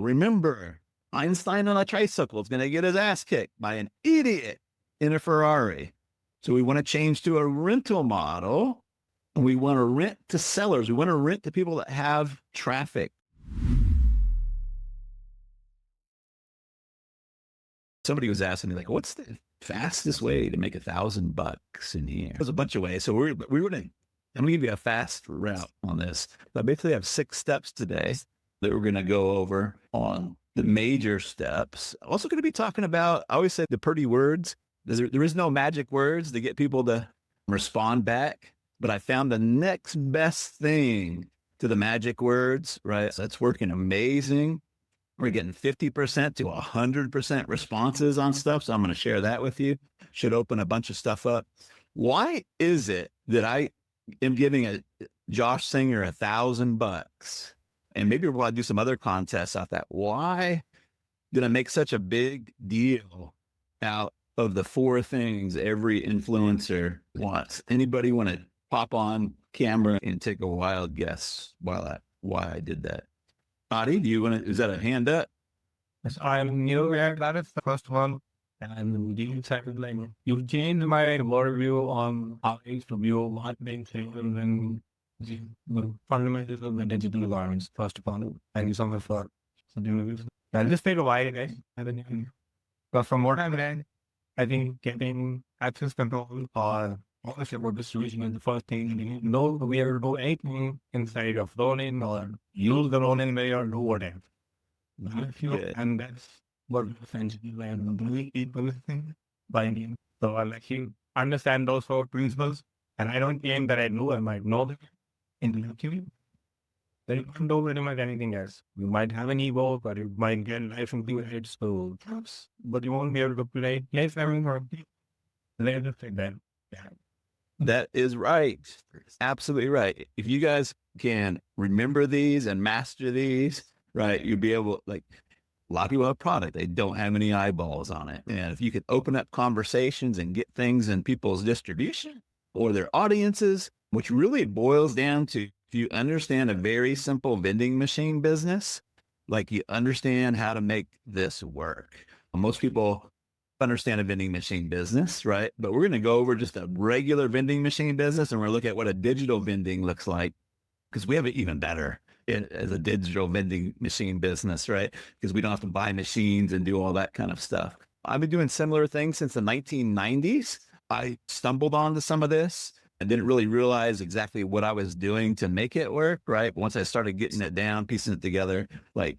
Remember, Einstein on a tricycle is going to get his ass kicked by an idiot in a Ferrari. So we want to change to a rental model. And we want to rent to sellers. We want to rent to people that have traffic. Somebody was asking me, like, what's the fastest way to make $1,000 in here? There's a bunch of ways. So I'm going to give you a fast route on this. I basically have 6 steps today that we're going to go over on the major steps. Also going to be talking about, I always say the pretty words. There is no magic words to get people to respond back, but I found the next best thing to the magic words, right? So that's working amazing. We're getting 50% to 100% responses on stuff. So I'm going to share that with you. Should open a bunch of stuff up. Why is it that I am giving a Josh Singer $1,000? And maybe we'll do some other contests out that. Why did I make such a big deal out of the 4 things every influencer wants? Anybody want to pop on camera and take a wild guess why I did that? Adi, do you want to, is that a hand up? Yes, I'm new. That is the first one. And you said, like, you changed my worldview on how I used to view marketing, sales, and the fundamentals of the digital environments. First of all, thank you so much for doing this. I'll just take a while, guys. But from what I've read, I think getting access control or ownership or distribution is the first thing. You know, we ever do anything inside of Ronin or use the Ronin way or do whatever. And that's what essentially I'm doing people thing by me. So I'll actually understand those 4 principles. And I don't claim that I know, I might know them intellectually. Then you can do pretty much anything else. You might have an ego, but you might get life from the heads, so but you won't be able to play life having for people. Let's just take that. Yeah. That is right. Absolutely right. If you guys can remember these and master these, right, you'll be able, like, a lot of people have a product. They don't have any eyeballs on it. And if you could open up conversations and get things in people's distribution or their audiences, which really boils down to, if you understand a very simple vending machine business, like you understand how to make this work. Most people understand a vending machine business, right? But we're going to go over just a regular vending machine business, and we're going to look at what a digital vending looks like, because we have it even better as a digital vending machine business, right? Because we don't have to buy machines and do all that kind of stuff. I've been doing similar things since the 1990s. I stumbled onto some of this and didn't really realize exactly what I was doing to make it work, right? Once I started getting it down, piecing it together, like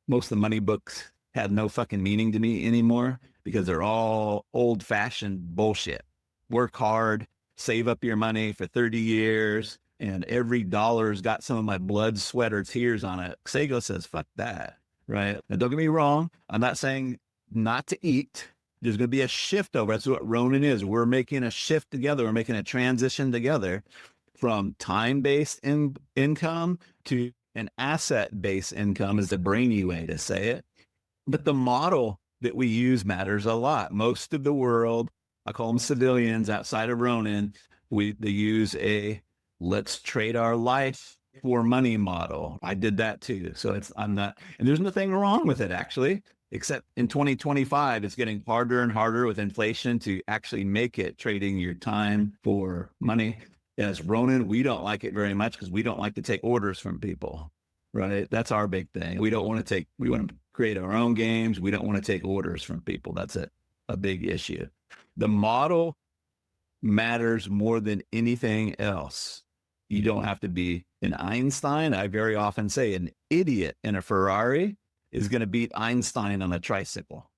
most of the money books had no fucking meaning to me anymore, because they're all old fashioned bullshit. Work hard, save up your money for 30 years, and every dollar's got some of my blood, sweat, or tears on it. Sago says, fuck that, right? Now, don't get me wrong. I'm not saying not to eat. There's going to be a shift over. That's what Ronin is. We're making a shift together. We're making a transition together from time-based income to an asset-based income, is the brainy way to say it. But the model that we use matters a lot. Most of the world, I call them civilians outside of Ronin, they use a let's trade our life for money model. I did that too. So I'm not, and there's nothing wrong with it actually, except in 2025, it's getting harder and harder with inflation to actually make it trading your time for money. As Ronin, we don't like it very much because we don't like to take orders from people, right? That's our big thing. We want to create our own games. We don't want to take orders from people. That's a big issue. The model matters more than anything else. You don't have to be an Einstein. I very often say an idiot in a Ferrari is going to beat Einstein on a tricycle,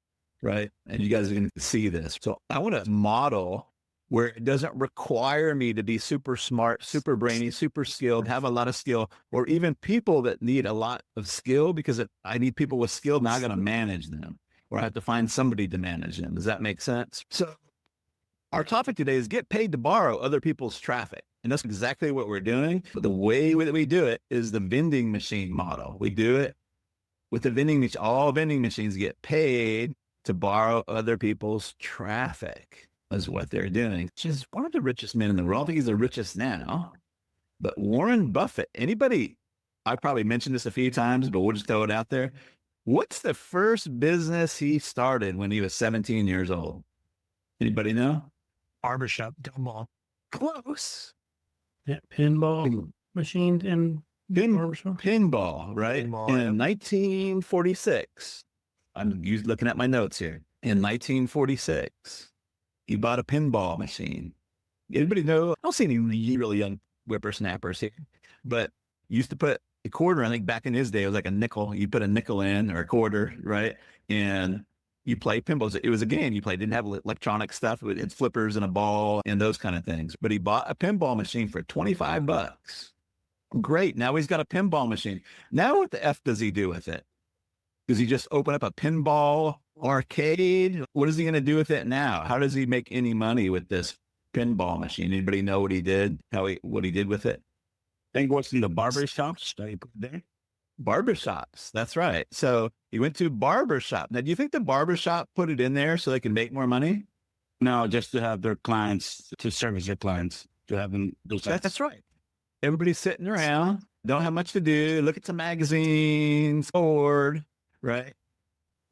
right? And you guys are going to see this. So I want a model where it doesn't require me to be super smart, super brainy, super skilled, have a lot of skill, or even people that need a lot of skill, because I need people with skill. Now I got to manage them, or I have to find somebody to manage them. Does that make sense? So our topic today is get paid to borrow other people's traffic. And that's exactly what we're doing. But the way that we do it is the vending machine model. We do it with the vending machine. All vending machines get paid to borrow other people's traffic, is what they're doing. She's one of the richest men in the world. I don't think he's the richest now, but Warren Buffett, I probably mentioned this a few times, but we'll just throw it out there. What's the first business he started when he was 17 years old? Anybody know? Barbershop, pinball. Close. Yeah, pinball machines and barbershop. Pinball, right? Pinball, In 1946, I'm looking at my notes here. In 1946, he bought a pinball machine. Anybody know? I don't see any really young whippersnappers here, but used to put a quarter. I think back in his day, it was like a nickel. You put a nickel in or a quarter, right? And you play pinballs. It was a game you played. Didn't have electronic stuff. It's flippers and a ball and those kind of things. But he bought a pinball machine for $25. Great. Now he's got a pinball machine. Now what the F does he do with it? Does he just open up a pinball arcade? What is he going to do with it now? How does he make any money with this pinball machine? Anybody know what he did? What he did with it? I think what's in the barber shops that he put there. Barbershops. That's right. So he went to barbershop. Now, do you think the barbershop put it in there so they can make more money? No, just to have their clients, to service their clients, to have them do that. That's right. Everybody's sitting around, don't have much to do, look at some magazines, bored, right?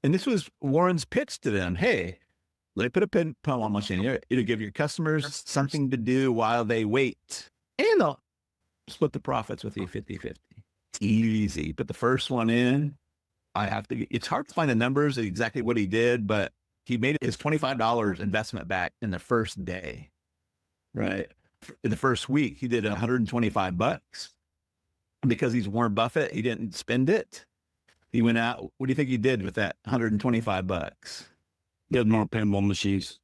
And this was Warren's pitch to them. Hey, let me put a pinball machine here. It'll give your customers something to do while they wait. And they'll split the profits with you 50-50. It's easy. Put the first one in. It's hard to find the numbers of exactly what he did, but he made his $25 investment back in the first day, right? In the first week, he did $125. Because he's Warren Buffett, he didn't spend it. He went out. What do you think he did with that $125? Get more pinball machines.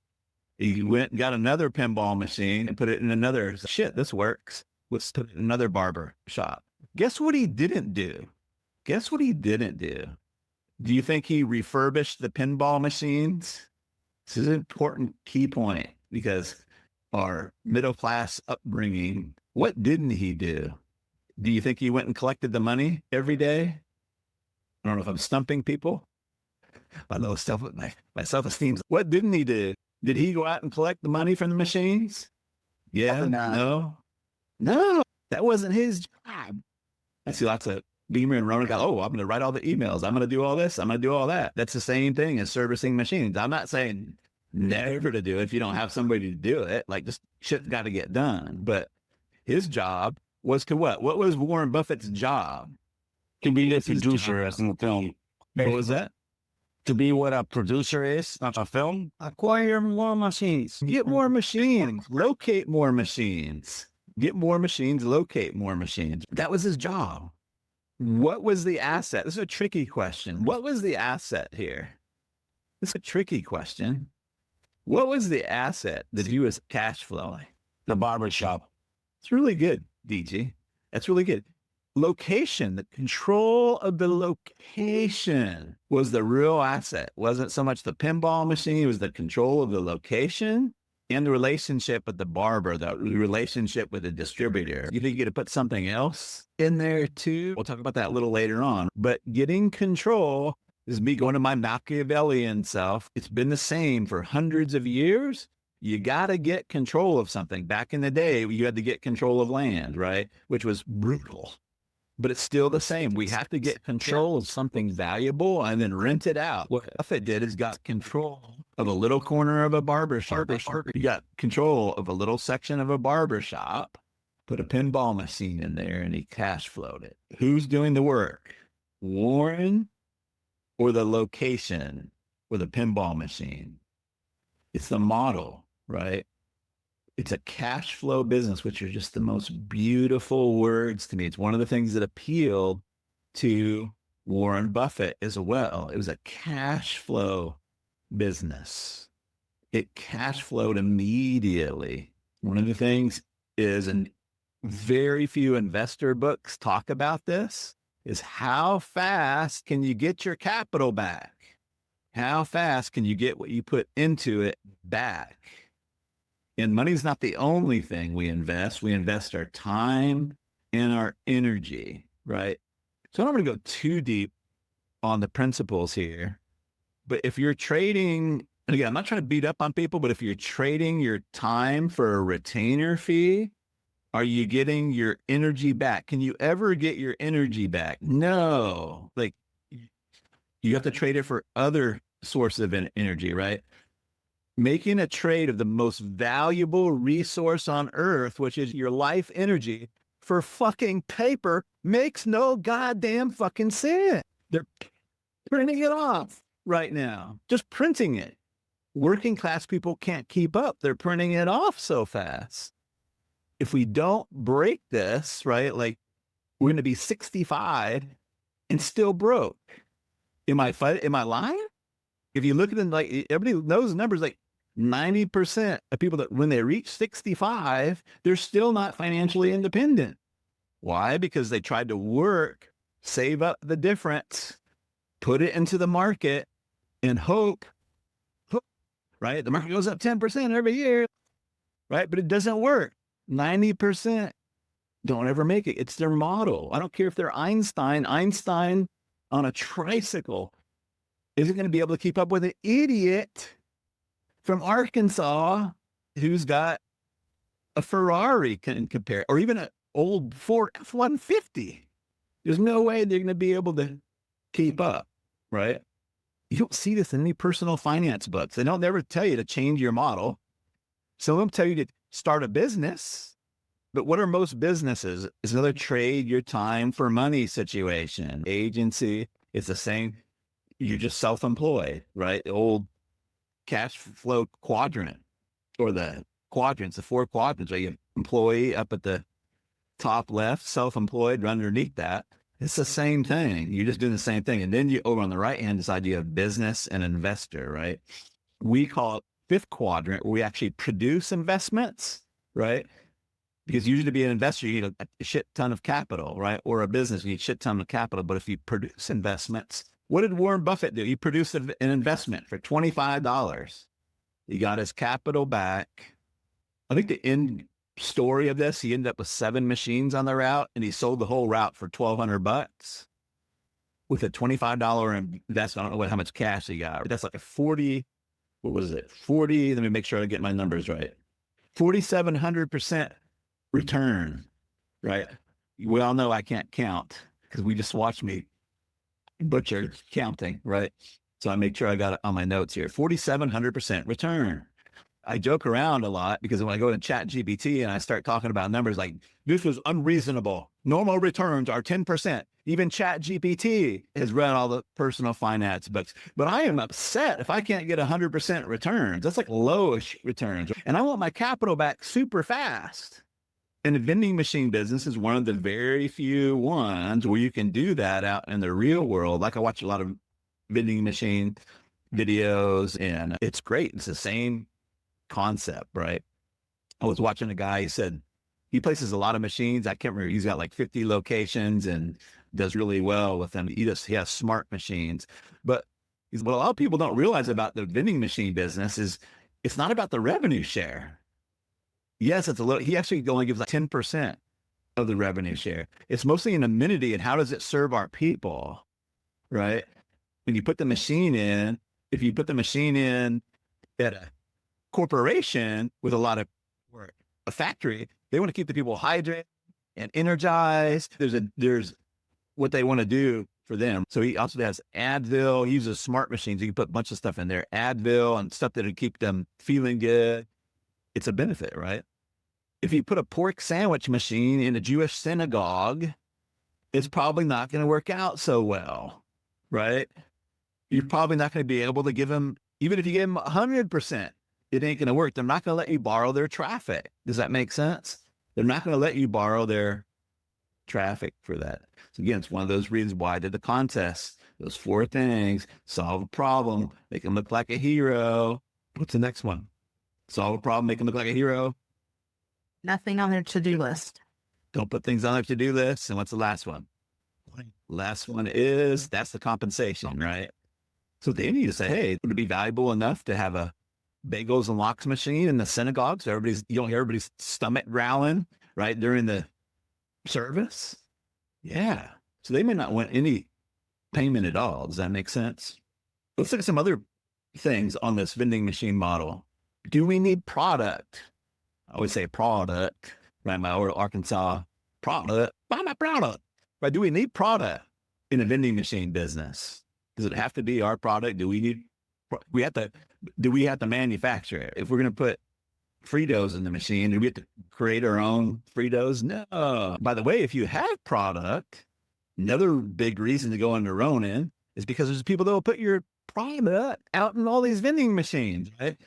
He went and got another pinball machine and put it in another. Shit, this works. Let's put it in another barber shop. Guess what he didn't do? Guess what he didn't do? Do you think he refurbished the pinball machines? This is an important key point because our middle class upbringing, what didn't he do? Do you think he went and collected the money every day? I don't know if I'm stumping people. My low my self-esteem. What didn't he do? Did he go out and collect the money from the machines? Yeah, no, that wasn't his job. I see lots of Beamer and Ronin go, oh, I'm going to write all the emails. I'm going to do all this. I'm going to do all that. That's the same thing as servicing machines. I'm not saying never to do it if you don't have somebody to do it. Like, just shit's got to get done. But his job was to what? What was Warren Buffett's job? To be the producer as in the film. What was that? To be what a producer is, not a film. Acquire more machines. Get more machines. Locate more machines. Get more machines. Locate more machines. That was his job. What was the asset? This is a tricky question. What was the asset here? This is a tricky question. What was the asset that he was cash flowing? The barber shop. It's really good, DG. That's really good. Location, the control of the location was the real asset. Wasn't so much the pinball machine, it was the control of the location and the relationship with the barber, the relationship with the distributor. You think you could put something else in there too? We'll talk about that a little later on. But getting control is me going to my Machiavellian self. It's been the same for hundreds of years. You got to get control of something. Back in the day, you had to get control of land, right? Which was brutal. But it's still the same. We have to get control of something valuable and then rent it out. What Buffett did is got control of a little corner of a barber shop. You got control of a little section of a barber shop, put a pinball machine in there, and he cash flowed it. Who's doing the work? Warren or the location or the pinball machine? It's the model, right? It's a cash flow business, which are just the most beautiful words to me. It's one of the things that appealed to Warren Buffett as well. It was a cash flow business. It cash flowed immediately. One of the things is, and very few investor books talk about this, is how fast can you get your capital back? How fast can you get what you put into it back? And money's not the only thing we invest. We invest our time and our energy, right? So I'm not going to go too deep on the principles here. But if you're trading, and again, I'm not trying to beat up on people, but if you're trading your time for a retainer fee, are you getting your energy back? Can you ever get your energy back? No. Like, You have to trade it for other sources of energy, right? Making a trade of the most valuable resource on earth, which is your life energy, for fucking paper makes no goddamn fucking sense. They're printing it off right now, just printing it. Working class people can't keep up. They're printing it off so fast. If we don't break this, right, like we're going to be 65 and still broke. Am I lying? If you look at them, like everybody knows the numbers, like 90% of people that when they reach 65, they're still not financially independent. Why? Because they tried to work, save up the difference, put it into the market, and hope, right? The market goes up 10% every year, right? But it doesn't work. 90% don't ever make it. It's their model. I don't care if they're Einstein on a tricycle isn't going to be able to keep up with an idiot from Arkansas who's got a Ferrari can compare, or even an old Ford F-150. There's no way they're going to be able to keep up, right? You don't see this in any personal finance books. They don't never tell you to change your model. Some of them tell you to start a business. But what are most businesses? It's another trade your time for money situation. Agency, it's the same. You're just self-employed, right? The old cash flow quadrant, or the quadrants, the 4 quadrants, right? You have employee up at the top left, self-employed underneath that. It's the same thing. You're just doing the same thing. And then you over on the right hand, this idea of business and investor, right? We call it 5th quadrant, where we actually produce investments, right? Because usually to be an investor, you need a shit ton of capital, right? Or a business, you need a shit ton of capital. But if you produce investments, what did Warren Buffett do? He produced an investment for $25. He got his capital back. I think the end story of this, he ended up with 7 machines on the route, and he sold the whole route for $1,200 with a $25 investment. I don't know how much cash he got. That's like a 40, what was it? 40, let me make sure I get my numbers right. 4,700% return, right? We all know I can't count because we just watched me butcher counting, right? So I make sure I got it on my notes here. 4,700% return. I joke around a lot because when I go to Chat GPT and I start talking about numbers like, this was unreasonable. Normal returns are 10%. Even Chat GPT has read all the personal finance books. But I am upset if I can't get 100% returns. That's like lowish returns. And I want my capital back super fast. And the vending machine business is one of the very few ones where you can do that out in the real world. Like I watch a lot of vending machine videos, and it's great. It's the same concept, right? I was watching a guy, he said he places a lot of machines. I can't remember. He's got like 50 locations and does really well with them. He has smart machines. But what a lot of people don't realize about the vending machine business is it's not about the revenue share. Yes, it's a little, he actually only gives like 10% of the revenue share. It's mostly an amenity and how does it serve our people, right? When you put the machine in, if you put the machine in at a corporation with a lot of work, a factory, they want to keep the people hydrated and energized. There's what they want to do for them. So he also has Advil. He uses smart machines. You can put a bunch of stuff in there, Advil and stuff that'll keep them feeling good. It's a benefit, right? If you put a pork sandwich machine in a Jewish synagogue, it's probably not going to work out so well, right? You're probably not going to be able to give them, even if you give them 100%, it ain't going to work. They're not going to let you borrow their traffic. Does that make sense? They're not going to let you borrow their traffic for that. So again, it's one of those reasons why I did the contest. Those 4 things: solve a problem, make them look like a hero. What's the next one? Solve a problem, make them look like a hero. Nothing on their to-do list. Don't put things on their to-do list. And what's the last one? Last one is, that's the compensation, right? So they need to say, hey, would it be valuable enough to have a bagels and lox machine in the synagogue so you don't hear everybody's stomach growling, right, during the service? Yeah. So they may not want any payment at all. Does that make sense? Let's look at some other things on this vending machine model. Do we need product? I always say product, right? My old Arkansas product, buy my product. Right? Do we need product in a vending machine business? Does it have to be our product? Do we have to manufacture it? If we're going to put Fritos in the machine, do we have to create our own Fritos? No. By the way, if you have product, another big reason to go into Ronin is because there's people that will put your product out in all these vending machines, right?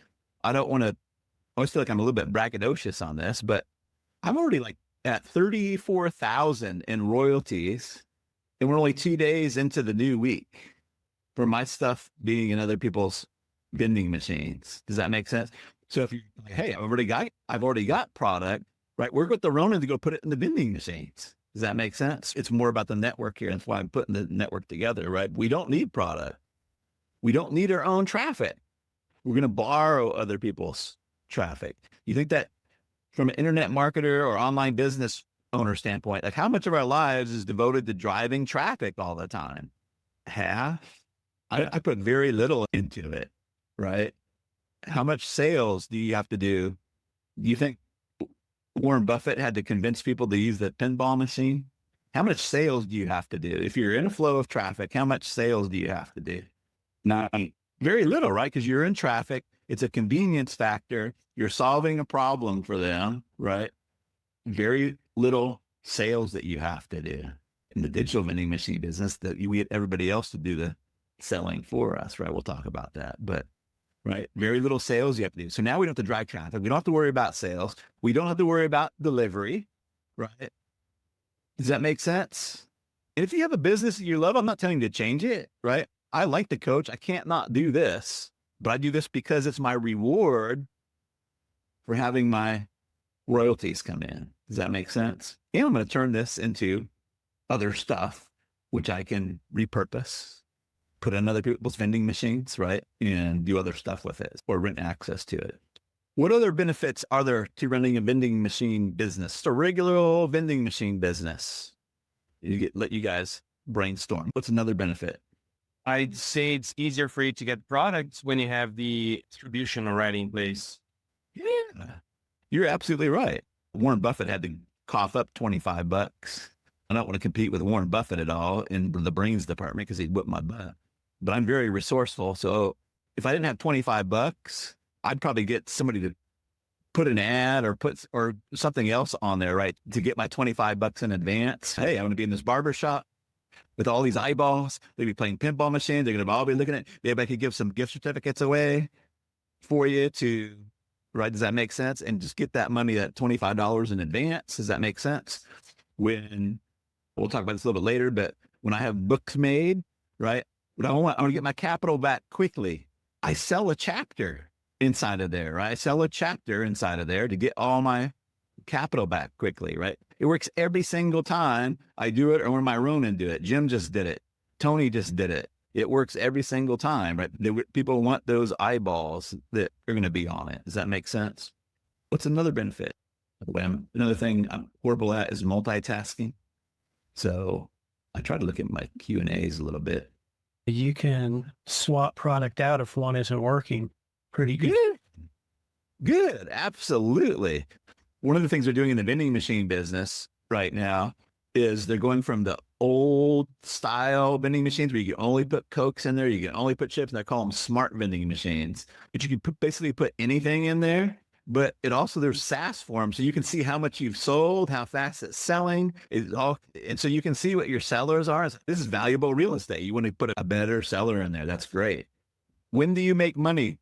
I always feel like I'm a little bit braggadocious on this, but I'm already like at 34,000 in royalties, and we're only 2 days into the new week for my stuff being in other people's vending machines. Does that make sense? So if you're like, hey, I've already got product, right? Work with the Ronin to go put it in the vending machines. Does that make sense? It's more about the network here. That's why I'm putting the network together, right? We don't need product. We don't need our own traffic. We're going to borrow other people's traffic. You think that from an internet marketer or online business owner standpoint, like how much of our lives is devoted to driving traffic all the time? Half. I put very little into it, right? How much sales do you have to do? Do you think Warren Buffett had to convince people to use the pinball machine? How much sales do you have to do? If you're in a flow of traffic, how much sales do you have to do? Not very little, right? Because you're in traffic. It's a convenience factor. You're solving a problem for them, right? Very little sales that you have to do. In the digital vending machine business, that we get everybody else to do the selling for us, right? We'll talk about that, but right, very little sales you have to do. So now we don't have to drive traffic. We don't have to worry about sales. We don't have to worry about delivery, right? Does that make sense? And if you have a business that you love, I'm not telling you to change it, right? I like to coach. I can't not do this, but I do this because it's my reward for having my royalties come in. Does that make sense? And I'm going to turn this into other stuff, which I can repurpose, put in other people's vending machines, right? And do other stuff with it or rent access to it. What other benefits are there to running a vending machine business? Just a regular old vending machine business. Let you guys brainstorm. What's another benefit? I'd say it's easier for you to get products when you have the distribution already in place. Yeah, you're absolutely right. Warren Buffett had to cough up $25. I don't want to compete with Warren Buffett at all in the brains department because he'd whip my butt. But I'm very resourceful. So if I didn't have $25, I'd probably get somebody to put an ad or something else on there, right? To get my $25 in advance. Hey, I'm going to be in this barber shop with all these eyeballs. They'll be playing pinball machines. They're going to all be looking at, maybe I could give some gift certificates away for you to, right? Does that make sense? And just get that money, that $25 in advance. Does that make sense? We'll talk about this a little bit later, but when I have books made, right? But I want to get my capital back quickly. I sell a chapter inside of there, right? I sell a chapter inside of there to get all my capital back quickly, right? It works every single time I do it, or when my Ronin do it. Jim just did it. Tony just did it. It works every single time, right? People want those eyeballs that are going to be on it. Does that make sense? What's another benefit? Another thing I'm horrible at is multitasking. So I try to look at my Q&As a little bit. You can swap product out if one isn't working. Pretty good. Good. Absolutely. One of the things they're doing in the vending machine business right now is they're going from the old style vending machines where you can only put Cokes in there, you can only put chips, and they call them smart vending machines. But you can basically put anything in there. But there's SaaS for them, so you can see how much you've sold, how fast it's selling. And so you can see what your sellers are. This is valuable real estate. You want to put a better seller in there. That's great. When do you make money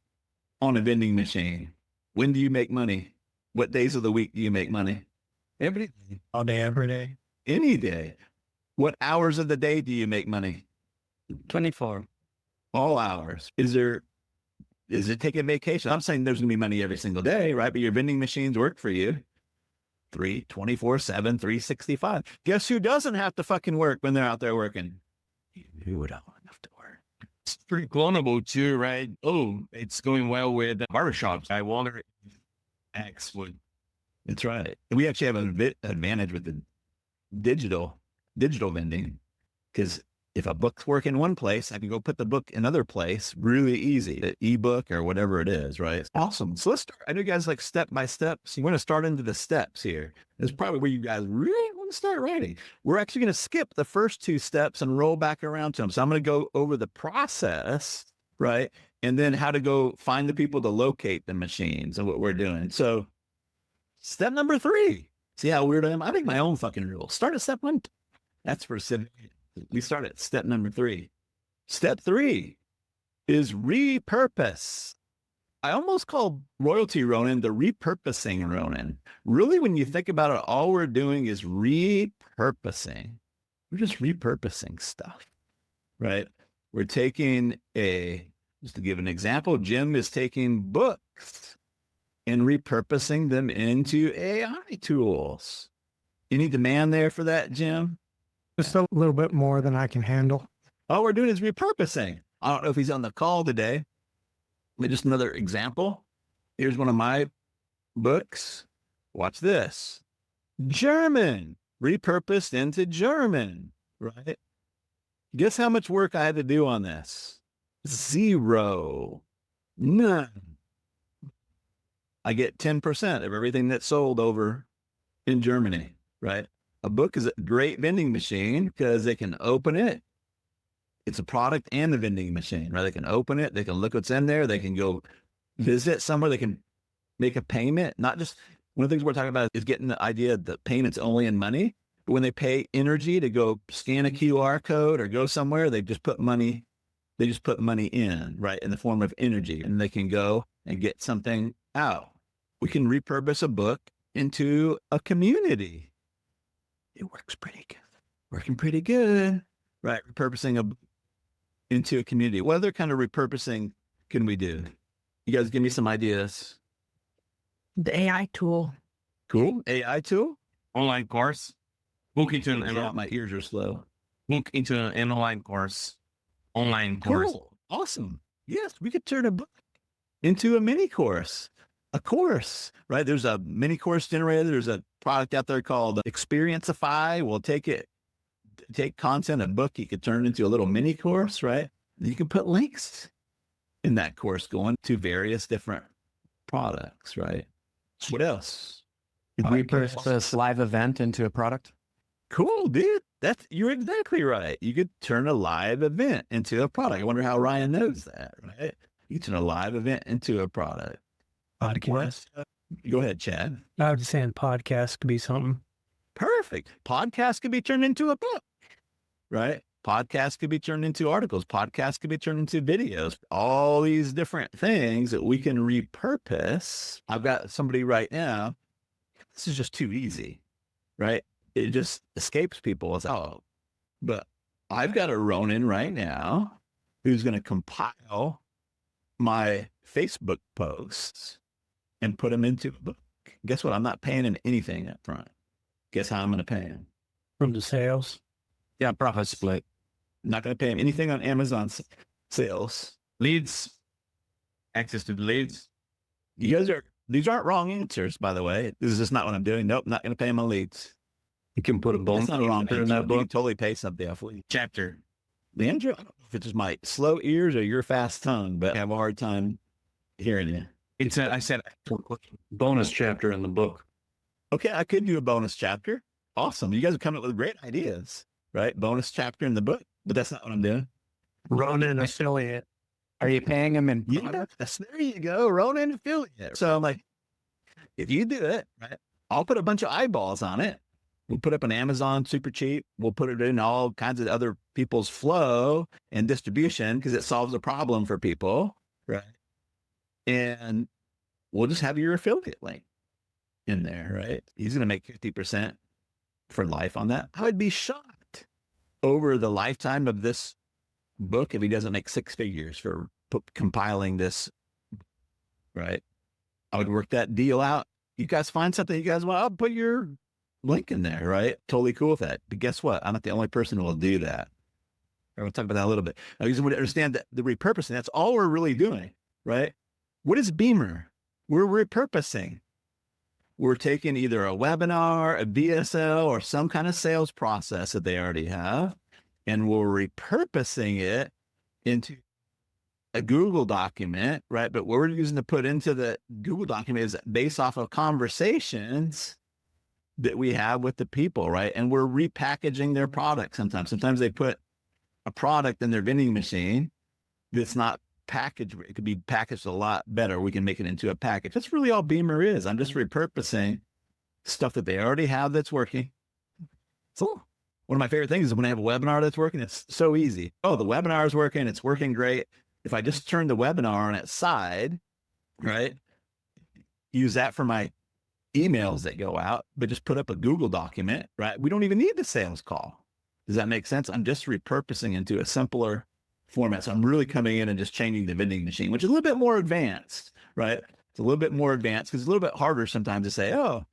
on a vending machine? When do you make money? What days of the week do you make money? Every day. All day, every day. Any day. What hours of the day do you make money? 24. All hours. Is it taking vacation? I'm saying there's going to be money every single day, right? But your vending machines work for you 24/7, 365. Guess who doesn't have to fucking work when they're out there working? You don't have to work. It's pretty clonable too, right? Oh, it's going well with barbershops. I wonder if X would. That's right. We actually have an advantage with the digital vending because if a book's working one place, I can go put the book in another place really easy, the ebook or whatever it is, right? Awesome. So let's start. I know you guys like step by step. So you want to start into the steps here. This is probably where you guys really want to start writing. We're actually going to skip the first 2 steps and roll back around to them. So I'm going to go over the process, right? And then how to go find the people to locate the machines and what we're doing. So step number 3. See how weird I am? I make my own fucking rules. Start at step 1. That's for civic. We start at step number 3. Step 3 is repurpose. I almost call royalty Ronin the repurposing Ronin. Really, when you think about it, all we're doing is repurposing. We're just repurposing stuff, right? We're taking just to give an example, Jim is taking books and repurposing them into AI tools. Any demand there for that, Jim? Just a little bit more than I can handle. All we're doing is repurposing. I don't know if he's on the call today, but just another example. Here's one of my books. Watch this. German, repurposed into German, right? Guess how much work I had to do on this? 0. None. I get 10% of everything that's sold over in Germany, right? A book is a great vending machine because they can open it. It's a product and the vending machine, right? They can open it. They can look what's in there. They can go visit somewhere. They can make a payment. Not just, one of the things we're talking about is getting the idea that payment's only in money. But when they pay energy to go scan a QR code or go somewhere, they just put money in, right? In the form of energy. And they can go and get something out. We can repurpose a book into a community. It works pretty good. Working pretty good, right? Repurposing into a community. What other kind of repurposing can we do? You guys give me some ideas. The AI tool. Cool. AI tool? Online course. Book into an Yeah, my ears are slow. book into an online course. Online course. Cool. Awesome. Yes, we could turn a book into a mini course. A course, right? There's a mini course generator. There's a product out there called Experienceify. We'll take content, a book, you could turn it into a little mini course, right? You can put links in that course going to various different products, right? What else? Repurpose live event into a product. Cool, dude. You're exactly right. You could turn a live event into a product. I wonder how Ryan knows that, right? You turn a live event into a product. Podcast. Go ahead, Chad. I was just saying podcast could be something. Perfect. Podcast could be turned into a book, right? Podcast could be turned into articles. Podcast could be turned into videos. All these different things that we can repurpose. I've got somebody right now. This is just too easy, right? It just escapes people. It's, but I've got a Ronin right now who's going to compile my Facebook posts and put them into a book. Guess what? I'm not paying him anything up front. Guess how I'm going to pay him? From the sales. Yeah, profit split. I'm not going to pay him anything on Amazon sales. Leads. Access to the leads. These aren't wrong answers, by the way. This is just not what I'm doing. Nope, not going to pay him on leads. You can put a bonus That's not wrong in answer. that You book. can totally pay something off leads. Chapter. Leandro, I don't know if it's just my slow ears or your fast tongue, but I have a hard time hearing you. I said, Bonus chapter in the book. Okay, I could do a bonus chapter. Awesome. You guys are coming up with great ideas, right? Bonus chapter in the book, but that's not what I'm doing. Ronin affiliate. Are you paying them in Yeah, product? there you go. Ronin affiliate. So I'm like, if you do it, right, I'll put a bunch of eyeballs on it. We'll put up an Amazon super cheap. We'll put it in all kinds of other people's flow and distribution because it solves a problem for people, right? And we'll just have your affiliate link in there, right? He's going to make 50% for life on that. I would be shocked over the lifetime of this book if he doesn't make 6 figures for compiling this, right? I would work that deal out. You guys find something you guys want, I'll put your link in there, right? Totally cool with that. But guess what? I'm not the only person who will do that. We'll talk about that a little bit. Now, you want to understand that the repurposing, that's all we're really doing, right? What is Beamer? We're repurposing. We're taking either a webinar, a BSL, or some kind of sales process that they already have, and we're repurposing it into a Google document, right? But what we're using to put into the Google document is based off of conversations that we have with the people, right? And we're repackaging their product sometimes. Sometimes they put a product in their vending machine that's not packaged. It could be packaged a lot better. We can make it into a package. That's really all Beamer is. I'm just repurposing stuff that they already have that's working. So one of my favorite things is when I have a webinar that's working, it's so easy. Oh, the webinar is working. It's working great. If I just turn the webinar on its side, right? Use that for my emails that go out, but just put up a Google document, right? We don't even need the sales call. Does that make sense? I'm just repurposing into a simpler format. So I'm really coming in and just changing the vending machine, which is a little bit more advanced, right? It's a little bit more advanced because it's a little bit harder sometimes to say, oh,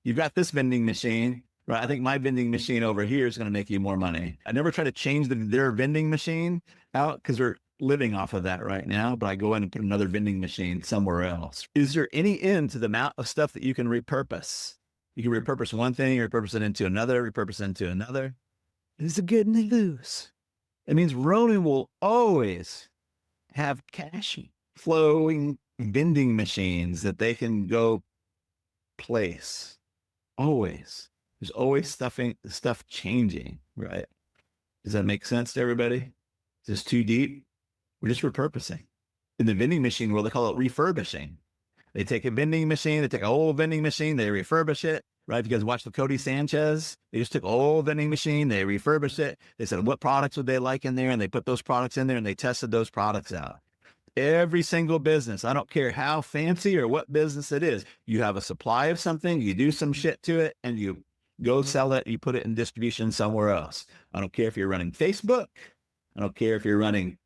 you've got this vending machine, right? I think my vending machine over here is going to make you more money. I never try to change their vending machine out because they're living off of that right now, but I go in and put another vending machine somewhere else. Is there any end to the amount of stuff that you can repurpose? You can repurpose one thing, repurpose it into another, repurpose it into another. This is good news. It means Ronin will always have cash flowing vending machines that they can go place. Always. There's always stuff changing, right? Does that make sense to everybody? Is this too deep? We're just repurposing. In the vending machine world, they call it refurbishing. They take a vending machine, they take an old vending machine, they refurbish it, right? If you guys watch the Cody Sanchez, they just took an old vending machine, they refurbished it. They said, what products would they like in there? And they put those products in there and they tested those products out. Every single business, I don't care how fancy or what business it is, you have a supply of something, you do some shit to it, and you go sell it, you put it in distribution somewhere else. I don't care if you're running Facebook. I don't care if you're running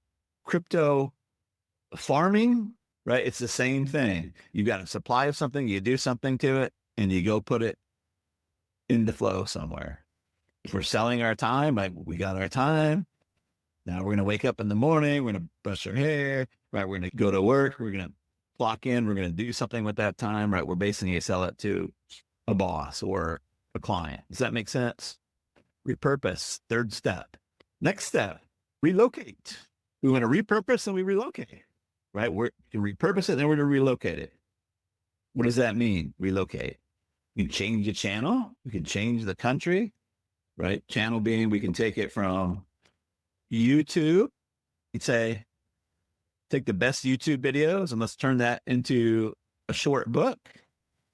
crypto farming, right? It's the same thing. You got a supply of something, you do something to it, and you go put it in the flow somewhere. If we're selling our time, like we got our time. Now we're going to wake up in the morning, we're going to brush our hair, right? We're going to go to work, we're going to clock in, we're going to do something with that time, right? We're basically sell it to a boss or a client. Does that make sense? Repurpose, third step. Next step, relocate. We want to repurpose and we relocate, right? We can repurpose it, then we're going to relocate it. What does that mean? Relocate. We can change the channel. We can change the country, right? Channel being, we can take it from YouTube. You'd say, take the best YouTube videos and let's turn that into a short book.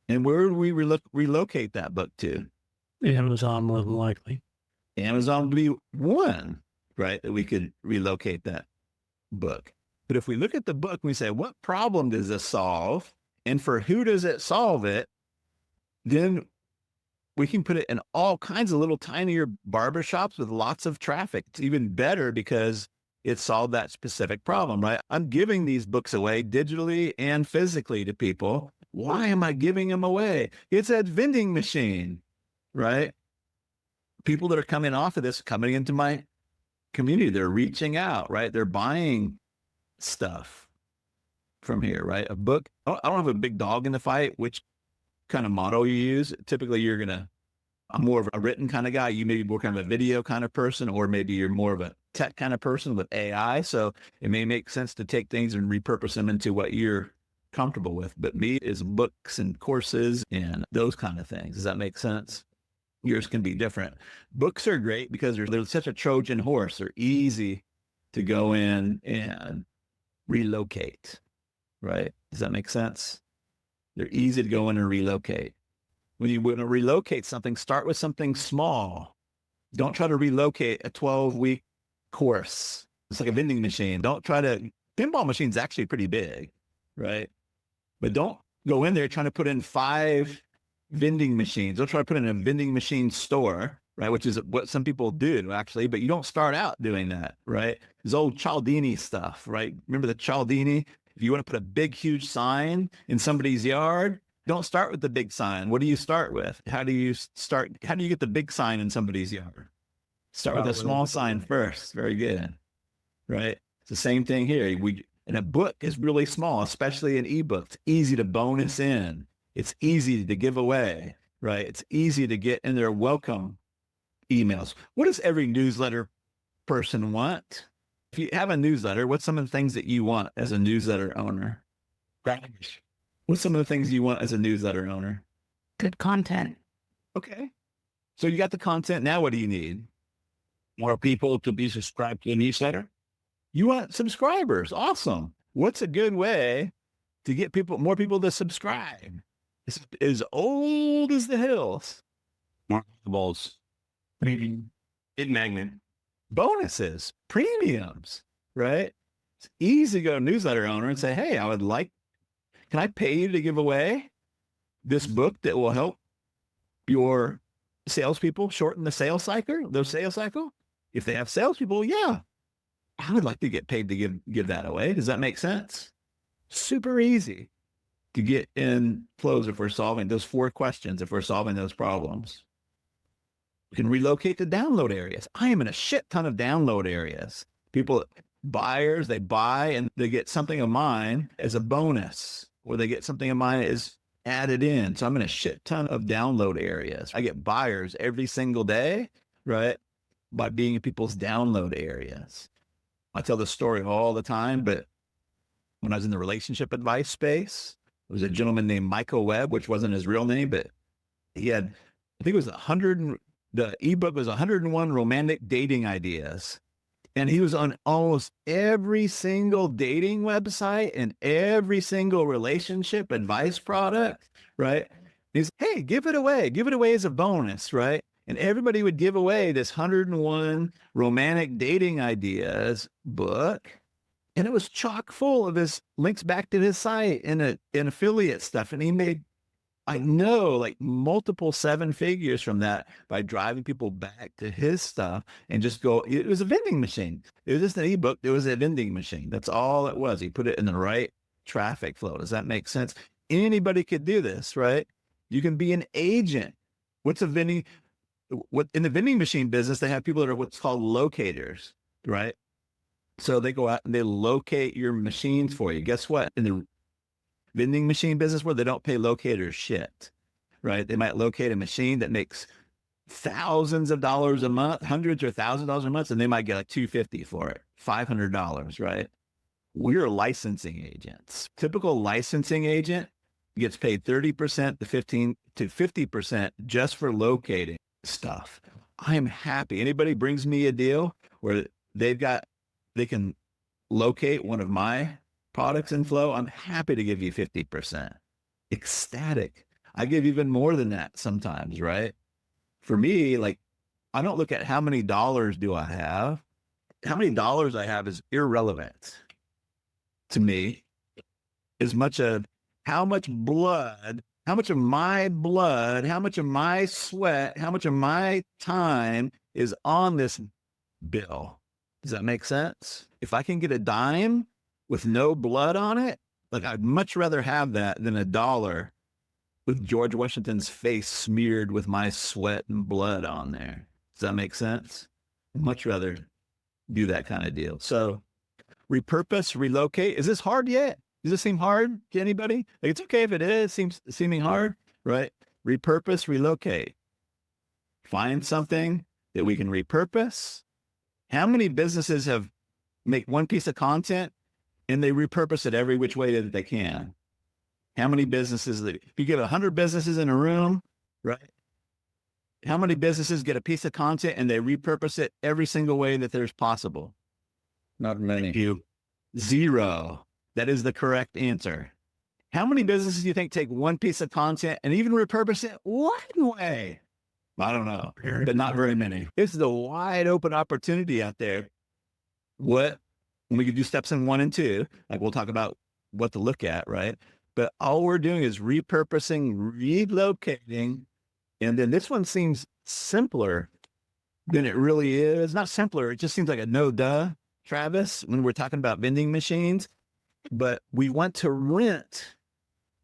And where do we relocate that book to? Amazon, more than likely. Amazon would be one, right? That we could relocate that book. But if we look at the book and we say, what problem does this solve? And for who does it solve it? Then we can put it in all kinds of little tinier barbershops with lots of traffic. It's even better because it solved that specific problem, right? I'm giving these books away digitally and physically to people. Why am I giving them away? It's that vending machine, right? People that are coming off of this, coming into my community, they're reaching out, right? They're buying stuff from here, right? A book. I don't have a big dog in the fight, which kind of motto you use. Typically I'm more of a written kind of guy. You may be more kind of a video kind of person, or maybe you're more of a tech kind of person with AI. So it may make sense to take things and repurpose them into what you're comfortable with. But me is books and courses and those kind of things. Does that make sense? Yours can be different. Books are great because they're such a Trojan horse. They're easy to go in and relocate, right? Does that make sense? They're easy to go in and relocate. When you want to relocate something, start with something small. Don't try to relocate a 12-week course. It's like a vending machine. Pinball machine's actually pretty big, right? But don't go in there trying to put in 5 vending machines. Don't try to put in a vending machine store, right? Which is what some people do actually, but you don't start out doing that, right? This old Cialdini stuff, right? Remember the Cialdini? If you want to put a big, huge sign in somebody's yard, don't start with the big sign. What do you start with? How do you get the big sign in somebody's yard? Start with a small sign first. Very good, right? It's the same thing here. And a book is really small, especially an ebook. It's easy to bonus in. It's easy to give away, right? It's easy to get in their welcome emails. What does every newsletter person want? If you have a newsletter, what's some of the things that you want as a newsletter owner? What's some of the things you want as a newsletter owner? Good content. Okay. So you got the content. Now what do you need? More people to be subscribed to the newsletter. You want subscribers. Awesome. What's a good way to get more people to subscribe? It's as old as the hills. More balls. Hit magnet. Bonuses, premiums, right? It's easy to go to a newsletter owner and say, hey, can I pay you to give away this book that will help your salespeople shorten the sales cycle? If they have salespeople, yeah, I would like to get paid to give that away. Does that make sense? Super easy to get in flows if we're solving those 4 questions, if we're solving those problems. We can relocate to download areas. I am in a shit ton of download areas. Buyers, they buy and they get something of mine as a bonus, or they get something of mine as added in. So I'm in a shit ton of download areas. I get buyers every single day, right? By being in people's download areas. I tell this story all the time, but when I was in the relationship advice space, there was a gentleman named Michael Webb, which wasn't his real name, but he had, I think it was the ebook was 101 romantic dating ideas. And he was on almost every single dating website and every single relationship advice product, right? He's, hey, give it away as a bonus, right? And everybody would give away this 101 romantic dating ideas book. And it was chock full of his links back to his site and affiliate stuff. And he made, I know, like multiple 7 figures from that by driving people back to his stuff and just go, it was a vending machine. It was just an ebook. It was a vending machine. That's all it was. He put it in the right traffic flow. Does that make sense? Anybody could do this, right? You can be an agent. In the vending machine business, they have people that are what's called locators, right? So they go out and they locate your machines for you. Guess what? In the vending machine business where they don't pay locators shit, right? They might locate a machine that makes thousands of dollars a month, hundreds or thousands of dollars a month, and they might get like $250 for it, $500, right? We're licensing agents. Typical licensing agent gets paid 30% to 50% just for locating stuff. I am happy. Anybody brings me a deal where they can locate one of my products in flow, I'm happy to give you 50%. Ecstatic. I give even more than that sometimes, right? For me, like, I don't look at how many dollars do I have. How many dollars I have is irrelevant to me, as much of how much blood, how much of my blood, how much of my sweat, how much of my time is on this bill. Does that make sense? If I can get a dime with no blood on it, like, I'd much rather have that than $1 with George Washington's face smeared with my sweat and blood on there. Does that make sense? I'd much rather do that kind of deal. So repurpose, relocate. Is this hard yet? Does this seem hard to anybody? Like, it's okay if it is, seeming hard, right? Repurpose, relocate. Find something that we can repurpose. How many businesses make one piece of content and they repurpose it every which way that they can? How many businesses, if you get 100 businesses in a room, right? How many businesses get a piece of content and they repurpose it every single way that there's possible? Not many. You. 0. That is the correct answer. How many businesses do you think take one piece of content and even repurpose it one way? I don't know, but not very many. This is a wide open opportunity out there. When we could do steps in 1 and 2, like we'll talk about what to look at, right? But all we're doing is repurposing, relocating. And then this one seems simpler than it really is. Not simpler. It just seems like a no duh, Travis, when we're talking about vending machines. But we want to rent.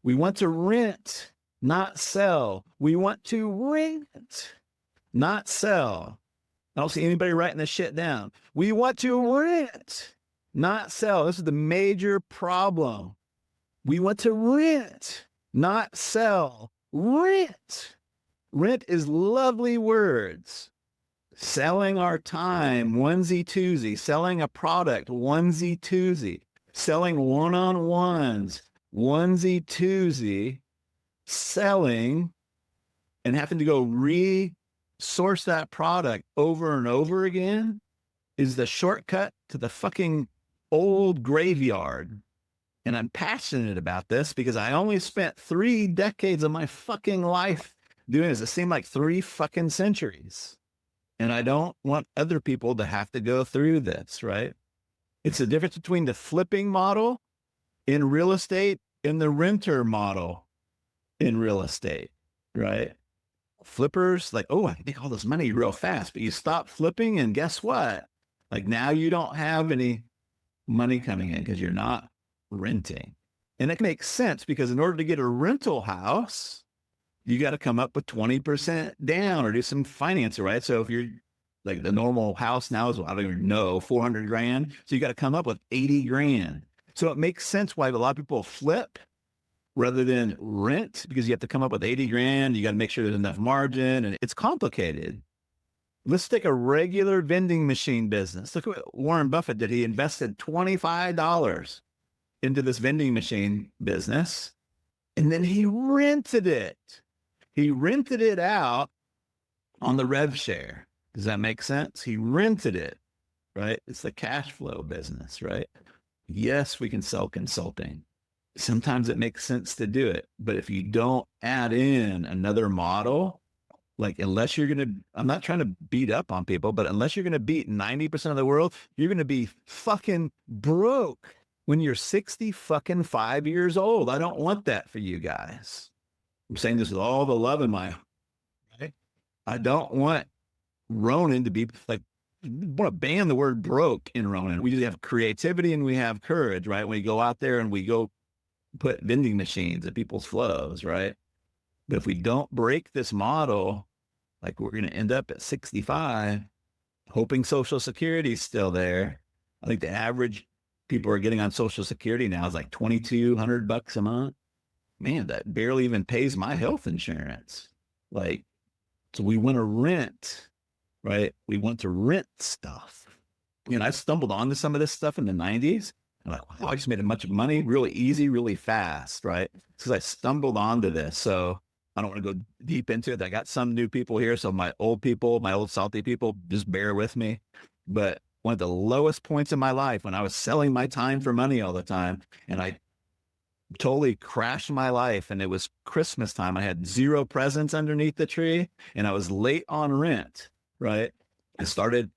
We want to rent, not sell. We want to rent, not sell. I don't see anybody writing this shit down. We want to rent, not sell. This is the major problem. We want to rent, not sell. Rent. Rent is lovely words. selling our time, onesie twosie, selling a product, onesie twosie, selling one-on-ones, onesie twosie, selling and having to go resource that product over and over again is the shortcut to the fucking old graveyard. And I'm passionate about this because I only spent 3 decades of my fucking life doing this. It seemed like 3 fucking centuries. And I don't want other people to have to go through this, right? It's the difference between the flipping model in real estate and the renter model in real estate, right? Flippers, like, oh, I can make all this money real fast, but you stop flipping and guess what? Like now you don't have any money coming in because you're not renting. And it makes sense because in order to get a rental house, you got to come up with 20% down or do some financing, right? So if you're like the normal house now is, I don't even know, 400 grand. So you got to come up with 80 grand. So it makes sense why a lot of people flip rather than rent because you have to come up with 80 grand. You got to make sure there's enough margin and it's complicated. Let's take a regular vending machine business. Look at what Warren Buffett did. He invested $25 into this vending machine business and then he rented it. He rented it out on the rev share. Does that make sense? He rented it, right? It's the cash flow business, right? Yes, we can sell consulting. Sometimes it makes sense to do it. But if you don't add in another model, like unless you're going to, I'm not trying to beat up on people, but unless you're going to beat 90% of the world, you're going to be fucking broke when you're 60 fucking 5 years old. I don't want that for you guys. I'm saying this with all the love in my, right? I don't want Ronin to be like, I want to ban the word broke in Ronin. We just have creativity and we have courage, right? We go out there and we go put vending machines at people's flows, right? But if we don't break this model, like we're going to end up at 65, hoping Social Security is still there. I think the average people are getting on Social Security now is like $2,200 a month. Man, that barely even pays my health insurance. Like, so we want to rent, right? We want to rent stuff. You know, I stumbled onto some of this stuff in the 90s. I'm like, wow, I just made a bunch of money really easy, really fast, right? Because I stumbled onto this. So I don't want to go deep into it. I got some new people here. So my old people, my old salty people, just bear with me. But one of the lowest points in my life when I was selling my time for money all the time, and I totally crashed my life. And it was Christmas time. I had 0 presents underneath the tree and I was late on rent, right? I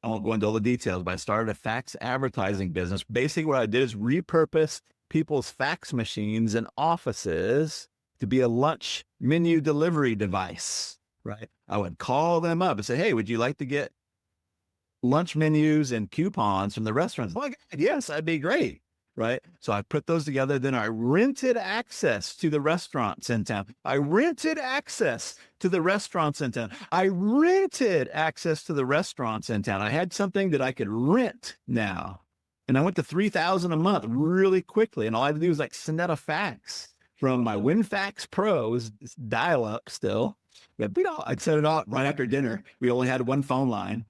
won't go into all the details, but I started a fax advertising business. Basically what I did is repurpose people's fax machines in offices to be a lunch menu delivery device, right? I would call them up and say, hey, would you like to get lunch menus and coupons from the restaurants? Oh my God, yes, that'd be great. Right. So I put those together. Then I rented access to the restaurants in town. I rented access to the restaurants in town. I rented access to the restaurants in town. I had something that I could rent now. And I went to $3,000 a month really quickly. And all I had to do was like send out a fax from my WinFax Pro. It was dial up still. But I'd set it out right after dinner. We only had one phone line.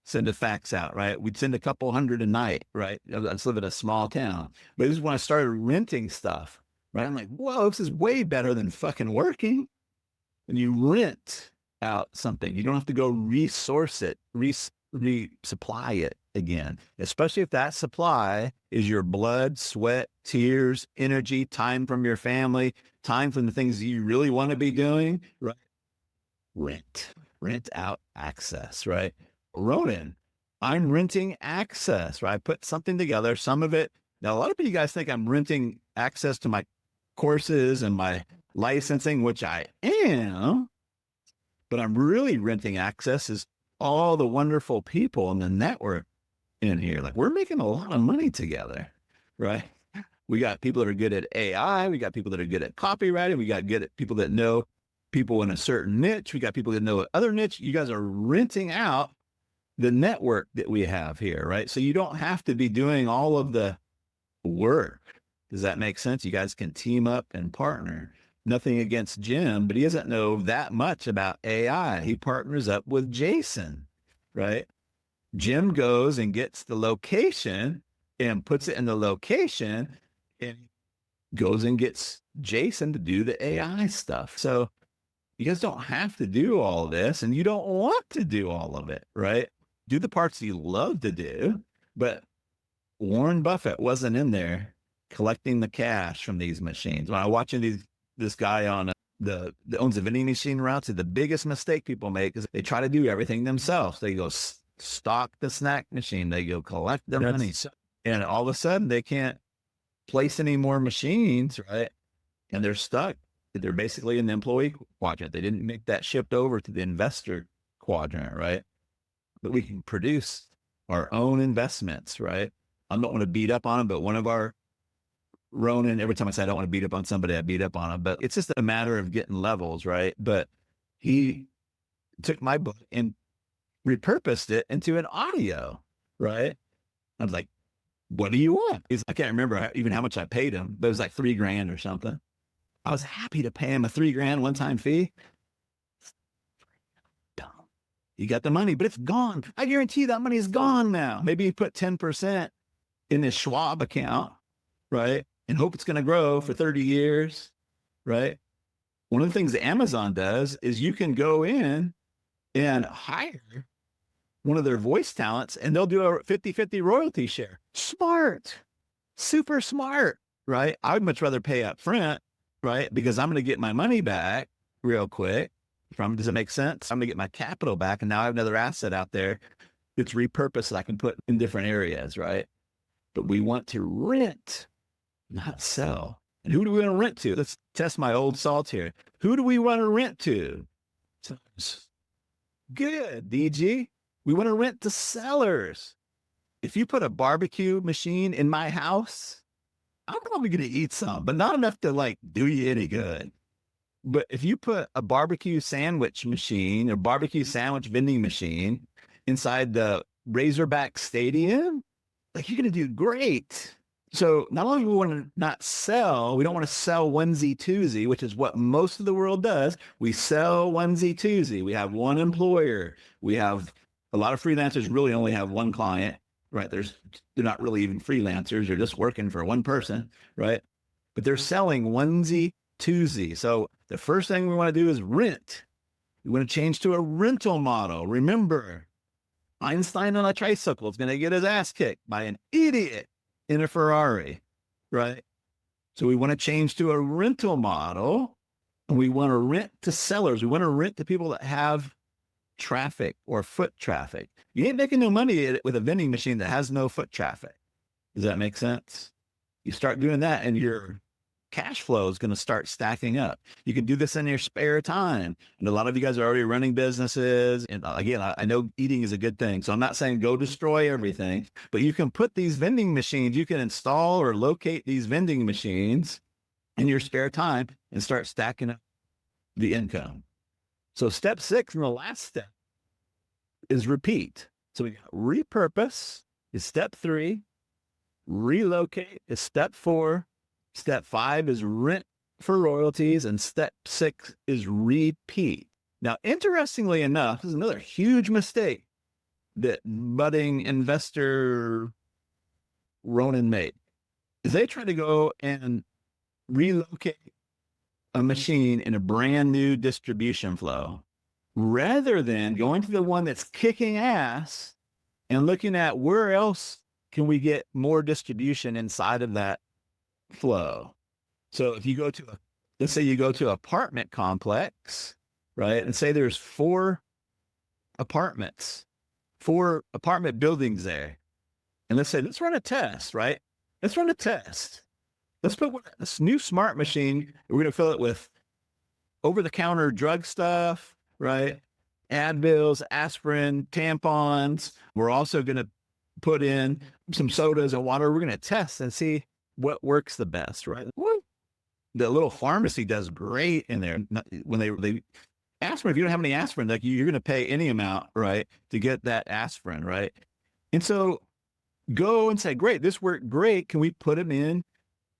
Send a fax out, right? We'd send a couple hundred a night, right? I just live in a small town. But this is when I started renting stuff, right? I'm like, whoa, this is way better than fucking working. And you rent out something. You don't have to go resource it, resupply it again, especially if that supply is your blood, sweat, tears, energy, time from your family, time from the things you really want to be doing, right? Rent out access, right? Ronin, I'm renting access, right? I put something together, some of it. Now, a lot of you guys think I'm renting access to my courses and my licensing, which I am, but I'm really renting access is all the wonderful people in the network in here. Like we're making a lot of money together, right? We got people that are good at AI. We got people that are good at copywriting. We got good at people that know people in a certain niche. We got people that know other niche. You guys are renting out the network that we have here, right? So you don't have to be doing all of the work. Does that make sense? You guys can team up and partner. nothing against Jim, but he doesn't know that much about AI. He partners up with Jason, right? Jim goes and gets the location and puts it in the location and goes and gets Jason to do the AI stuff. So you guys don't have to do all this, and you don't want to do all of it, right? Do the parts you love to do, but Warren Buffett wasn't in there collecting the cash from these machines. When I was watching this guy on that owns the vending machine routes, the biggest mistake people make is they try to do everything themselves. They go stock the snack machine, they go collect the money, and all of a sudden they can't place any more machines, right? And they're stuck. They're basically in the employee quadrant. They didn't make that shift over to the investor quadrant, right? But we can produce our own investments, right? I don't want to beat up on them, but one of our Ronin, every time I say I don't want to beat up on somebody, I beat up on them, but it's just a matter of getting levels, right? But he took my book and repurposed it into an audio, right? I was like, what do you want? I can't remember even how much I paid him, but it was like $3,000 or something. I was happy to pay him a $3,000 one-time fee. Dumb. You got the money, but it's gone. I guarantee that money is gone now. Maybe you put 10% in this Schwab account, right? And hope it's going to grow for 30 years, right? One of the things that Amazon does is you can go in and hire one of their voice talents and they'll do a 50-50 royalty share. Smart, super smart, right? I would much rather pay up front, right? Because I'm going to get my money back real quick does it make sense? I'm going to get my capital back. And now I have another asset out there that's repurposed that I can put in different areas, right? But we want to rent, not sell. And who do we want to rent to? Let's test my old salt here. Who do we want to rent to? Good, DG. We want to rent to sellers. If you put a barbecue machine in my house, I'm probably going to eat some, but not enough to like do you any good. But if you put a barbecue sandwich machine or barbecue sandwich vending machine inside the Razorback Stadium, like you're going to do great. So not only do we want to not sell, we don't want to sell onesie twosie, which is what most of the world does. We sell onesie twosie. We have one employer. We have a lot of freelancers really only have one client, right? They're not really even freelancers. They're just working for one person, right? But they're selling onesie twosie. So the first thing we want to do is rent. We want to change to a rental model. Remember, Einstein on a tricycle is going to get his ass kicked by an idiot in a Ferrari, right? So we want to change to a rental model, and we want to rent to sellers. We want to rent to people that have traffic or foot traffic. You ain't making no money with a vending machine that has no foot traffic. Does that make sense? You start doing that and your cash flow is going to start stacking up. You can do this in your spare time. And a lot of you guys are already running businesses. And again, I know eating is a good thing. So I'm not saying go destroy everything, but you can put these vending machines, you can install or locate these vending machines in your spare time and start stacking up the income. So step 6 and the last step is repeat. So we got repurpose is step 3. Relocate is step 4. Step 5 is rent for royalties. And step 6 is repeat. Now, interestingly enough, this is another huge mistake that budding investor Ronin made. Is they try to go and relocate a machine in a brand new distribution flow rather than going to the one that's kicking ass and looking at where else can we get more distribution inside of that flow. So if you go to let's say you go to an apartment complex, right? And say there's 4 apartment buildings there. And let's say, let's run a test, right? Let's run a test. Let's put this new smart machine. We're going to fill it with over-the-counter drug stuff, right? Advils, aspirin, tampons. We're also going to put in some sodas and water. We're going to test and see what works the best, right? The little pharmacy does great in there. When they aspirin, if you don't have any aspirin, like you're going to pay any amount, right, to get that aspirin, right? And so go and say, great, this worked great. Can we put them in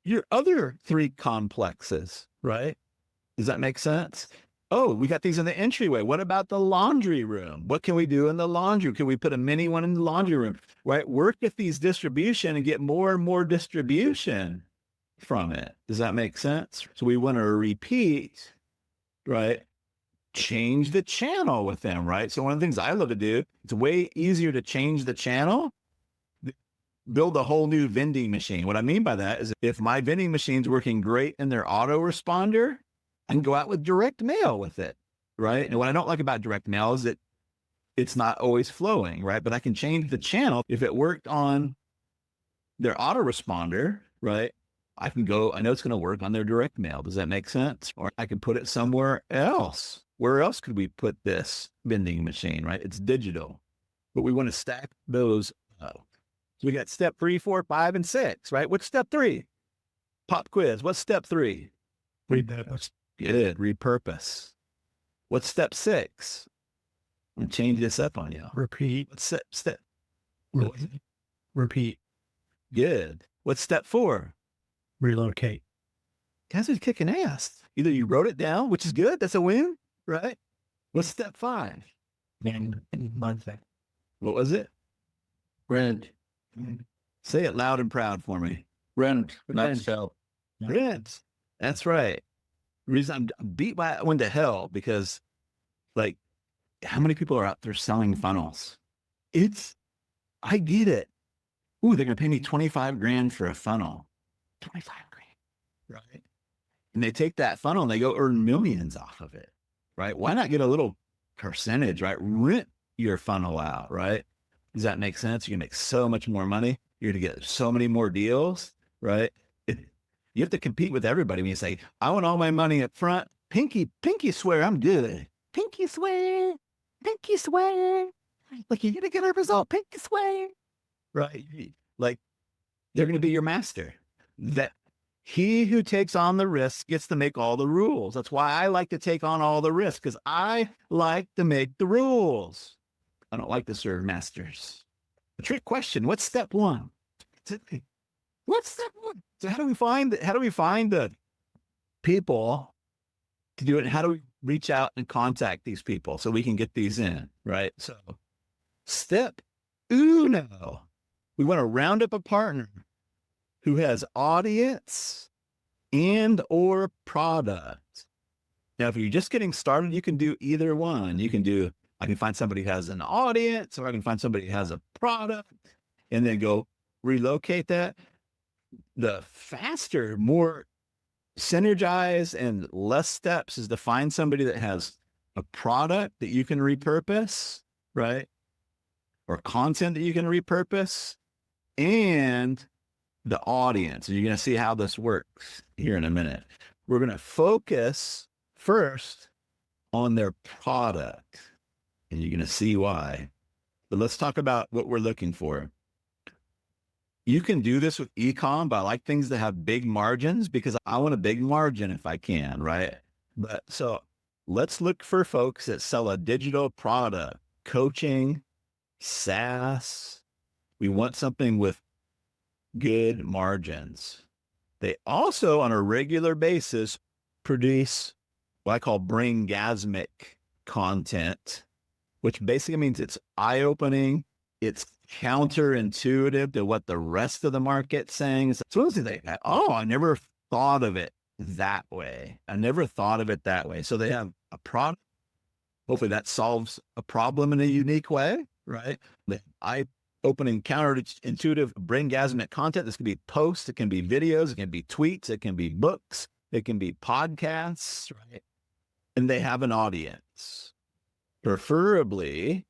your other 3 complexes, right? Does that make sense? Oh, we got these in the entryway. What about the laundry room? What can we do in the laundry? Can we put a mini one in the laundry room? Right? Work with these distribution and get more and more distribution from it. Does that make sense? So we want to repeat, right? Change the channel with them, right? So one of the things I love to do, it's way easier to change the channel, build a whole new vending machine. What I mean by that is if my vending machine's working great in their autoresponder, I can go out with direct mail with it, right? And what I don't like about direct mail is that it's not always flowing, right? But I can change the channel. If it worked on their autoresponder, right? I can go, I know it's going to work on their direct mail. Does that make sense? Or I can put it somewhere else. Where else could we put this vending machine, right? It's digital, but we want to stack those up. So we got step 3, 4, 5, and 6, right? What's step 3? Pop quiz. What's step 3? Repurpose. Good. Repurpose. What's step 6? I'm gonna change this up on you. Repeat. What's step? Repeat. Good. What's step 4? Relocate. Guys are kicking ass. Either you wrote it down, which is good. That's a win, right? What's step 5? And monetize. What was it? Rent. Say it loud and proud for me. Rent. Not Rent. sell. Rent. That's right. The reason I'm beat by one to hell because, like, how many people are out there selling funnels? I get it. Ooh, they're gonna pay me 25 grand for a funnel. 25 grand, right? And they take that funnel and they go earn millions off of it, right? Why not get a little percentage, right? Rent your funnel out, right? Does that make sense? You can make so much more money. You're gonna get so many more deals, right? You have to compete with everybody when you say, I want all my money up front. Pinky swear I'm good. Pinky swear. Like you're gonna get a result. Pinky swear. Right? Like they're gonna be your master. That he who takes on the risk gets to make all the rules. That's why I like to take on all the risk, because I like to make the rules. I don't like to serve masters. A trick question. What's step 1? What's step 1? So how do we find the people to do it? How do we reach out and contact these people so we can get these in, right? So step uno, we want to round up a partner who has audience and or product. Now, if you're just getting started, you can do either one. I can find somebody who has an audience, or I can find somebody who has a product, and then go relocate that. The faster, more synergized and less steps is to find somebody that has a product that you can repurpose, right? Or content that you can repurpose, and the audience. And you're going to see how this works here in a minute. We're going to focus first on their product, and you're going to see why. But let's talk about what we're looking for. You can do this with e-com, but I like things that have big margins because I want a big margin if I can, right? But so let's look for folks that sell a digital product, coaching, SaaS. We want something with good margins. They also, on a regular basis, produce what I call braingasmic content, which basically means it's eye-opening, it's counterintuitive to what the rest of the market's saying. So as they, I never thought of it that way. So they have a product. Hopefully that solves a problem in a unique way, right? The eye-opening, counterintuitive, braingasmic content. This can be posts, it can be videos, it can be tweets, it can be books, it can be podcasts, right? And they have an audience, preferably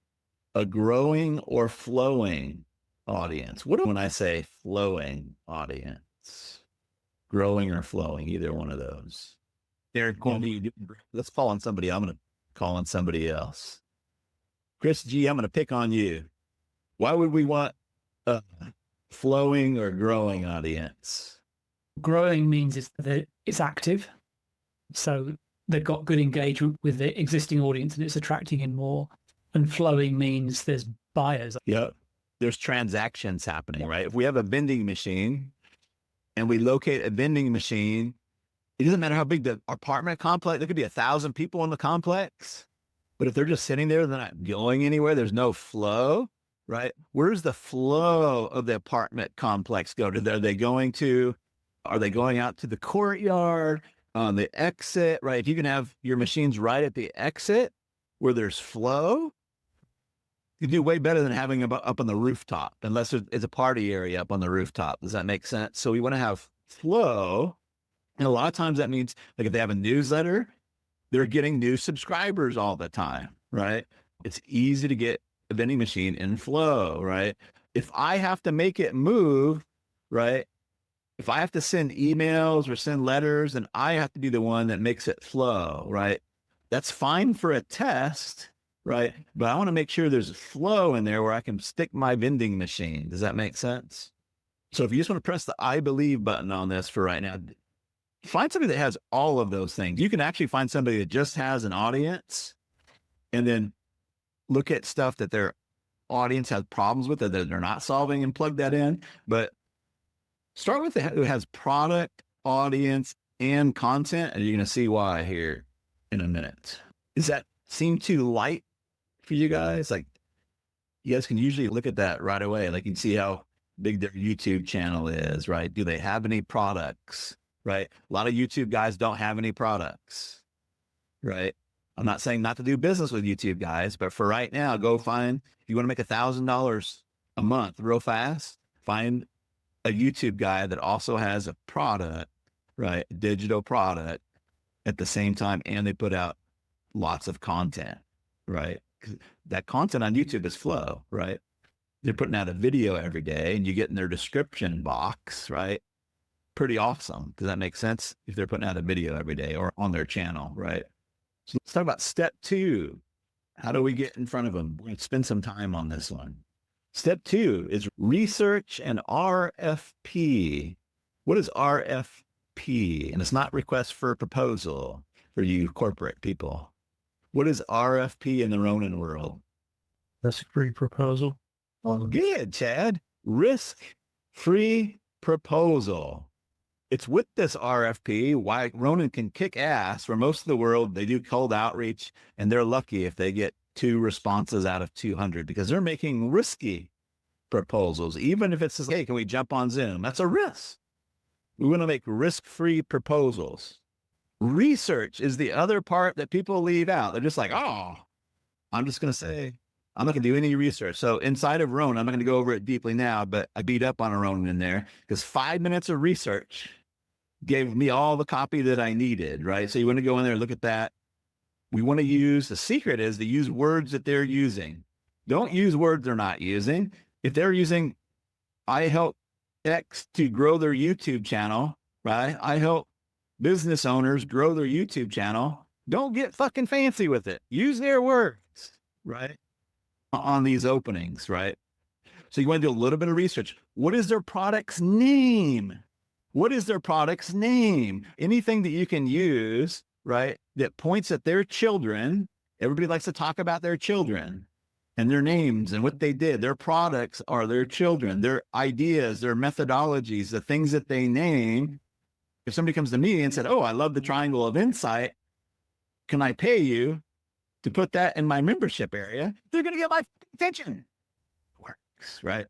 a growing or flowing audience. What when I say flowing audience? Growing or flowing, either one of those. Derek, let's call on somebody. I'm going to call on somebody else. Chris G, I'm going to pick on you. Why would we want a flowing or growing audience? Growing means it's active. So they've got good engagement with the existing audience and it's attracting in more. And flowing means there's buyers. Yep. There's transactions happening, right? If we have a vending machine and we locate a vending machine It doesn't matter how big the apartment complex, there could be 1,000 people in the complex, but if they're just sitting there, they're not going anywhere, there's no flow, right? Where's the flow of the apartment complex go to? Are they going out to the courtyard, on the exit, right? If you can have your machines right at the exit where there's flow, you do way better than having them up on the rooftop, unless it's a party area up on the rooftop. Does that make sense? So we want to have flow. And a lot of times that means, like, if they have a newsletter, they're getting new subscribers all the time, right? It's easy to get a vending machine in flow, right? If I have to make it move, right? If I have to send emails or send letters, and I have to be the one that makes it flow, right? That's fine for a test, right? But I want to make sure there's a flow in there where I can stick my vending machine. Does that make sense? So if you just want to press the I believe button on this for right now, find somebody that has all of those things. You can actually find somebody that just has an audience and then look at stuff that their audience has problems with that they're not solving and plug that in. But start with who has product, audience, and content, and you're going to see why here in a minute. Does that seem too light for you guys? Like, you guys can usually look at that right away. Like, you can see how big their YouTube channel is, right? Do they have any products, right? A lot of YouTube guys don't have any products, right? I'm not saying not to do business with YouTube guys, but for right now, go find, if you want to make $1,000 a month real fast, find a YouTube guy that also has a product, right? A digital product at the same time, and they put out lots of content, right? 'Cause that content on YouTube is flow, right? They're putting out a video every day and you get in their description box, right? Pretty awesome. Does that make sense? If they're putting out a video every day or on their channel, right? So let's talk about step 2. How do we get in front of them? We're going to spend some time on this one. Step 2 is research and RFP. What is RFP? And it's not request for a proposal for you corporate people. What is RFP in the Ronin world? That's a free proposal. Oh, good, Chad. Risk-free proposal. It's with this RFP why Ronin can kick ass. For most of the world, they do cold outreach, and they're lucky if they get 2 responses out of 200 because they're making risky proposals. Even if it's just, hey, can we jump on Zoom? That's a risk. We want to make risk-free proposals. Research is the other part that people leave out. They're just like, oh, I'm just going to say, I'm not going to do any research. So inside of Ronin, I'm not going to go over it deeply now, but I beat up on a Ronin in there because 5 minutes of research gave me all the copy that I needed, right? So you want to go in there and look at that. We want to use, the secret is to use words that they're using. Don't use words they're not using. If they're using, I help X to grow their YouTube channel, right? I help business owners grow their YouTube channel. Don't get fucking fancy with it. Use their words, right? On these openings, right? So you want to do a little bit of research. What is their product's name? What is their product's name? Anything that you can use, right, that points at their children. Everybody likes to talk about their children and their names and what they did. Their products are their children, their ideas, their methodologies, the things that they name. If somebody comes to me and said, oh, I love the triangle of insight, can I pay you to put that in my membership area? They're going to get my attention. Works, right?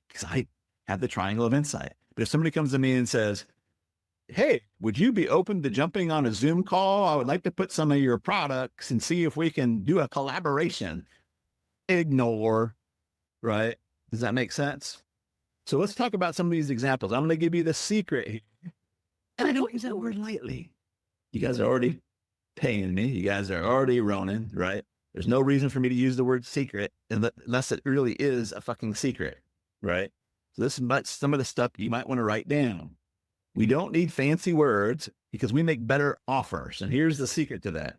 Because I have the triangle of insight. But if somebody comes to me and says, hey, would you be open to jumping on a Zoom call? I would like to put some of your products and see if we can do a collaboration. Ignore, right? Does that make sense? So let's talk about some of these examples. I'm going to give you the secret here. And I don't use that word lightly. You guys are already paying me. You guys are already Ronin, right? There's no reason for me to use the word secret unless it really is a fucking secret, right? So this is some of the stuff you might want to write down. We don't need fancy words because we make better offers. And here's the secret to that.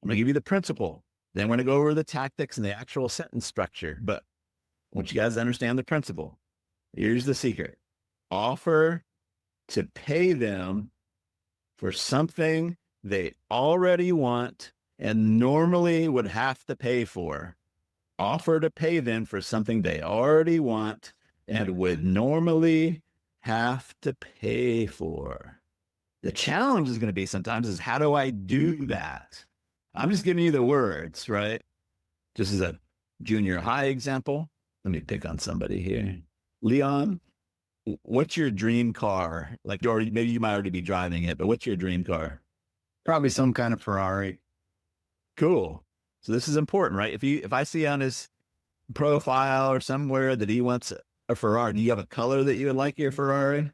I'm going to give you the principle. Then we're going to go over the tactics and the actual sentence structure. But I want you guys to understand the principle. Here's the secret. Offer to pay them for something they already want and normally would have to pay for. Offer to pay them for something they already want and would normally have to pay for. The challenge is going to be sometimes is how do I do that? I'm just giving you the words, right? Just as a junior high example. Let me pick on somebody here. Leon, what's your dream car? Like, maybe you might already be driving it, but what's your dream car? Probably some kind of Ferrari. Cool. So this is important, right? If I see on his profile or somewhere that he wants a Ferrari, do you have a color that you would like your Ferrari?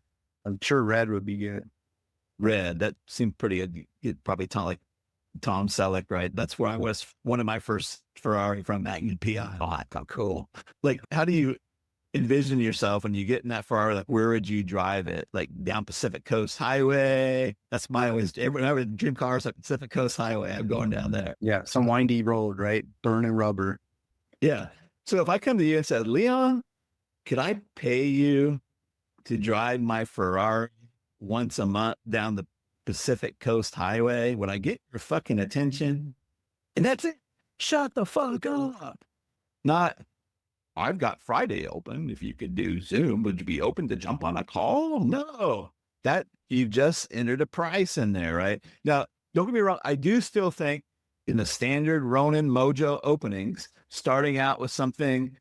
I'm sure red would be good. Red. That seemed pretty good. You'd probably like Tom Selleck, right? That's where I was. One of my first Ferrari from Magnum PI. Oh, I thought cool. Like, how do you envision yourself when you get in that Ferrari? Like, where would you drive it? Like down Pacific Coast Highway? That's my always. Whenever dream cars like Pacific Coast Highway, I'm going down there. Yeah, some windy road, right? Burning rubber. Yeah. So if I come to you and said, Leon, could I pay you to drive my Ferrari once a month down the Pacific Coast Highway? Would I get your fucking attention? And that's it. Shut the fuck up. Not, I've got Friday open. If you could do Zoom, would you be open to jump on a call? No. That you've just entered a price in there, right? Now, don't get me wrong. I do still think in the standard Ronin Mojo openings, starting out with something,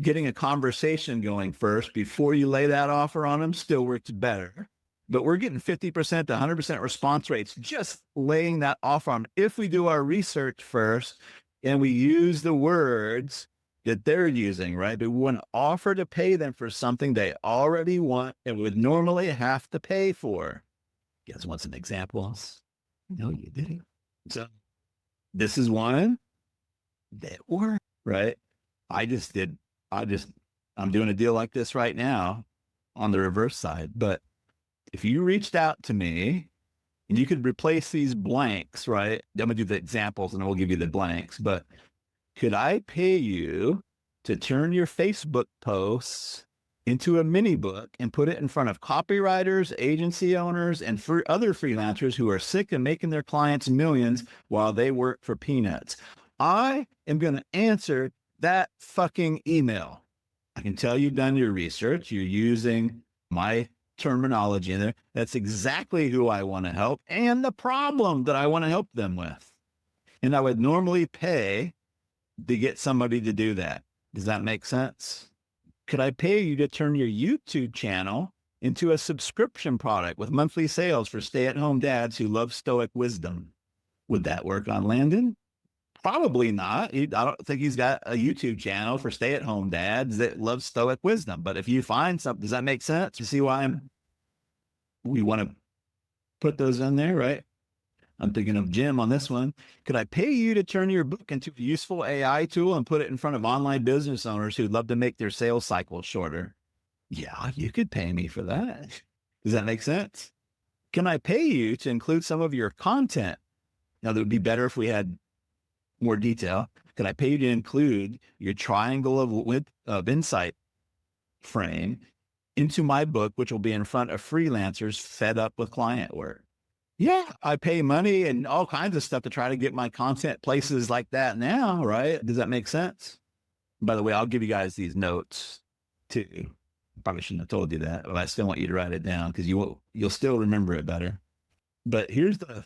getting a conversation going first before you lay that offer on them still works better. But we're getting 50% to 100% response rates just laying that offer on. If we do our research first and we use the words that they're using, right? But we want to offer to pay them for something they already want and would normally have to pay for. You guys want some examples? No, you didn't. So this is one that worked, right? I'm doing a deal like this right now on the reverse side. But if you reached out to me and you could replace these blanks, right? I'm gonna do the examples and we'll give you the blanks, but could I pay you to turn your Facebook posts into a mini book and put it in front of copywriters, agency owners, and for other freelancers who are sick of making their clients millions while they work for peanuts? I am going to answer that fucking email. I can tell you've done your research. You're using my terminology in there. That's exactly who I want to help and the problem that I want to help them with. And I would normally pay to get somebody to do that. Does that make sense? Could I pay you to turn your YouTube channel into a subscription product with monthly sales for stay-at-home dads who love Stoic wisdom? Would that work on Landon? Probably not. I don't think he's got a YouTube channel for stay-at-home dads that love Stoic wisdom. But if you find something, does that make sense? You see why we want to put those in there, right? I'm thinking of Jim on this one. Could I pay you to turn your book into a useful AI tool and put it in front of online business owners who'd love to make their sales cycles shorter? Yeah, you could pay me for that. Does that make sense? Can I pay you to include some of your content? Now, that would be better if we had more detail. Could I pay you to include your triangle of insight frame into my book, which will be in front of freelancers fed up with client work? Yeah, I pay money and all kinds of stuff to try to get my content places like that now, right? Does that make sense? By the way, I'll give you guys these notes too. Probably shouldn't have told you that, but I still want you to write it down because you'll still remember it better. But here's the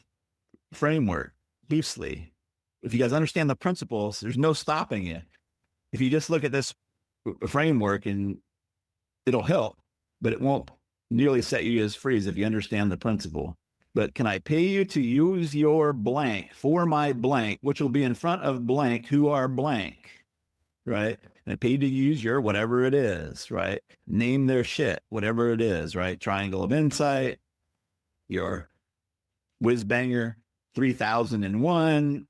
framework loosely. If you guys understand the principles, there's no stopping you. If you just look at this framework, and it'll help, but it won't nearly set you as free as if you understand the principle. But can I pay you to use your blank for my blank, which will be in front of blank, who are blank, right? And I pay you to use your whatever it is, right? Name their shit, whatever it is, right? Triangle of insight, your whiz banger 3001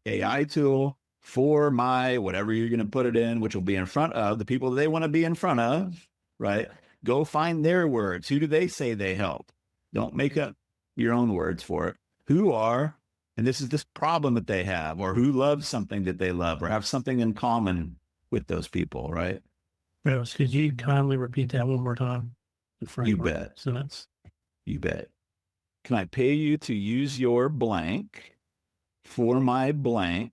AI tool for my whatever you're going to put it in, which will be in front of the people that they want to be in front of, right? Go find their words. Who do they say they help? Don't make up your own words for it. Who are, and this is this problem that they have, or who loves something that they love, or have something in common with those people, right? Rose, could you kindly repeat that one more time? You bet. You bet. Can I pay you to use your blank for my blank,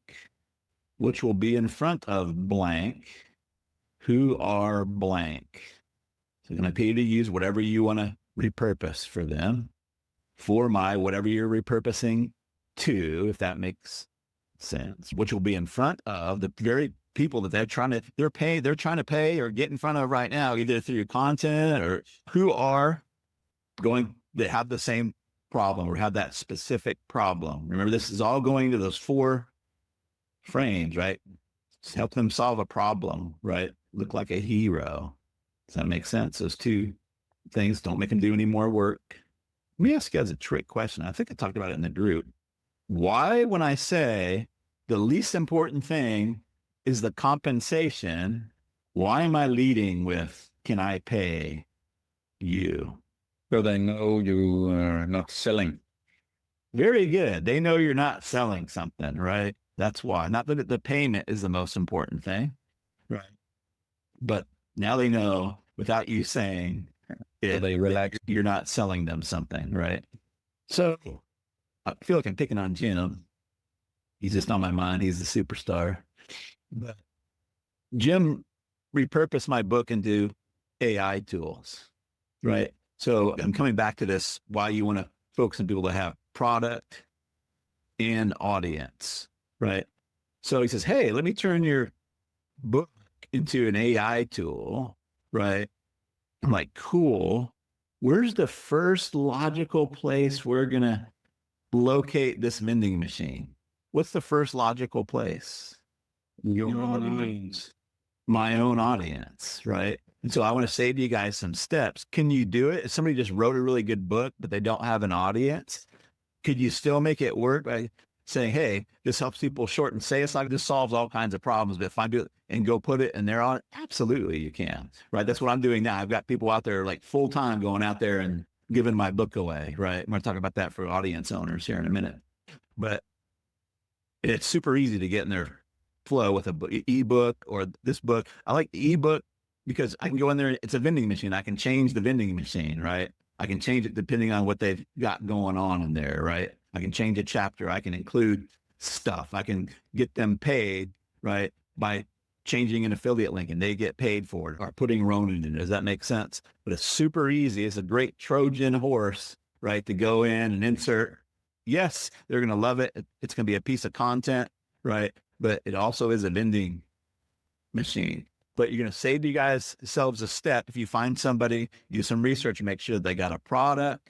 which will be in front of blank, who are blank? So can I pay you to use whatever you want to repurpose for them? for my whatever you're repurposing to, if that makes sense, which will be in front of the very people that they're trying to pay or get in front of right now, either through your content or who are going that have the same problem or have that specific problem. Remember, this is all going to those 4 frames, right? Just help them solve a problem, right? Look like a hero. Does that make sense? Those 2 things, don't make them do any more work. Let me ask you guys a trick question. I think I talked about it in the group. Why, when I say the least important thing is the compensation, why am I leading with, can I pay you? So they know you are not selling. Very good. They know you're not selling something, right? That's why. Not that the payment is the most important thing, right? But now they know without you saying it, they relax. you're not selling them something, right? So I feel like I'm picking on Jim. He's just on my mind. He's the superstar. But Jim repurposed my book into AI tools, right? So I'm coming back to this, why you want to focus on people that have product and audience, right? So he says, hey, let me turn your book into an AI tool, right? I'm like, cool. Where's the first logical place we're going to locate this vending machine? What's the first logical place? Your audience. My own audience, right? And so I want to say to you guys some steps. Can you do it? If somebody just wrote a really good book, but they don't have an audience, could you still make it work by saying, hey, this helps people shorten sales? Like this solves all kinds of problems. But if I do it and go put it in their audience, absolutely you can, right? That's what I'm doing now. I've got people out there like full time going out there and giving my book away, right? I'm going to talk about that for audience owners here in a minute. But it's super easy to get in their flow with a ebook or this book. I like the ebook because I can go in there. It's a vending machine. I can change the vending machine, right? I can change it depending on what they've got going on in there, right? I can change a chapter. I can include stuff. I can get them paid, right? By changing an affiliate link and they get paid for it, or putting Ronin in it. Does that make sense? But it's super easy. It's a great Trojan horse, right? To go in and insert. Yes, they're going to love it. It's going to be a piece of content, right? But it also is a vending machine. But you're going to save you guys yourselves a step. If you find somebody, do some research and make sure they got a product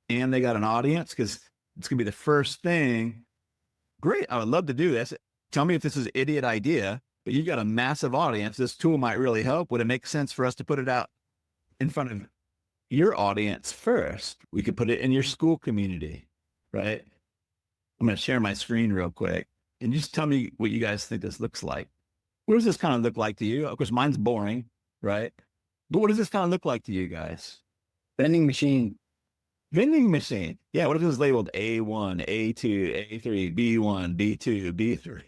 and they got an audience, because it's going to be the first thing. Great. I would love to do this. Tell me if this is an idiot idea, but you got a massive audience. This tool might really help. Would it make sense for us to put it out in front of your audience first? We could put it in your school community, right? I'm going to share my screen real quick and just tell me what you guys think this looks like. What does this kind of look like to you? Of course, mine's boring, right? But what does this kind of look like to you guys? Vending machine. Vending machine. Yeah, what if it was labeled A1, A2, A3, B1, B2, B3,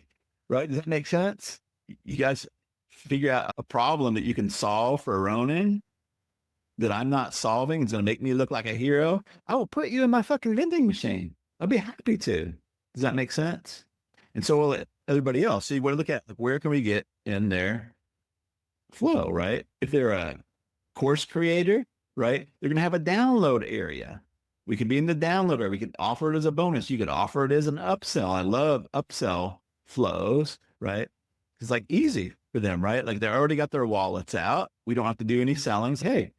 right? Does that make sense? You guys figure out a problem that you can solve for Ronin that I'm not solving. It's going to make me look like a hero. I will put you in my fucking vending machine. I'll be happy to. Does that make sense? And so will everybody else. So you want to look at, like, where can we get in their flow, right? If they're a course creator, right, they're going to have a download area. We could be in the download area. We could offer it as a bonus. You could offer it as an upsell. I love upsell flows, right? It's like easy for them, right? Like they already got their wallets out. We don't have to do any sellings. Hey,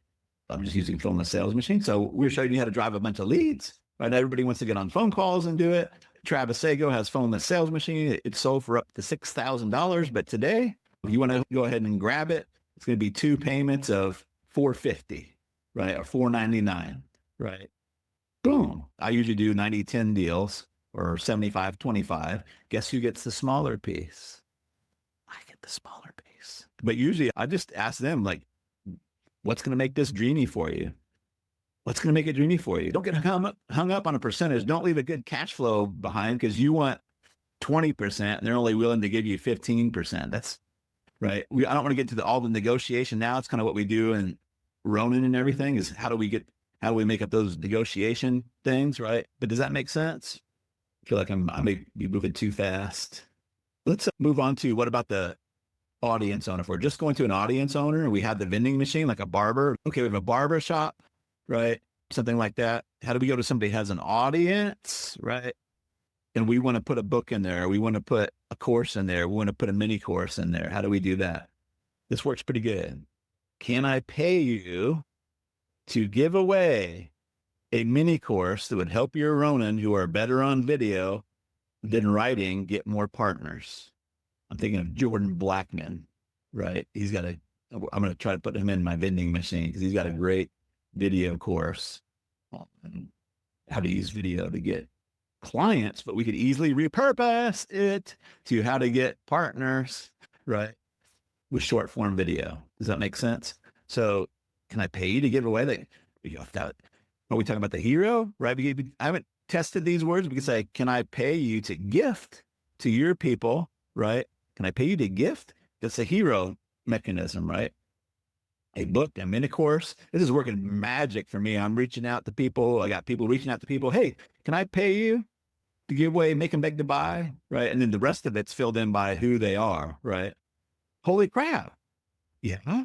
I'm just using phone the sales machine. So we're showing you how to drive a bunch of leads, right? Everybody wants to get on phone calls and do it. Travis Sago has phone the sales machine. It's sold for up to $6,000. But today, if you want to go ahead and grab it, it's going to be 2 payments of $450, right? Or $499, right? Boom. I usually do 90-10 deals or 75-25. Guess who gets the smaller piece? I get the smaller piece. But usually I just ask them, like, what's going to make this dreamy for you? What's going to make it dreamy for you? Don't get hung up on a percentage. Don't leave a good cash flow behind because you want 20% and they're only willing to give you 15%. That's right. I don't want to get to all the negotiation now. It's kind of what we do in Ronin and everything is how do we make up those negotiation things, right? But does that make sense? I feel like I may be moving too fast. Let's move on to what about the audience owner? If we're just going to an audience owner and we have the vending machine, like a barber. Okay, we have a barber shop, right? something like that? How do we go to somebody who has an audience, right? And we want to put a book in there. We want to put a course in there. We want to put a mini course in there. How do we do that? This works pretty good. Can I pay you to give away a mini course that would help your Ronin who are better on video than writing get more partners? I'm thinking of Jordan Blackman, right? I'm going to try to put him in my vending machine because he's got a great video course on how to use video to get clients, but we could easily repurpose it to how to get partners, right? With short form video. Does that make sense? So can I pay you to give away are we talking about the hero, right? I haven't tested these words. We can say, can I pay you to gift to your people, right? Can I pay you to gift? That's a hero mechanism, right? A book, a mini course. This is working magic for me. I'm reaching out to people. I got people reaching out to people. Hey, can I pay you to give away, make them beg to buy, right? And then the rest of it's filled in by who they are, right? Holy crap. Yeah.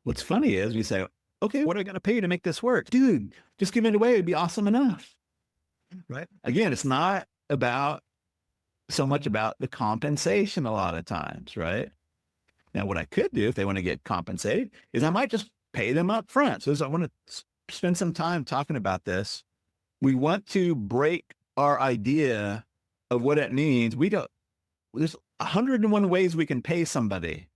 What's funny is we say, okay, what do I got to pay you to make this work? Dude, just give it away. It'd be awesome enough, right? Again, it's not so much about the compensation a lot of times, right? Now, what I could do if they want to get compensated is I might just pay them up front. So I want to spend some time talking about this. We want to break our idea of what it means. There's 101 ways we can pay somebody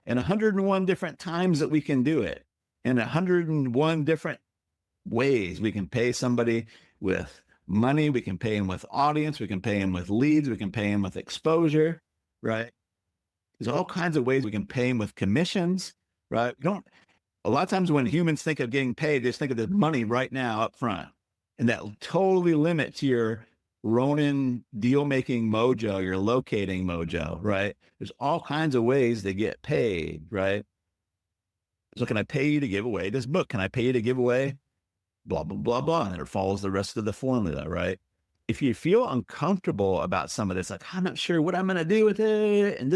and 101 different times that we can do it. And 101 different ways we can pay somebody with money. We can pay them with audience. We can pay them with leads. We can pay them with exposure, right? There's all kinds of ways we can pay them with commissions, right? A lot of times when humans think of getting paid, they just think of the money right now up front. And that totally limits your Ronin deal-making mojo, your locating mojo, right? There's all kinds of ways to get paid, right? So can I pay you to give away this book? Can I pay you to give away blah, blah, blah, blah? And it follows the rest of the formula, right? If you feel uncomfortable about some of this, like, I'm not sure what I'm going to do with it, and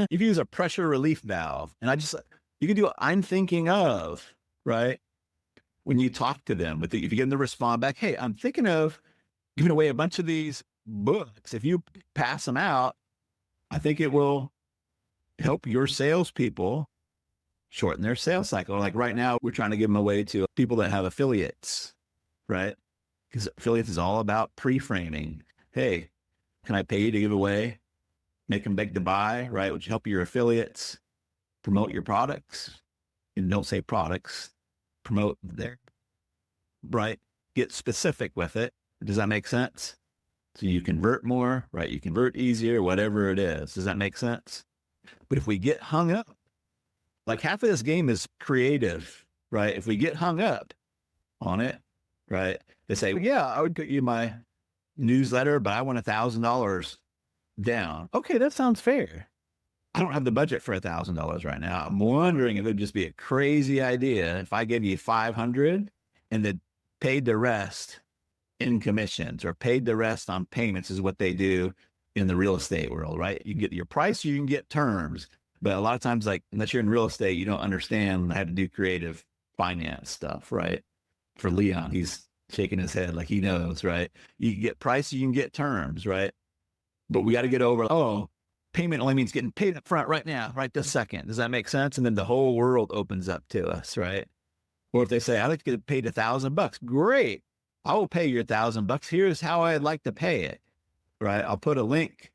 if you use a pressure relief valve, and you can do what I'm thinking of, right? When you talk to them, if you get them to respond back, hey, I'm thinking of giving away a bunch of these books. If you pass them out, I think it will help your salespeople shorten their sales cycle. Like right now, we're trying to give them away to people that have affiliates, right? Because affiliates is all about pre-framing. Hey, can I pay you to give away? Make them beg to buy, right? Which help your affiliates promote your products. And don't say products, promote their, right? Get specific with it. Does that make sense? So you convert more, right? You convert easier, whatever it is. Does that make sense? But if we get hung up, like half of this game is creative, right? If we get hung up on it, right? They say, yeah, I would get you my newsletter, but I want $1,000 down. Okay, that sounds fair. I don't have the budget for $1,000 right now. I'm wondering if it'd just be a crazy idea if I gave you 500 and then paid the rest in commissions or paid the rest on payments is what they do in the real estate world, right? You can get your price, you can get terms. But a lot of times, like, unless you're in real estate, you don't understand how to do creative finance stuff, right? For Leon, he's shaking his head like he knows, right? You can get price, you can get terms, right? But we got to get over, payment only means getting paid up front right now, right this second. Does that make sense? And then the whole world opens up to us, right? Or if they say, I'd like to get paid $1,000, great. I will pay you $1,000. Here's how I'd like to pay it, right? I'll put a link.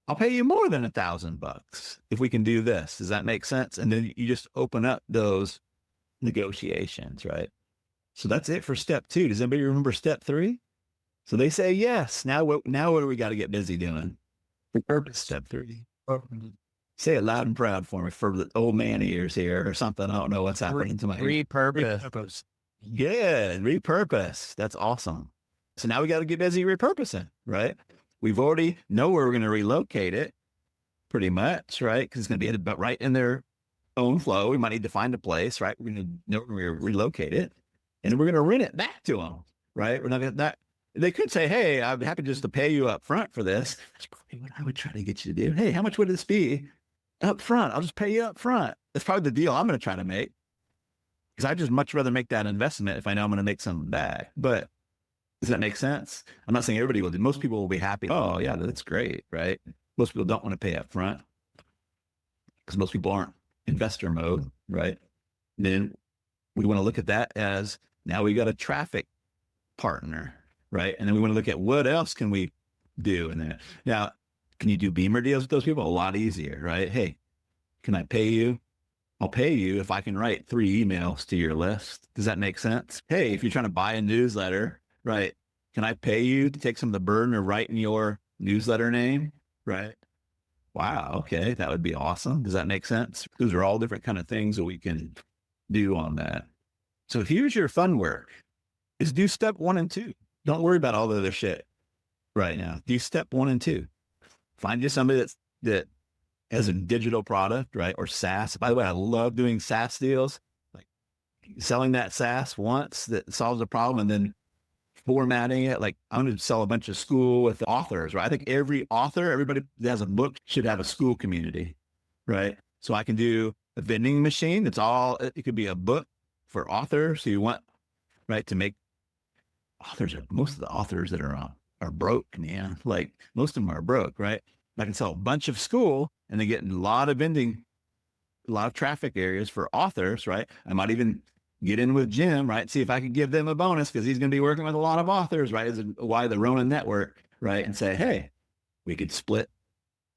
I'll pay you more than $1,000 if we can do this. Does that make sense? And then you just open up those negotiations, right? So that's it for step 2. Does anybody remember step 3? So they say yes. Now what do we got to get busy doing? Repurpose step 3. Say it loud and proud for me for the old man ears here or something. I don't know what's happening to my Repurpose. Yeah, repurpose. That's awesome. So now we got to get busy repurposing, right? We've already know where we're going to relocate it pretty much, right? Because it's going to be right in their own flow. We might need to find a place, right? We're going to know where we're going to relocate it and we're going to rent it back to them, right? We're not going to, they could say, hey, I'm happy just to pay you up front for this. That's probably what I would try to get you to do. Hey, how much would this be up front? I'll just pay you up front. That's probably the deal I'm going to try to make. Because I'd just much rather make that investment if I know I'm going to make something back. But does that make sense? I'm not saying everybody will do. Most people will be happy. Oh yeah, that's great, right? Most people don't want to pay up front because most people aren't investor mode, right? Then we want to look at that as now we got a traffic partner, right? And then we want to look at what else can we do in that. Now, can you do Beamer deals with those people? A lot easier, right? Hey, can I pay you? I'll pay you if I can write 3 emails to your list. Does that make sense? Hey, if you're trying to buy a newsletter, right? Can I pay you to take some of the burden of writing your newsletter name, right? Wow, okay, that would be awesome. Does that make sense? Those are all different kind of things that we can do on that. So here's your fun work is do step 1 and 2. Don't worry about all the other shit right now. Do step 1 and 2. Find you somebody that has a digital product, right? Or SaaS. By the way, I love doing SaaS deals, like selling that SaaS once that solves a problem and then formatting it. Like I'm going to sell a bunch of school with authors, right? I think every author, everybody that has a book should have a school community, right? So I can do a vending machine. That's all. It could be a book for authors who you want, right? To make authors, most of the authors that are on are broke, man. Like most of them are broke, right? I can sell a bunch of school and they get a lot of vending, a lot of traffic areas for authors, right? I might even get in with Jim, right? See if I can give them a bonus because he's going to be working with a lot of authors, right? Is why the Ronin network, right? And say, hey, we could split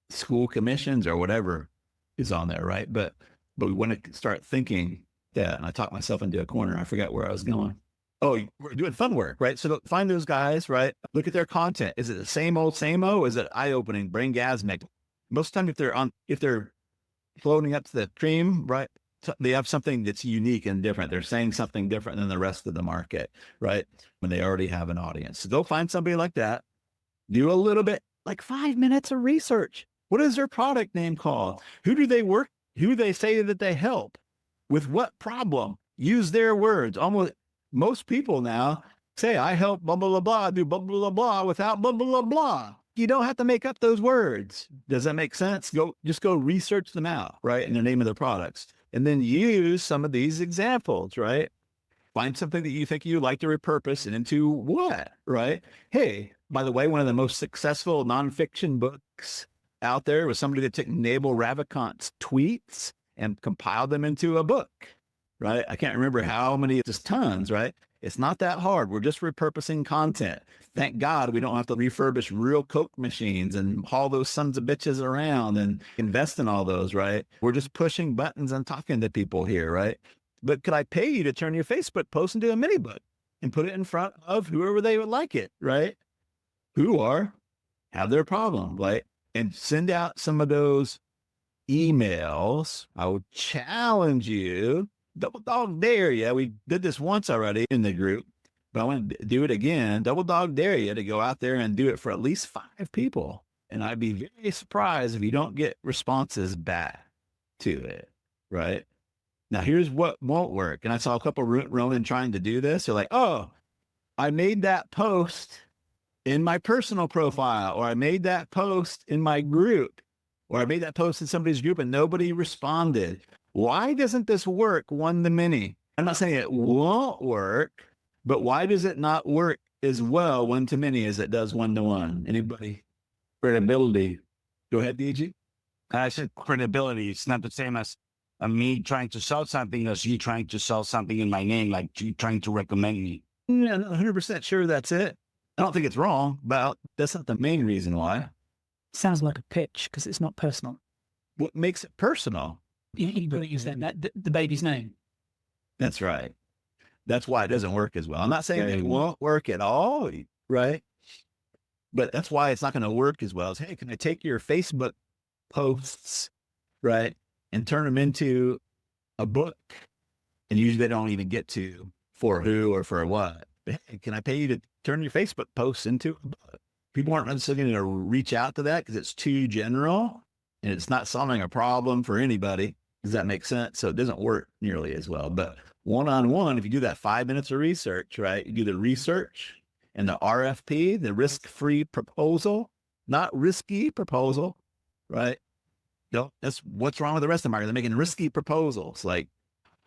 school commissions or whatever is on there, right? But we want to start thinking that, and I talked myself into a corner. I forgot where I was going. Oh, we're doing fun work, right? So find those guys, right? Look at their content. Is it the same old? Is it eye-opening, brain-gasmic? Most of the time, if they're floating up to the cream, right? They have something that's unique and different. They're saying something different than the rest of the market, right? When they already have an audience. So go find somebody like that. Do a little bit, like 5 minutes of research. What is their product name called? Who do they work? Who do they say that they help? With what problem? Use their words. Most people now say, I help blah, blah, blah, blah, do blah, blah, blah, blah without blah, blah, blah, blah. You don't have to make up those words. Does that make sense? Just go research them out, right? In the name of the products. And then use some of these examples, right? Find something that you think you like to repurpose and into what, right? Hey, by the way, one of the most successful nonfiction books out there was somebody that took Naval Ravikant's tweets and compiled them into a book, right? I can't remember how many, just tons, right? It's not that hard. We're just repurposing content. Thank God we don't have to refurbish real Coke machines and haul those sons of bitches around and invest in all those, right? We're just pushing buttons and talking to people here, right? But could I pay you to turn your Facebook post into a mini book and put it in front of whoever they would like it, right? Have their problem, right? And send out some of those emails. I would challenge you, double dog dare you. We did this once already in the group, but I want to do it again. Double dog dare you to go out there and do it for at least 5 people. And I'd be very surprised if you don't get responses back to it, right? Now, here's what won't work. And I saw a couple of Ronin trying to do this. They're like, oh, I made that post in my personal profile, or I made that post in my group, or I made that post in somebody's group and nobody responded. Why doesn't this work one to many? I'm not saying it won't work, but why does it not work as well one to many as it does one to one? Anybody? Credibility. Go ahead, DG. I said credibility. It's not the same as me trying to sell something as you trying to sell something in my name, like you trying to recommend me. Yeah, I'm not 100% sure that's it. I don't think it's wrong, but that's not the main reason why. Sounds like a pitch because it's not personal. What makes it personal? You got to use the baby's name. That's right. That's why it doesn't work as well. I'm not saying it won't work at all, right? But that's why it's not going to work as well. As, hey, can I take your Facebook posts, right, and turn them into a book? And usually they don't even get to for who or for what. But hey, can I pay you to turn your Facebook posts into a book? People aren't necessarily going to reach out to that because it's too general and it's not solving a problem for anybody. Does that make sense? So it doesn't work nearly as well. But one-on-one, if you do that 5 minutes of research, right? You do the research and the RFP, the risk-free proposal, not risky proposal, right? No, that's what's wrong with the rest of the market. They're making risky proposals. Like,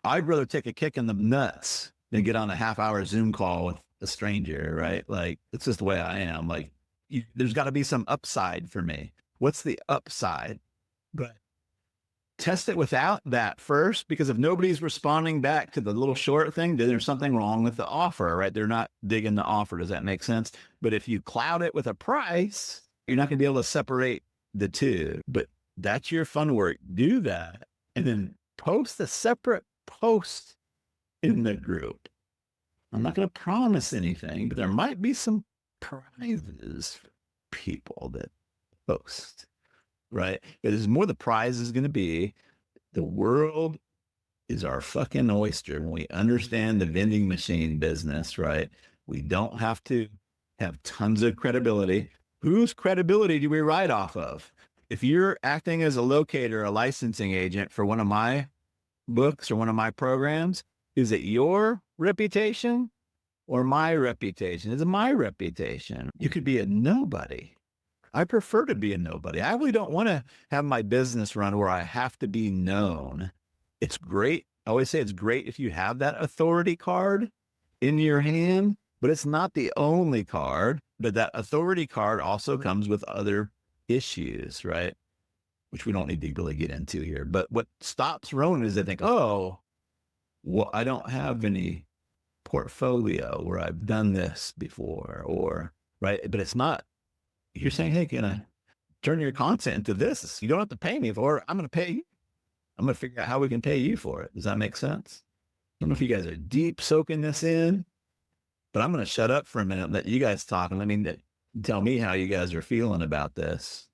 I'd rather take a kick in the nuts than get on a half-hour Zoom call with a stranger, right? Like, it's just the way I am. Like, there's got to be some upside for me. What's the upside? But test it without that first, because if nobody's responding back to the little short thing, then there's something wrong with the offer, right? They're not digging the offer. Does that make sense? But if you cloud it with a price, you're not going to be able to separate the two. But that's your fun work. Do that. And then post a separate post in the group. I'm not going to promise anything, but there might be some prizes for people that post, right? Because the more the prize is going to be, the world is our fucking oyster. When we understand the vending machine business, right? We don't have to have tons of credibility. Whose credibility do we write off of? If you're acting as a locator, a licensing agent for one of my books or one of my programs, is it your reputation or my reputation? Is it my reputation? You could be a nobody. I prefer to be a nobody. I really don't want to have my business run where I have to be known. It's great. I always say it's great if you have that authority card in your hand, but it's not the only card. But that authority card also comes with other issues, right? Which we don't need to really get into here. But what stops Ronin is they think, oh, well, I don't have any portfolio where I've done this before, or, right? But it's not, you're saying, hey, can I turn your content into this? You don't have to pay me for it. I'm going to pay you. I'm going to figure out how we can pay you for it. Does that make sense? I don't know if you guys are deep soaking this in, but I'm going to shut up for a minute and let you guys talk. And I mean, tell me how you guys are feeling about this.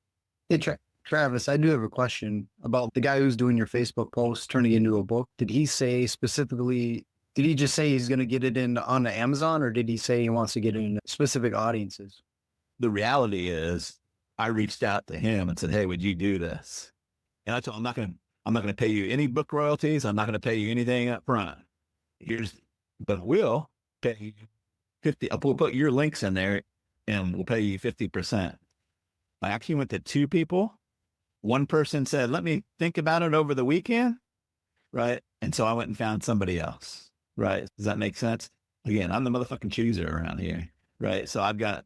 Hey, Travis, I do have a question about the guy who's doing your Facebook post, turning it into a book. Did he say specifically, did he just say he's going to get it in on the Amazon, or did he say he wants to get it in specific audiences? The reality is I reached out to him and said, hey, would you do this? And I told him, I'm not going to pay you any book royalties. I'm not going to pay you anything up front. But we'll pay you 50. We'll put your links in there and we'll pay you 50%. I actually went to two people. One person said, let me think about it over the weekend. Right. And so I went and found somebody else. Right. Does that make sense? Again, I'm the motherfucking chooser around here. Right. So I'm going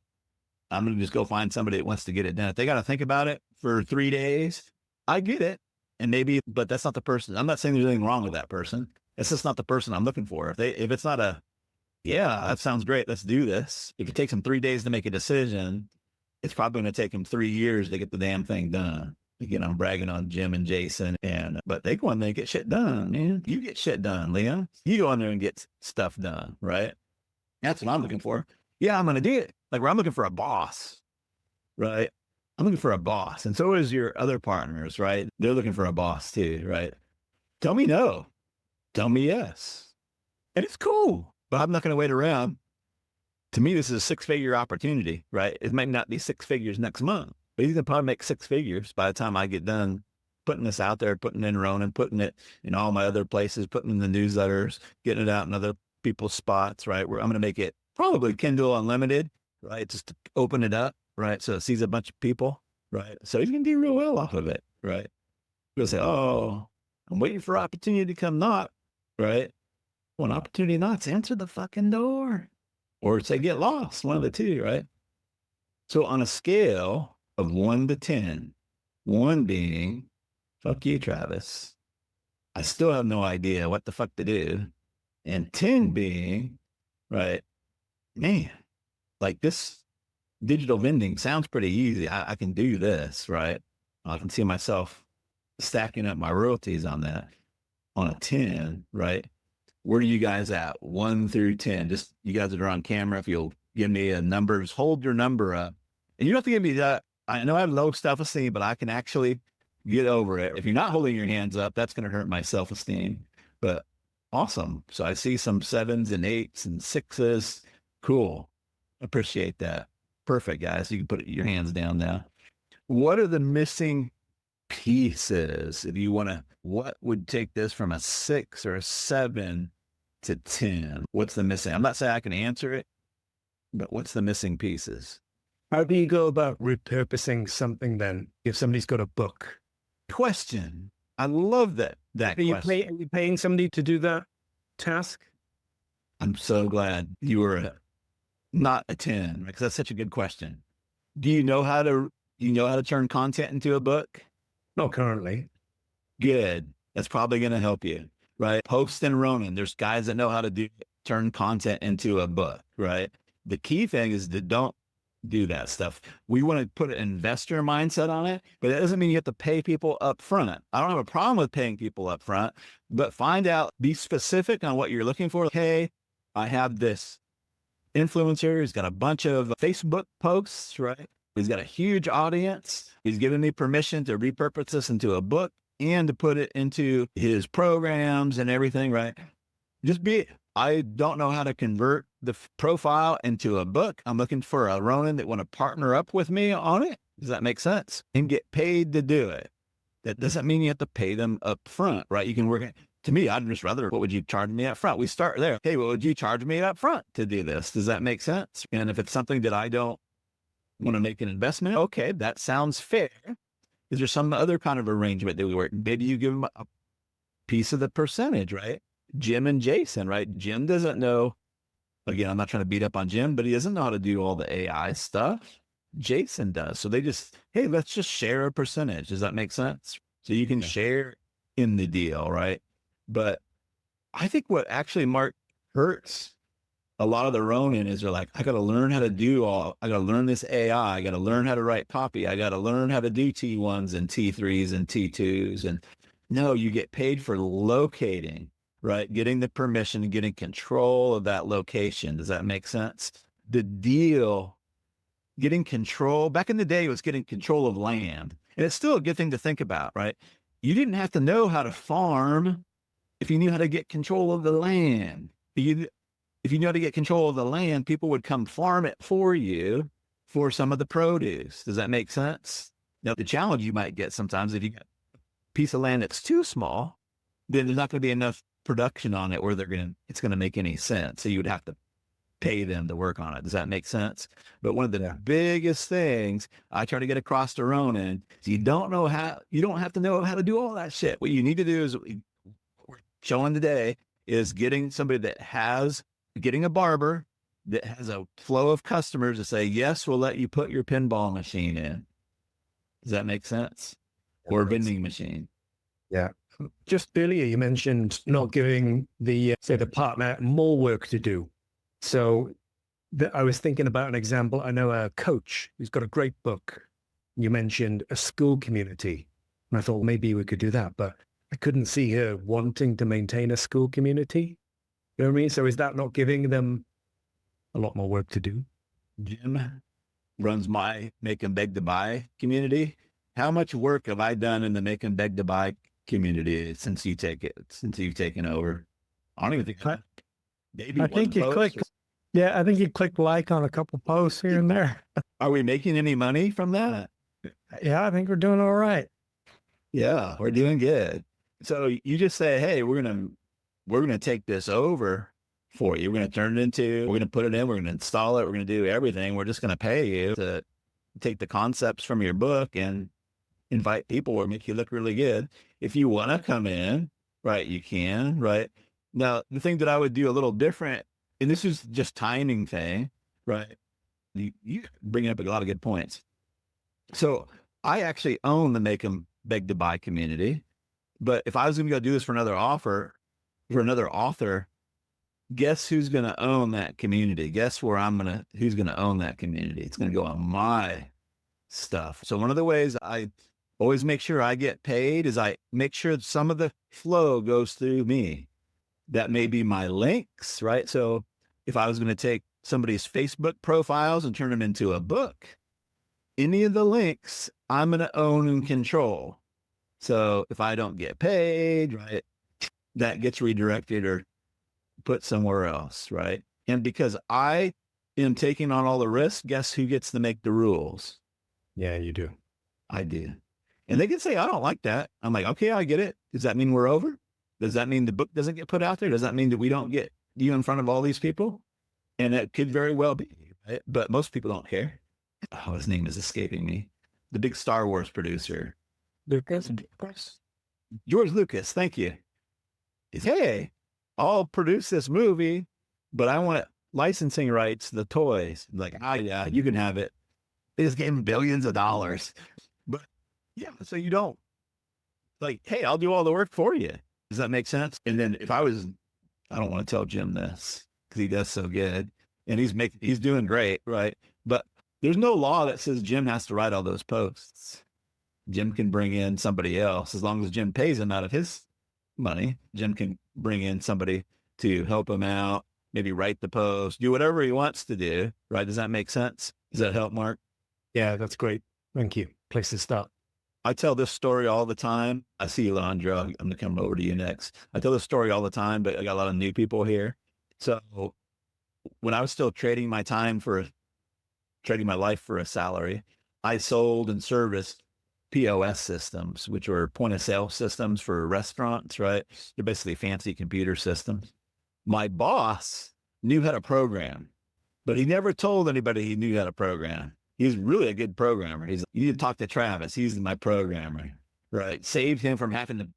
to just go find somebody that wants to get it done. If they got to think about it for 3 days, I get it. And maybe, but that's not the person. I'm not saying there's anything wrong with that person. It's just not the person I'm looking for. If it's not yeah, that sounds great. Let's do this. If it takes them 3 days to make a decision, it's probably going to take them 3 years to get the damn thing done. Again, I'm bragging on Jim and Jason, but they go in there and get shit done, man. You get shit done, Liam. You go in there and get stuff done, right? That's what I'm looking for. Yeah, I'm going to do it. Like, where I'm looking for a boss, right? I'm looking for a boss. And so is your other partners, right? They're looking for a boss too, right? Tell me no. Tell me yes. And it's cool, but I'm not going to wait around. To me, this is a 6-figure opportunity, right? It might not be 6 figures next month, but you can probably make 6 figures by the time I get done putting this out there, putting it in Ronin, putting it in all my other places, putting it in the newsletters, getting it out in other people's spots, right? Where I'm going to make it probably Kindle Unlimited, right? Just to open it up, right? So it sees a bunch of people, right? So you can do real well off of it, right? You'll say, oh, I'm waiting for opportunity to come knock, right? When opportunity knocks, answer the fucking door. Or say get lost, one of the two, right? So on a scale of 1 to 10, 1 being, fuck you, Travis, I still have no idea what the fuck to do. And 10 being, right, man, like this digital vending sounds pretty easy. I can do this, right? I can see myself stacking up my royalties on that. On a 10, right? Where are you guys at? 1 through 10. Just you guys that are on camera, if you'll give me a number, just hold your number up. And you don't have to give me that. I know I have low self-esteem, but I can actually get over it. If you're not holding your hands up, that's going to hurt my self-esteem. But awesome. So I see some 7s and 8s and 6s. Cool. Appreciate that. Perfect, guys. You can put your hands down now. What are the missing pieces? If you want to, what would take this from a 6 or a 7 to 10? What's the missing? I'm not saying I can answer it, but what's the missing pieces? How do you go about repurposing something then if somebody's got a book? Question. I love that Are you, question. are you paying somebody to do that task? I'm so glad you were not a 10, because that's such a good question. Do you know how to turn content into a book? Not currently. Good. That's probably going to help you, right? Post and Ronin. There's guys that know how to turn content into a book, right? The key thing is to don't do that stuff. We want to put an investor mindset on it, but that doesn't mean you have to pay people up front. I don't have a problem with paying people up front, but be specific on what you're looking for. Hey, I have this influencer. He's got a bunch of Facebook posts, right? He's got a huge audience. He's given me permission to repurpose this into a book and to put it into his programs and everything, right? I don't know how to convert the profile into a book. I'm looking for a Ronin that want to partner up with me on it. Does that make sense? And get paid to do it. That doesn't mean you have to pay them up front, right? You can work it. To me, I'd just rather, what would you charge me up front? We start there. Hey, what would you charge me up front to do this? Does that make sense? And if it's something that I don't want to make an investment, okay, that sounds fair. Is there some other kind of arrangement that we work? Maybe you give them a piece of the percentage, right? Jim and Jason, right? Jim doesn't know, again, I'm not trying to beat up on Jim, but he doesn't know how to do all the AI stuff. Jason does. So hey, let's just share a percentage. Does that make sense? So you can share in the deal, right? But I think what actually, Mark, hurts a lot of the Ronin is they're like, I got to learn how to I got to learn this AI. I got to learn how to write copy. I got to learn how to do T1s and T3s and T2s. And no, you get paid for locating, right? Getting the permission and getting control of that location. Does that make sense? The deal, getting control, back in the day, it was getting control of land. And it's still a good thing to think about, right? You didn't have to know how to farm if you knew how to get control of the land. If you know how to get control of the land, people would come farm it for you for some of the produce. Does that make sense? Now, the challenge you might get sometimes, if you got a piece of land that's too small, then there's not going to be enough production on it where it's going to make any sense. So you would have to pay them to work on it. Does that make sense? But one of the biggest things I try to get across to Ronin is you don't have to know how to do all that shit. What you need to do is, we're showing today, is getting a barber that has a flow of customers to say, yes, we'll let you put your pinball machine in. Does that make sense? Or vending machine. Yeah. Just earlier, you mentioned not giving the partner more work to do. So I was thinking about an example. I know a coach who's got a great book. You mentioned a school community. And I thought maybe we could do that, but I couldn't see her wanting to maintain a school community. You know what I mean? So is that not giving them a lot more work to do? Jim runs my Make 'em Beg to Buy community. How much work have I done in the Make 'em Beg to Buy community since you've taken over? I don't even think maybe I think you clicked. Yeah, I think you clicked like on a couple posts here and there. Are we making any money from that? Yeah, I think we're doing all right. Yeah, we're doing good. So you just say, hey, we're gonna take this over for you. We're gonna put it in, we're gonna install it, we're gonna do everything. We're just gonna pay you to take the concepts from your book and invite people or make you look really good. If you want to come in, right, you can, right? Now, the thing that I would do a little different, and this is just timing thing, right? You bring up a lot of good points. So I actually own the Make 'em Beg to Buy community, but if I was going to go do this for another author, guess who's going to own that community? Guess who's going to own that community? It's going to go on my stuff. So one of the ways I always make sure I get paid is I make sure some of the flow goes through me. That may be my links, right? So if I was going to take somebody's Facebook profiles and turn them into a book, any of the links I'm going to own and control. So if I don't get paid, right, that gets redirected or put somewhere else, right? And because I am taking on all the risk, guess who gets to make the rules? Yeah, you do. I do. And they can say, I don't like that. I'm like, okay, I get it. Does that mean we're over? Does that mean the book doesn't get put out there? Does that mean that we don't get you in front of all these people? And it could very well be, right? But most people don't care. Oh, his name is escaping me. The big Star Wars producer. Lucas. George Lucas, thank you. Is, hey, I'll produce this movie, but I want licensing rights, the toys. Like, yeah, you can have it. They just gave him billions of dollars. But yeah, so you don't like, hey, I'll do all the work for you. Does that make sense? And then if I don't want to tell Jim this because he does so good and he's doing great, right? But there's no law that says Jim has to write all those posts. Jim can bring in somebody else as long as Jim pays him out of his money. Jim can bring in somebody to help him out, maybe write the post, do whatever he wants to do, right? Does that make sense? Does that help, Mark? Yeah, that's great. Thank you. Place to start. I tell this story all the time. I see you, Leandro. I'm going to come over to you next. I tell this story all the time, but I got a lot of new people here. So when I was still trading my life for a salary, I sold and serviced POS systems, which were point of sale systems for restaurants, right? They're basically fancy computer systems. My boss knew how to program, but he never told anybody he knew how to program. He's really a good programmer. You need to talk to Travis. He's my programmer, right? Saved him from having to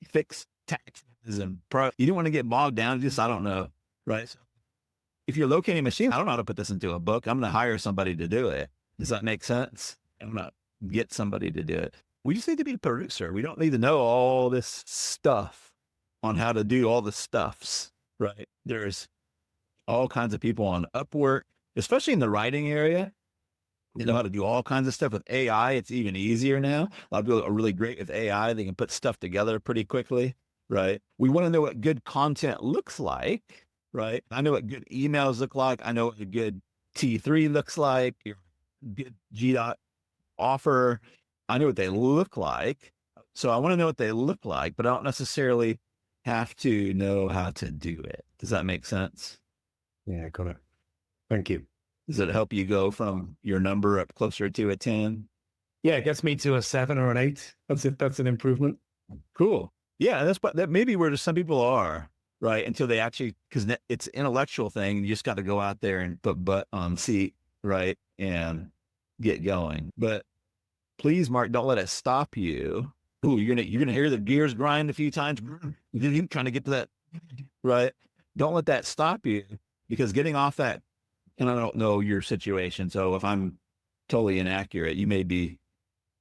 fix taxes and you didn't want to get bogged down. Just, I don't know, right? So if you're locating a machine, I don't know how to put this into a book. I'm going to hire somebody to do it. Does that make sense? I'm going to get somebody to do it. We just need to be a producer. We don't need to know all this stuff on how to do all the stuffs, right? There's all kinds of people on Upwork, especially in the writing area. They know how to do all kinds of stuff. With AI, it's even easier now. A lot of people are really great with AI. They can put stuff together pretty quickly, right? We want to know what good content looks like, right? I know what good emails look like. I know what a good T3 looks like, your good G.dot offer. I know what they look like. So I want to know what they look like, but I don't necessarily have to know how to do it. Does that make sense? Yeah, got it. Thank you. Does it help you go from your number up closer to a 10? Yeah, it gets me to a 7 or an 8. That's it. That's an improvement. Cool. Yeah, that may be where some people are, right? Until they actually, because it's an intellectual thing. You just got to go out there and put butt on seat, right? And get going. But please, Mark, don't let it stop you. Ooh, you're gonna hear the gears grind a few times. You're trying to get to that, right? Don't let that stop you, because getting off that, and I don't know your situation, so if I'm totally inaccurate, you may be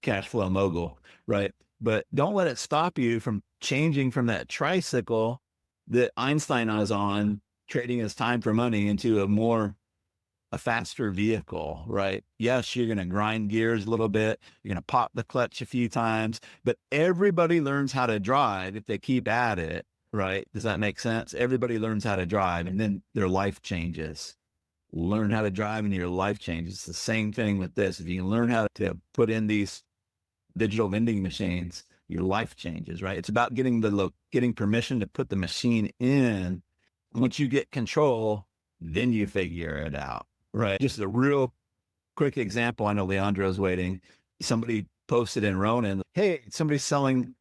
cash flow mogul, right? But don't let it stop you from changing from that tricycle that Einstein was on, trading his time for money, into a faster vehicle, right? Yes, you're going to grind gears a little bit. You're going to pop the clutch a few times, but everybody learns how to drive if they keep at it, right? Does that make sense? Everybody learns how to drive, and then their life changes. Learn how to drive and your life changes. It's the same thing with this. If you learn how to put in these digital vending machines, your life changes, right? It's about getting permission to put the machine in. Once you get control, then you figure it out, right? Just a real quick example. I know Leandro's waiting. Somebody posted in Ronin, hey, somebody's selling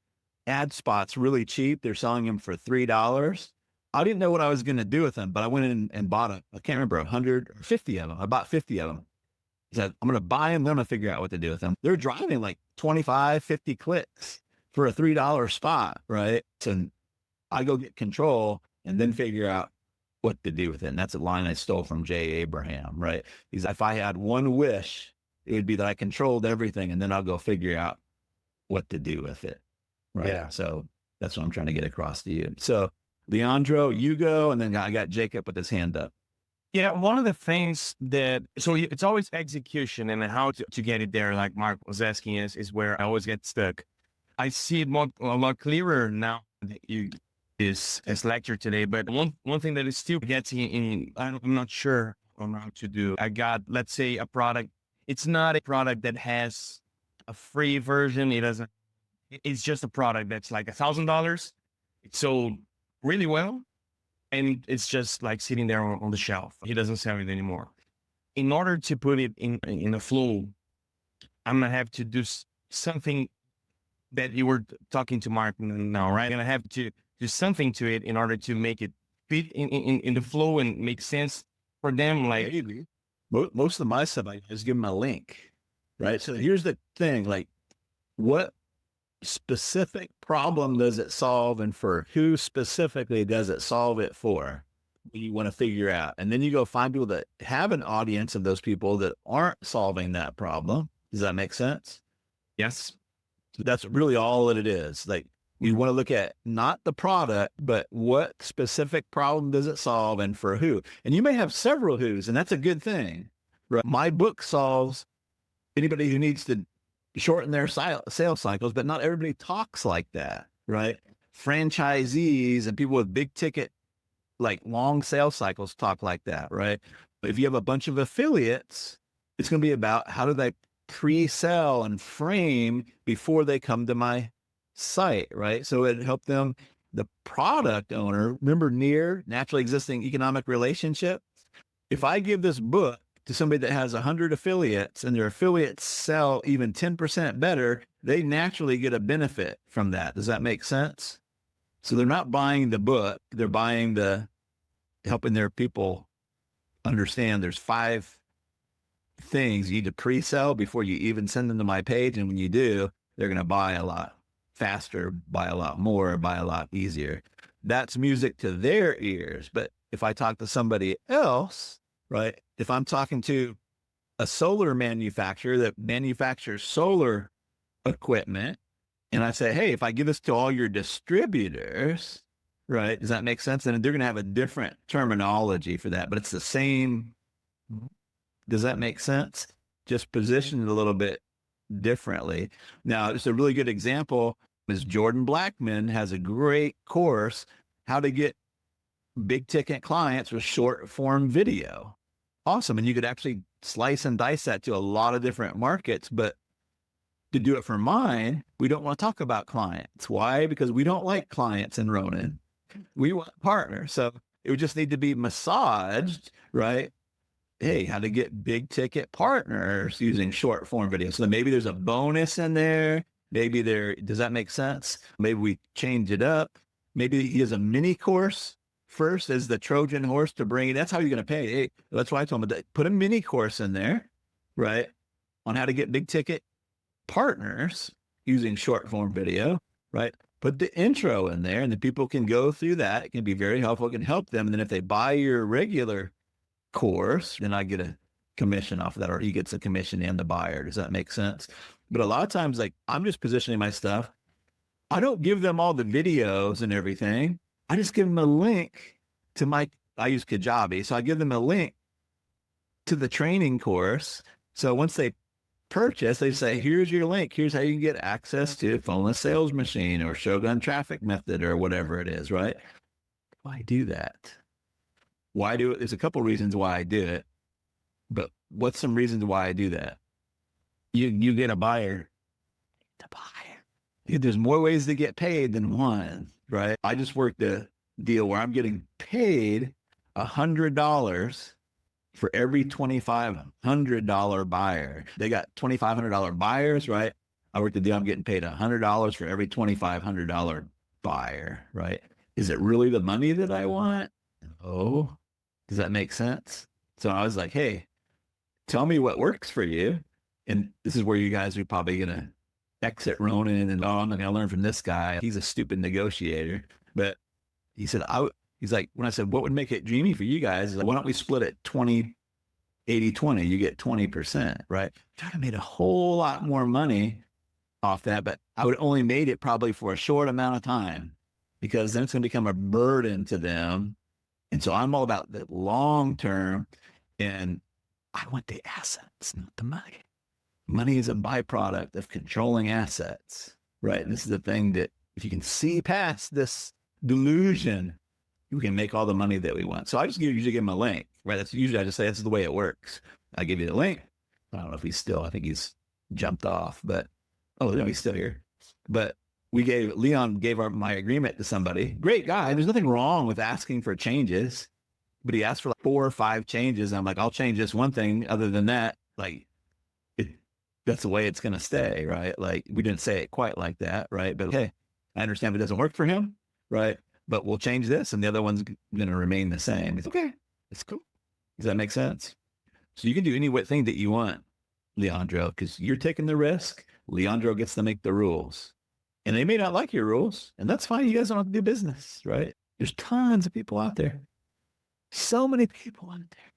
ad spots really cheap. They're selling them for $3. I didn't know what I was going to do with them, but I went in and bought I can't remember, 100 or 50 of them. I bought 50 of them. I said, I'm going to buy them. Then I'm going to figure out what to do with them. They're driving like 25, 50 clicks for a $3 spot, right? So I go get control and then figure out what to do with it. And that's a line I stole from Jay Abraham, right? Because if I had one wish, it would be that I controlled everything, and then I'll go figure out what to do with it, right? Yeah. So that's what I'm trying to get across to you. So Leandro, you go, and then I got Jacob with his hand up. Yeah, one of the things so it's always execution and how to get it there, like Mark was asking, is where I always get stuck. I see it a lot clearer now that you is as lecture today, but one thing that is still getting in, I'm not sure on how to do. I got, let's say, a product. It's not a product that has a free version. It's just a product that's like $1,000. It's sold really well, and it's just like sitting there on the shelf. He doesn't sell it anymore. In order to put it in a flow, I'm gonna have to do something that you were talking to Mark now, right? I'm gonna have to do something to it in order to make it fit in the flow and make sense for them. Like, most of my stuff, I just give them a link, right? So here's the thing, like, what specific problem does it solve and for who specifically does it solve it for? You want to figure out. And then you go find people that have an audience of those people that aren't solving that problem. Does that make sense? Yes. So that's really all that it is. Like, you want to look at not the product, but what specific problem does it solve and for who? And you may have several who's, and that's a good thing. Right? My book solves anybody who needs to shorten their sales cycles, but not everybody talks like that, right? Franchisees and people with big ticket, like long sales cycles talk like that, right? But if you have a bunch of affiliates, it's going to be about how do they pre-sell and frame before they come to my site, right? So it helped them, the product owner, remember NEER, naturally existing economic relationship. If I give this book to somebody that has 100 affiliates and their affiliates sell even 10% better, they naturally get a benefit from that. Does that make sense? So they're not buying the book, they're buying helping their people understand there's 5 things you need to pre-sell before you even send them to my page. And when you do, they're going to buy a lot faster, buy a lot more, buy a lot easier. That's music to their ears. But if I talk to somebody else, right? If I'm talking to a solar manufacturer that manufactures solar equipment, and I say, hey, if I give this to all your distributors, right? Does that make sense? And they're going to have a different terminology for that, but it's the same. Does that make sense? Just positioned a little bit differently. Now, it's a really good example is Jordan Blackman has a great course, how to get big ticket clients with short form video. Awesome. And you could actually slice and dice that to a lot of different markets, but to do it for mine, we don't want to talk about clients. Why? Because we don't like clients in Ronin. We want partners. So it would just need to be massaged, right? Hey, how to get big ticket partners using short form video. So maybe there's a bonus in there. Maybe does that make sense? Maybe we change it up. Maybe he has a mini course first as the Trojan horse to bring it. That's how you're going to pay. Hey, that's why I told him, put a mini course in there, right? On how to get big ticket partners using short form video, right? Put the intro in there and the people can go through that. It can be very helpful. It can help them. And then if they buy your regular course, then I get a commission off of that, or he gets a commission and the buyer. Does that make sense? But a lot of times, like, I'm just positioning my stuff. I don't give them all the videos and everything. I just give them a link to I use Kajabi. So I give them a link to the training course. So once they purchase, they say, here's your link. Here's how you can get access to Phoneless Sales Machine or Shogun Traffic Method or whatever it is, right? Why do that? Why do it? There's a couple reasons why I do it, but what's some reasons why I do that? You get a buyer. There's more ways to get paid than one, right? I just worked a deal where I'm getting paid $100 for every $2,500 buyer. They got $2,500 buyers, right? I worked a deal. I'm getting paid $100 for every $2,500 buyer, right? Is it really the money that I want? No. Does that make sense? So I was like, hey, tell me what works for you. And this is where you guys are probably going to exit Ronin and, I'm going to learn from this guy. He's a stupid negotiator. But he said, he's like, when I said, what would make it dreamy for you guys? He's like, why don't we split it 20, 80, 20? You get 20%, right? I would have made a whole lot more money off that, but I would only made it probably for a short amount of time because then it's going to become a burden to them. And so I'm all about the long term, and I want the assets, not the money. Money is a byproduct of controlling assets, right? And this is the thing that if you can see past this delusion, we can make all the money that we want. So I just usually give him a link, right? That's usually I just say, this is the way it works. I give you the link. I don't know if I think he's jumped off, but, oh, no, he's still here. But Leon gave my agreement to somebody. Great guy. There's nothing wrong with asking for changes, but he asked for like 4 or 5 changes. I'm like, I'll change this one thing. Other than that, like, that's the way it's going to stay, right? Like, we didn't say it quite like that, right? But okay, I understand if it doesn't work for him, right? But we'll change this and the other one's going to remain the same. It's okay. It's cool. Does that make sense? So you can do any thing that you want, Leandro, because you're taking the risk. Leandro gets to make the rules. And they may not like your rules, and that's fine. You guys don't have to do business, right? There's tons of people out there. So many people out there.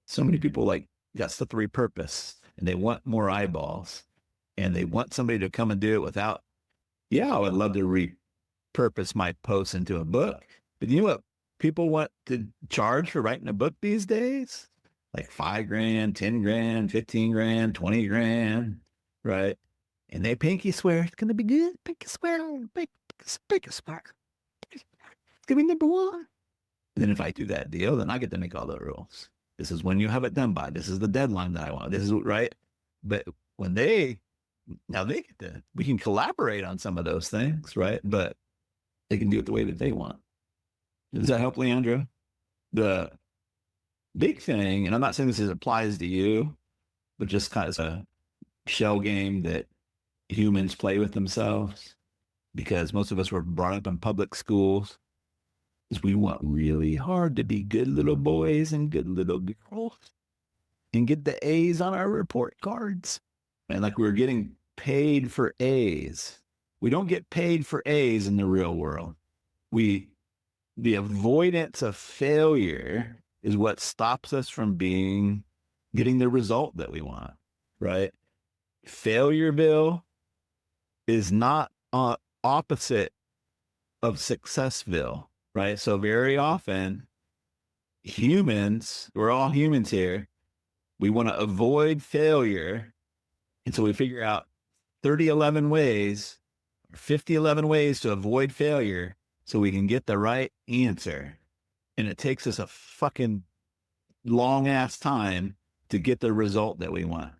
So many people like got stuff to repurpose, and they want more eyeballs, and they want somebody to come and do it without, yeah, I would love to repurpose my posts into a book. But you know what people want to charge for writing a book these days? Like $5,000, $10,000, $15,000, $20,000, right? And they pinky swear it's gonna be good. Pinky swear, pinky swear. It's gonna be number one. And then if I do that deal, then I get to make all the rules. This is when you have it done by. This is the deadline that I want. This is right. But when now they get to, we can collaborate on some of those things, right? But they can do it the way that they want. Does that help, Leandro? The big thing, and I'm not saying this applies to you, but just kind of a shell game that humans play with themselves, because most of us were brought up in public schools, is we want really hard to be good little boys and good little girls and get the A's on our report cards. And like we're getting paid for A's. We don't get paid for A's in the real world. The avoidance of failure is what stops us from getting the result that we want, right? Failureville is not opposite of Successville, right? So very often humans, we're all humans here, we want to avoid failure. And so we figure out 11 ways or 11 ways to avoid failure so we can get the right answer. And it takes us a fucking long ass time to get the result that we want.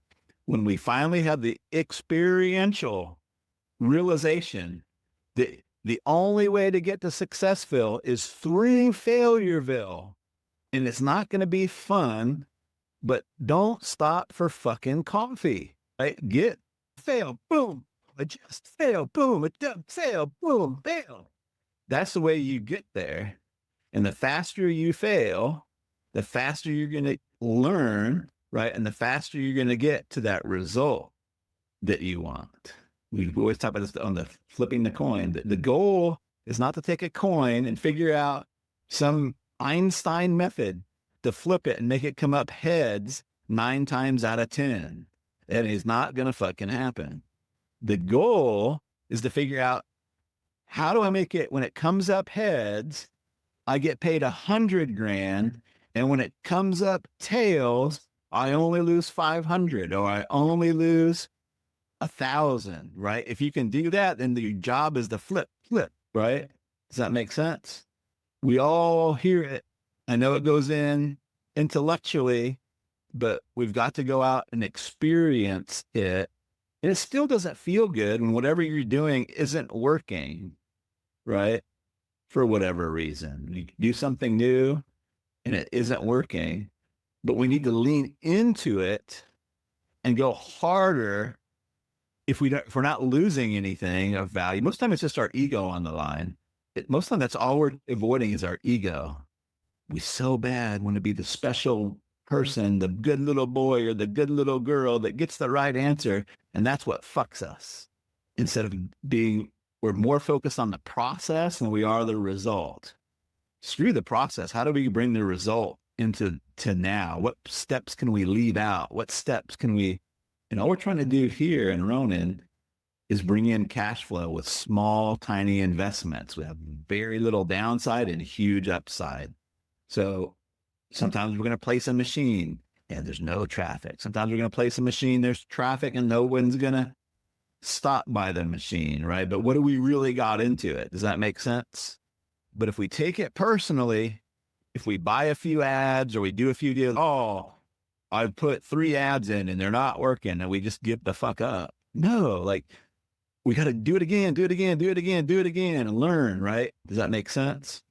When we finally have the experiential realization that the only way to get to Successville is through Failureville, and it's not going to be fun, but don't stop for fucking coffee, right? Fail, boom, adjust, fail, boom, adjust, fail, boom, fail. That's the way you get there. And the faster you fail, the faster you're going to learn, right? And the faster you're going to get to that result that you want. We always talk about this on the flipping the coin. The goal is not to take a coin and figure out some Einstein method to flip it and make it come up heads 9 times out of 10. That is not going to fucking happen. The goal is to figure out, how do I make it when it comes up heads, I get paid $100,000, and when it comes up tails, I only lose 500, or I only lose 1,000, right? If you can do that, then the job is to flip, right? Does that make sense? We all hear it. I know it goes in intellectually, but we've got to go out and experience it. And it still doesn't feel good when whatever you're doing isn't working, right? For whatever reason. You do something new and it isn't working, but we need to lean into it and go harder if we're not losing anything of value. Most of the time it's just our ego on the line. Most of the time that's all we're avoiding is our ego. We so bad want to be the special person, the good little boy or the good little girl that gets the right answer. And that's what fucks us. Instead of we're more focused on the process than we are the result. Screw the process. How do we bring the result into now? What steps can we leave out? What steps can we, and all we're trying to do here in Ronin is bring in cash flow with small, tiny investments. We have very little downside and huge upside. So sometimes we're going to place a machine and there's no traffic. Sometimes we're going to place a machine, there's traffic and no one's going to stop by the machine, right? But what do we really got into it? Does that make sense? But if we take it personally, if we buy a few ads or we do a few deals, oh, I've put 3 ads in and they're not working, and we just give the fuck up. No, like we got to do it again, and learn, right? Does that make sense?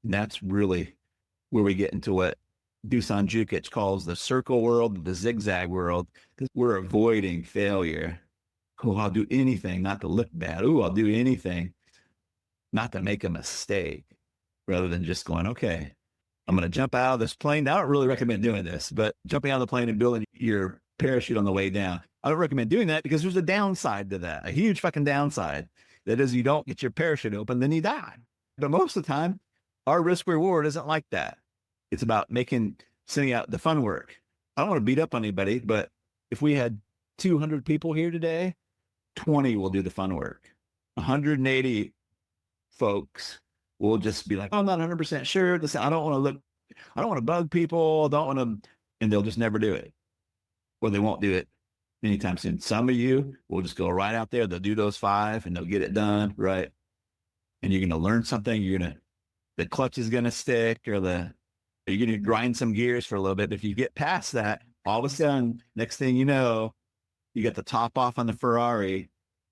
And that's really where we get into what Dusan Jukic calls the circle world, the zigzag world, because we're avoiding failure. Oh, I'll do anything not to look bad. Oh, I'll do anything not to make a mistake, rather than just going, okay, I'm going to jump out of this plane. Now, I don't really recommend doing this, but jumping out of the plane and building your parachute on the way down. I don't recommend doing that because there's a downside to that, a huge fucking downside. That is, you don't get your parachute open, then you die. But most of the time, our risk reward isn't like that. It's about sending out the fun work. I don't want to beat up on anybody, but if we had 200 people here today, 20 will do the fun work. 180 folks will just be like, I'm not 100% sure. Listen, I don't want to bug people. And they'll just never do it. Or they won't do it anytime soon. Some of you will just go right out there. They'll do those 5 and they'll get it done. Right. And you're going to learn something. The clutch is going to stick, or you're going to grind some gears for a little bit. If you get past that, all of a sudden, next thing you know, you get the top off on the Ferrari,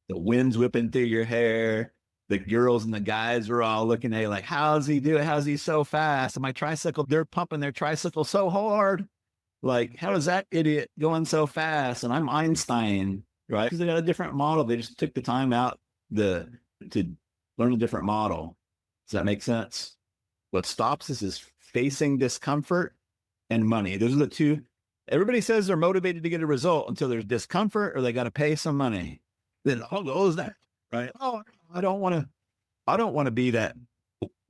the wind's whipping through your hair. The girls and the guys are all looking at you like, how's he do it? How's he so fast? And my tricycle, they're pumping their tricycle so hard. Like, how is that idiot going so fast? And I'm Einstein, right? Because they got a different model. They just took the time out to learn a different model. Does that make sense? What stops us is facing discomfort and money. Those are the two. Everybody says they're motivated to get a result until there's discomfort or they got to pay some money. Then all goes that, right? Oh, I don't want to be that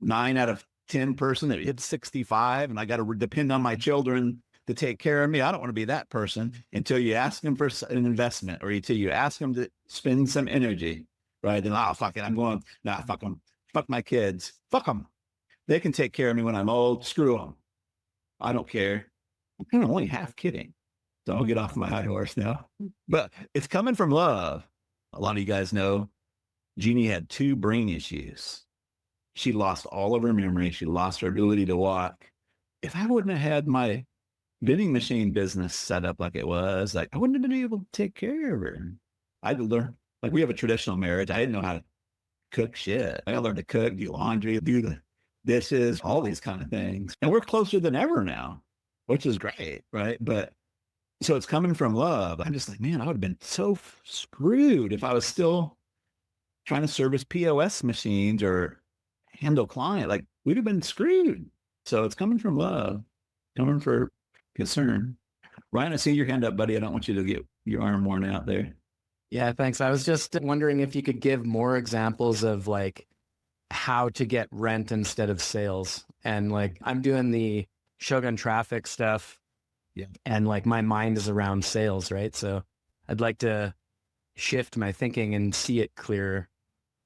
9 out of 10 person that hits 65 and I got to depend on my children to take care of me. I don't want to be that person until you ask them for an investment or until you ask them to spend some energy, right? Then, fuck it. Fuck them. Fuck my kids. Fuck them. They can take care of me when I'm old. Screw them. I don't care. I'm only half kidding. So I'll get off my high horse now. But it's coming from love. A lot of you guys know Jeannie had 2 brain issues. She lost all of her memory. She lost her ability to walk. If I wouldn't have had my vending machine business set up like it was, like I wouldn't have been able to take care of her. I had to learn. Like, we have a traditional marriage. I didn't know how to cook shit. I learned to cook, do laundry, do the dishes, all these kind of things. And we're closer than ever now, which is great, right? But so it's coming from love. I'm just like, man, I would have been so screwed if I was still trying to service POS machines or handle client. Like, we'd have been screwed. So it's coming from love, coming for concern. Ryan, I see your hand up, buddy. I don't want you to get your arm worn out there. Yeah, thanks. I was just wondering if you could give more examples of like how to get rent instead of sales. And like, I'm doing the Shogun traffic stuff. Yeah. And like my mind is around sales, right? So I'd like to shift my thinking and see it clearer.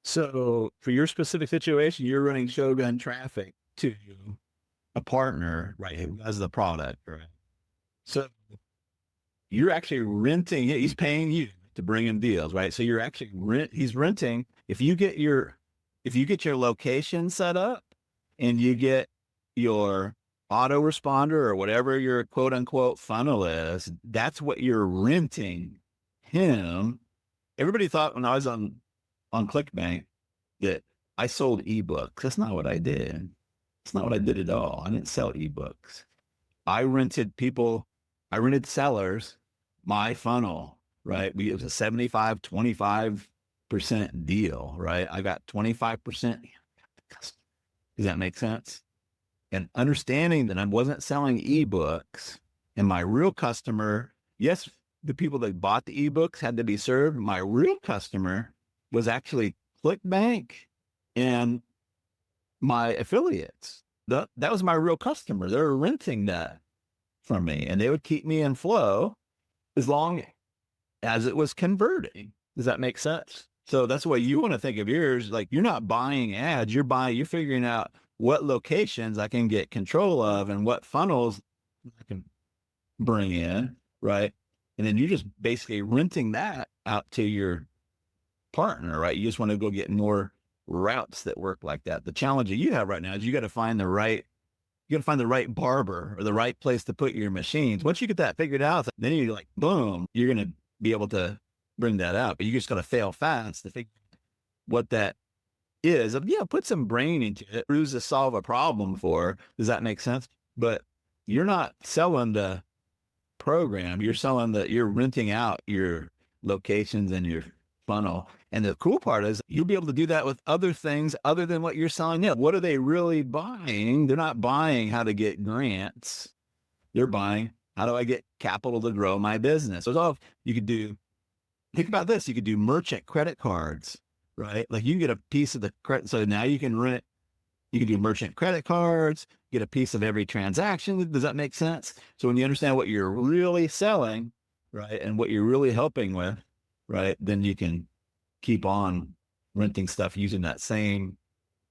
So for your specific situation, you're running Shogun traffic to a partner, right, who has the product, right? So you're actually renting, he's paying you to bring him deals, right? So you're actually he's renting. If you get your location set up and you get your autoresponder or whatever your quote unquote funnel is, that's what you're renting him. Everybody thought when I was on ClickBank that I sold ebooks. That's not what I did. It's not what I did at all. I didn't sell ebooks. I rented sellers my funnel, right? It was a 75-25% deal, right? I got 25%. Does that make sense? And understanding that I wasn't selling ebooks and my real customer, yes, the people that bought the ebooks had to be served. My real customer was actually ClickBank and my affiliates. That was my real customer. They were renting that from me and they would keep me in flow as long as it was converting. Does that make sense? So that's the way you want to think of yours. Like, you're not buying ads, you're figuring out what locations I can get control of and what funnels I can bring in, right? And then you're just basically renting that out to your partner, right? You just want to go get more routes that work like that. The challenge that you have right now is you got to find the right barber or the right place to put your machines. Once you get that figured out, then you're like, boom, you're going to be able to bring that out. But you just got to fail fast to figure what that is. Yeah, put some brain into it. Who's to solve a problem for? Does that make sense? But you're not selling the program. You're renting out your locations and your funnel. And the cool part is you'll be able to do that with other things other than what you're selling now. What are they really buying? They're not buying how to get grants. They're buying, how do I get capital to grow my business? So you could do, think about this. You could do merchant credit cards, right? Like you can get a piece of the credit. So now you can rent, you can do merchant credit cards, get a piece of every transaction. Does that make sense? So when you understand what you're really selling, right, and what you're really helping with, right, then you can keep on renting stuff using that same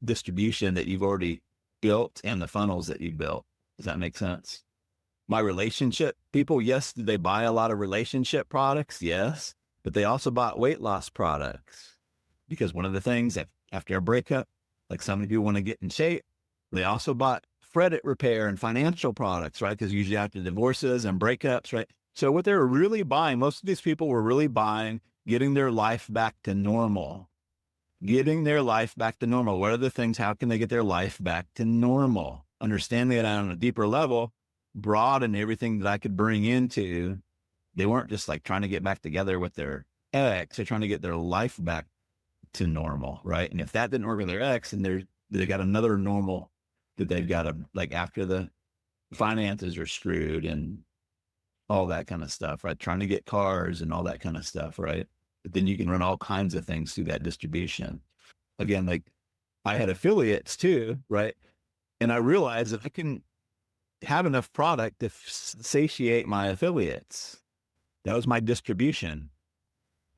distribution that you've already built and the funnels that you built. Does that make sense? My relationship people, yes, did they buy a lot of relationship products? Yes, but they also bought weight loss products because one of the things that after a breakup, like so many people want to get in shape, they also bought credit repair and financial products, right? Because usually after divorces and breakups, right? So what they were really buying, most of these people were really buying, getting their life back to normal. Getting their life back to normal. What are the things? How can they get their life back to normal? Understanding it on a deeper level, broad and everything that I could bring into, they weren't just like trying to get back together with their ex. They're trying to get their life back to normal, right? And if that didn't work with their ex, and they got another normal that they've got to, like after the finances are screwed and all that kind of stuff, right? Trying to get cars and all that kind of stuff, right? But then you can run all kinds of things through that distribution. Again, like I had affiliates too, right? And I realized that I can have enough product to satiate my affiliates. That was my distribution.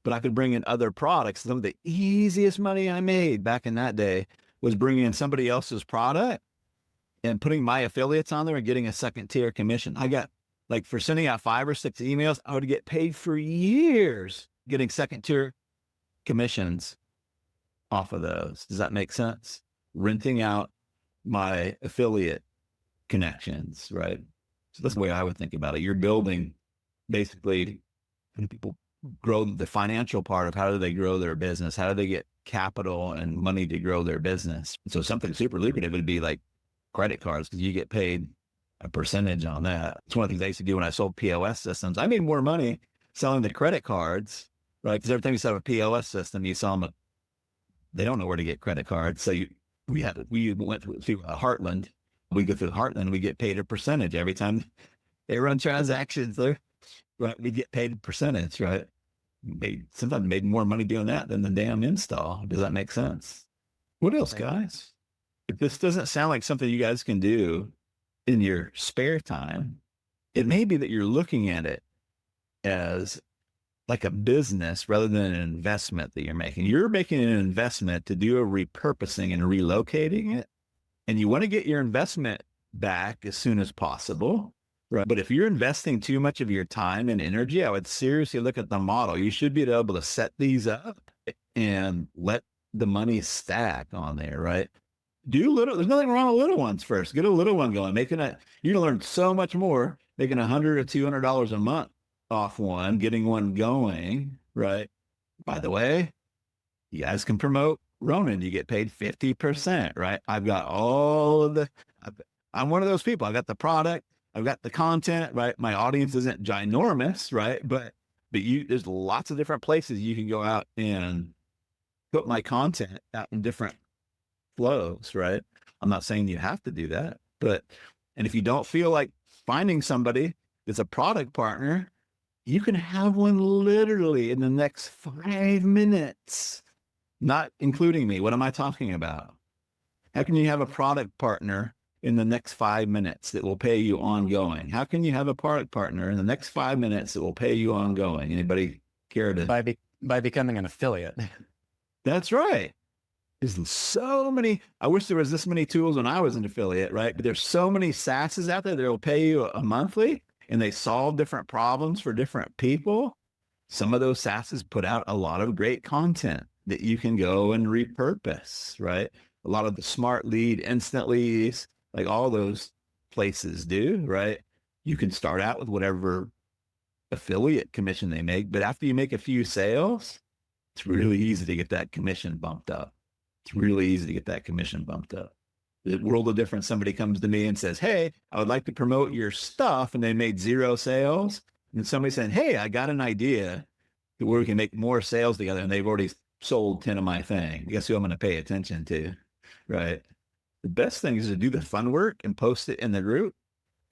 But I could bring in other products. Some of the easiest money I made back in that day was bringing in somebody else's product and putting my affiliates on there and getting a second tier commission. I got like for sending out 5 or 6 emails, I would get paid for years getting second tier commissions off of those. Does that make sense? Renting out my affiliate connections, right? So that's the way I would think about it. You're building basically when people grow the financial part of how do they grow their business? How do they get capital and money to grow their business? So something super lucrative would be like credit cards because you get paid a percentage on that. It's one of the things I used to do when I sold POS systems. I made more money selling the credit cards, right? Because every time you sell a POS system, you sell them, they don't know where to get credit cards. So we went through Heartland. We go through Heartland, we get paid a percentage every time they run transactions there, right? We get paid a percentage, right? Sometimes made more money doing that than the damn install. Does that make sense? What else, guys? If this doesn't sound like something you guys can do in your spare time, it may be that you're looking at it as like a business rather than an investment that you're making. You're making an investment to do a repurposing and relocating it. And you want to get your investment back as soon as possible, right? But if you're investing too much of your time and energy, I would seriously look at the model. You should be able to set these up and let the money stack on there, right? There's nothing wrong with little ones first. Get a little one going. You're going to learn so much more making $100 or $200 a month off one, getting one going, right? By the way, you guys can promote Ronin. You get paid 50%, right? I've got I'm one of those people. I've got the product, I've got the content, right? My audience isn't ginormous, right? But there's lots of different places you can go out and put my content out in different flows, right? I'm not saying you have to do that, and if you don't feel like finding somebody that's a product partner, you can have one literally in the next 5 minutes, not including me. What am I talking about? How can you have a product partner in the next 5 minutes that will pay you ongoing? How can you have a product partner in the next 5 minutes that will pay you ongoing? Anybody care to? By becoming an affiliate. That's right. There's so many. I wish there was this many tools when I was an affiliate, right? But there's so many SaaSes out there that will pay you a monthly, and they solve different problems for different people. Some of those SaaSes put out a lot of great content that you can go and repurpose, right? A lot of the smart lead, instant leads, like all those places do, right? You can start out with whatever affiliate commission they make, but after you make a few sales, it's really easy to get that commission bumped up. It's really easy to get that commission bumped up. The world of difference, somebody comes to me and says, hey, I would like to promote your stuff, and they made 0 sales. And somebody said, hey, I got an idea where we can make more sales together, and they've already sold 10 of my thing. Guess who I'm going to pay attention to, right? The best thing is to do the fun work and post it in the group.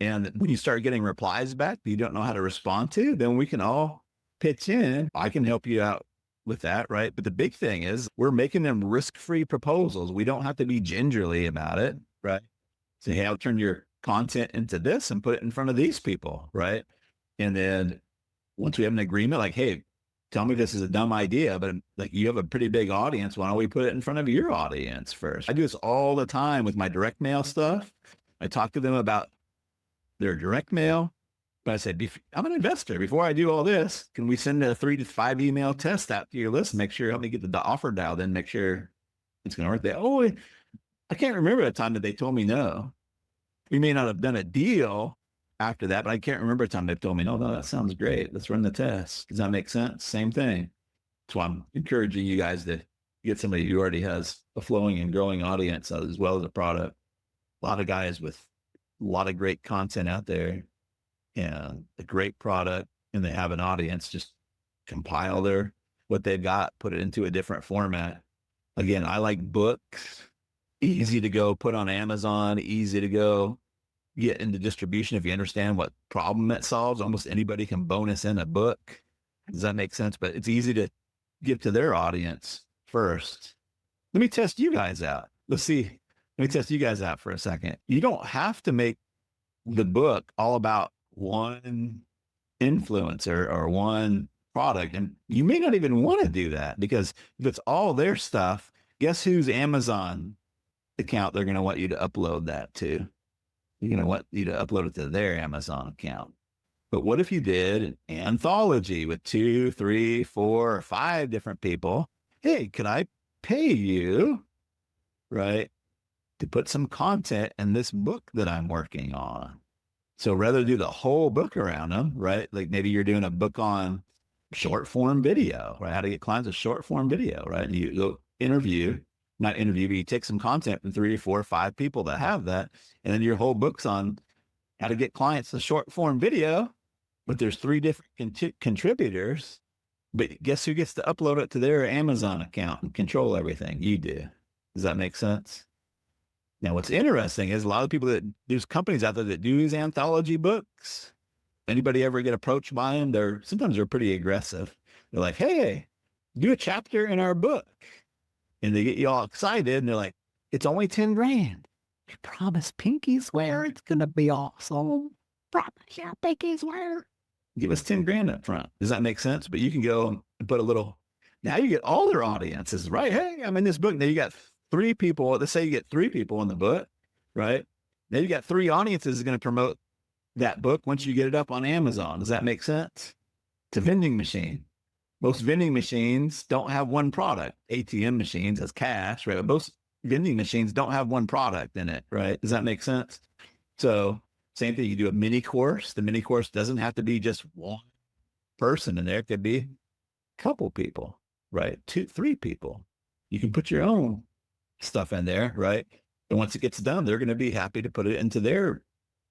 And when you start getting replies back that you don't know how to respond to, then we can all pitch in. I can help you out with that, right? But the big thing is we're making them risk-free proposals. We don't have to be gingerly about it, right? Say, hey, I'll turn your content into this and put it in front of these people, right? And then once we have an agreement, like, hey, tell me this is a dumb idea, but like you have a pretty big audience. Why don't we put it in front of your audience first? I do this all the time with my direct mail stuff. I talk to them about their direct mail, but I said, I'm an investor. Before I do all this, can we send a 3 to 5 email test out to your list? Make sure, help me get the offer dialed in, make sure it's going to work. I can't remember the time that they told me no. We may not have done a deal after that, but I can't remember a time they've told me, no, that sounds great. Let's run the test. Does that make sense? Same thing. So I'm encouraging you guys to get somebody who already has a flowing and growing audience as well as a product. A lot of guys with a lot of great content out there and a great product, and they have an audience. Just compile what they've got, put it into a different format. Again, I like books, easy to go put on Amazon, easy to go get into distribution. If you understand what problem it solves, almost anybody can bonus in a book. Does that make sense? But it's easy to get to their audience first. Let me test you guys out. Let me test you guys out for a second. You don't have to make the book all about one influencer or one product. And you may not even want to do that, because if it's all their stuff, guess whose Amazon account they're going to want you to upload that to? You're going to want you to upload it to their Amazon account. But what if you did an anthology with 2, 3, 4, or 5 different people? Hey, could I pay you, right, to put some content in this book that I'm working on? So rather do the whole book around them, right? Like maybe you're doing a book on short form video, right? How to get clients with short form video, right? And you go not interview, but you take some content from 3 or 4 or 5 people that have that. And then your whole book's on how to get clients to short form video, but there's 3 different contributors, but guess who gets to upload it to their Amazon account and control everything? You do. Does that make sense? Now, what's interesting is a lot of people there's companies out there that do these anthology books. Anybody ever get approached by them? Sometimes they're pretty aggressive. They're like, hey, do a chapter in our book. And they get you all excited and they're like, it's only 10 grand. You promise pinky swear it's going to be awesome. Promise you pinky swear. Give us 10 grand up front. Does that make sense? But you can go and put now you get all their audiences, right? Hey, I'm in this book. Now you got 3 people. Let's say you get 3 people in the book, right? Now you got 3 audiences that are going to promote that book once you get it up on Amazon. Does that make sense? It's a vending machine. Most vending machines don't have one product. ATM machines has cash, right? But most vending machines don't have one product in it, right? Does that make sense? So same thing, you do a mini course. The mini course doesn't have to be just one person in there. It could be a couple people, right? 2, 3 people. You can put your own stuff in there, right? And once it gets done, they're going to be happy to put it into their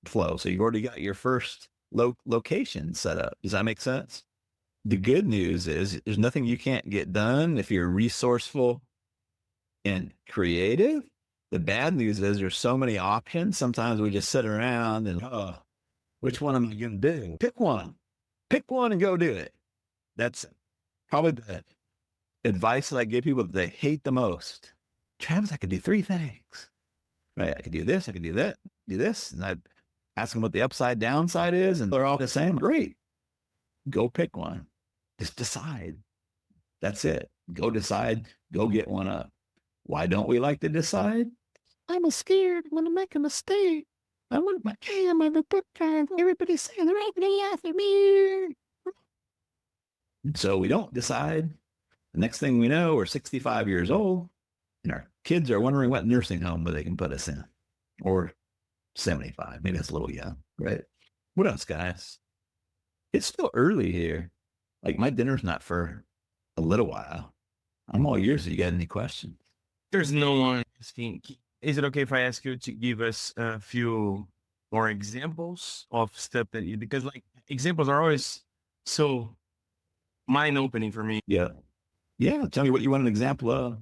flow. So you've already got your first location set up. Does that make sense? The good news is there's nothing you can't get done if you're resourceful and creative. The bad news is there's so many options. Sometimes we just sit around and, which one am I going to do? Pick one and go do it. That's probably the advice that I give people that they hate the most. Travis, I could do 3 things, right? I could do this, I could do that, do this. And I'd ask them what the upside downside is. And they're all the same. Great. Go pick one. Just decide. That's it. Go decide. Go get one up. Why don't we like to decide? I'm scared when I make a mistake. I want my camera, the book time. Everybody's saying the right thing after me. So we don't decide. The next thing we know, we're 65 years old, and our kids are wondering what nursing home they can put us in, or 75. Maybe that's a little young, right? What else, guys? It's still early here. Like my dinner's not for a little while. I'm all yours if you got any questions. There's no one asking. Is it okay if I ask you to give us a few more examples of stuff that because like examples are always so mind opening for me. Yeah. Yeah. Tell me what you want an example of.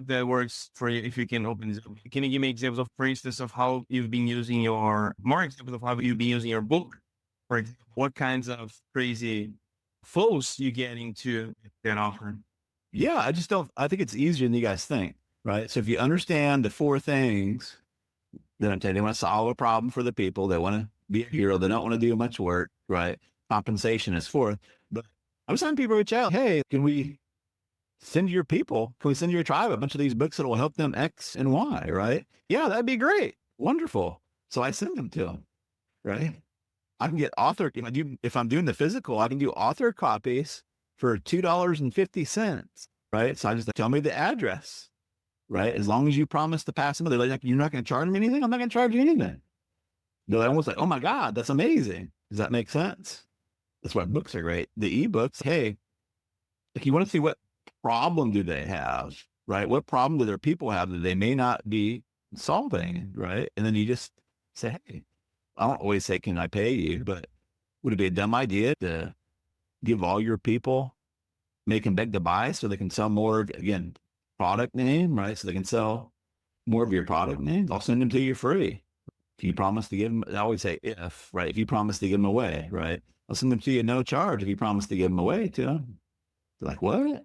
That works for you. If you can open this up. Can you give me examples of, for instance, of how you've been using more examples of how you've been using your book? For example, what kinds of crazy close you getting to that offer? Yeah, I think it's easier than you guys think, right? So if you understand the 4 things that I'm telling you, they want to solve a problem for the people. They want to be a hero. They don't want to do much work, right? Compensation is 4th. But I'm having people reach out, hey, can we send your people, can we send your tribe a bunch of these books that will help them X and Y, right? Yeah, that'd be great. Wonderful. So I send them to them, right? I can get author, if I'm doing the physical, I can do author copies for $2.50, right? So I just tell me the address, right? As long as you promise to pass them, they're like, you're not going to charge me anything? I'm not going to charge you anything. They're almost like, oh my God, that's amazing. Does that make sense? That's why books are great. The ebooks, hey, if you want to see what problem do they have, right? What problem do their people have that they may not be solving, right? And then you just say, hey, I don't always say, can I pay you? But would it be a dumb idea to give all your people, make them beg to buy so they can sell more, again, product name, right? So they can sell more of your product name. I'll send them to you free. If you promise to give them, I always say if, right? If you promise to give them away, right? I'll send them to you no charge if you promise to give them away to them. They're like, what?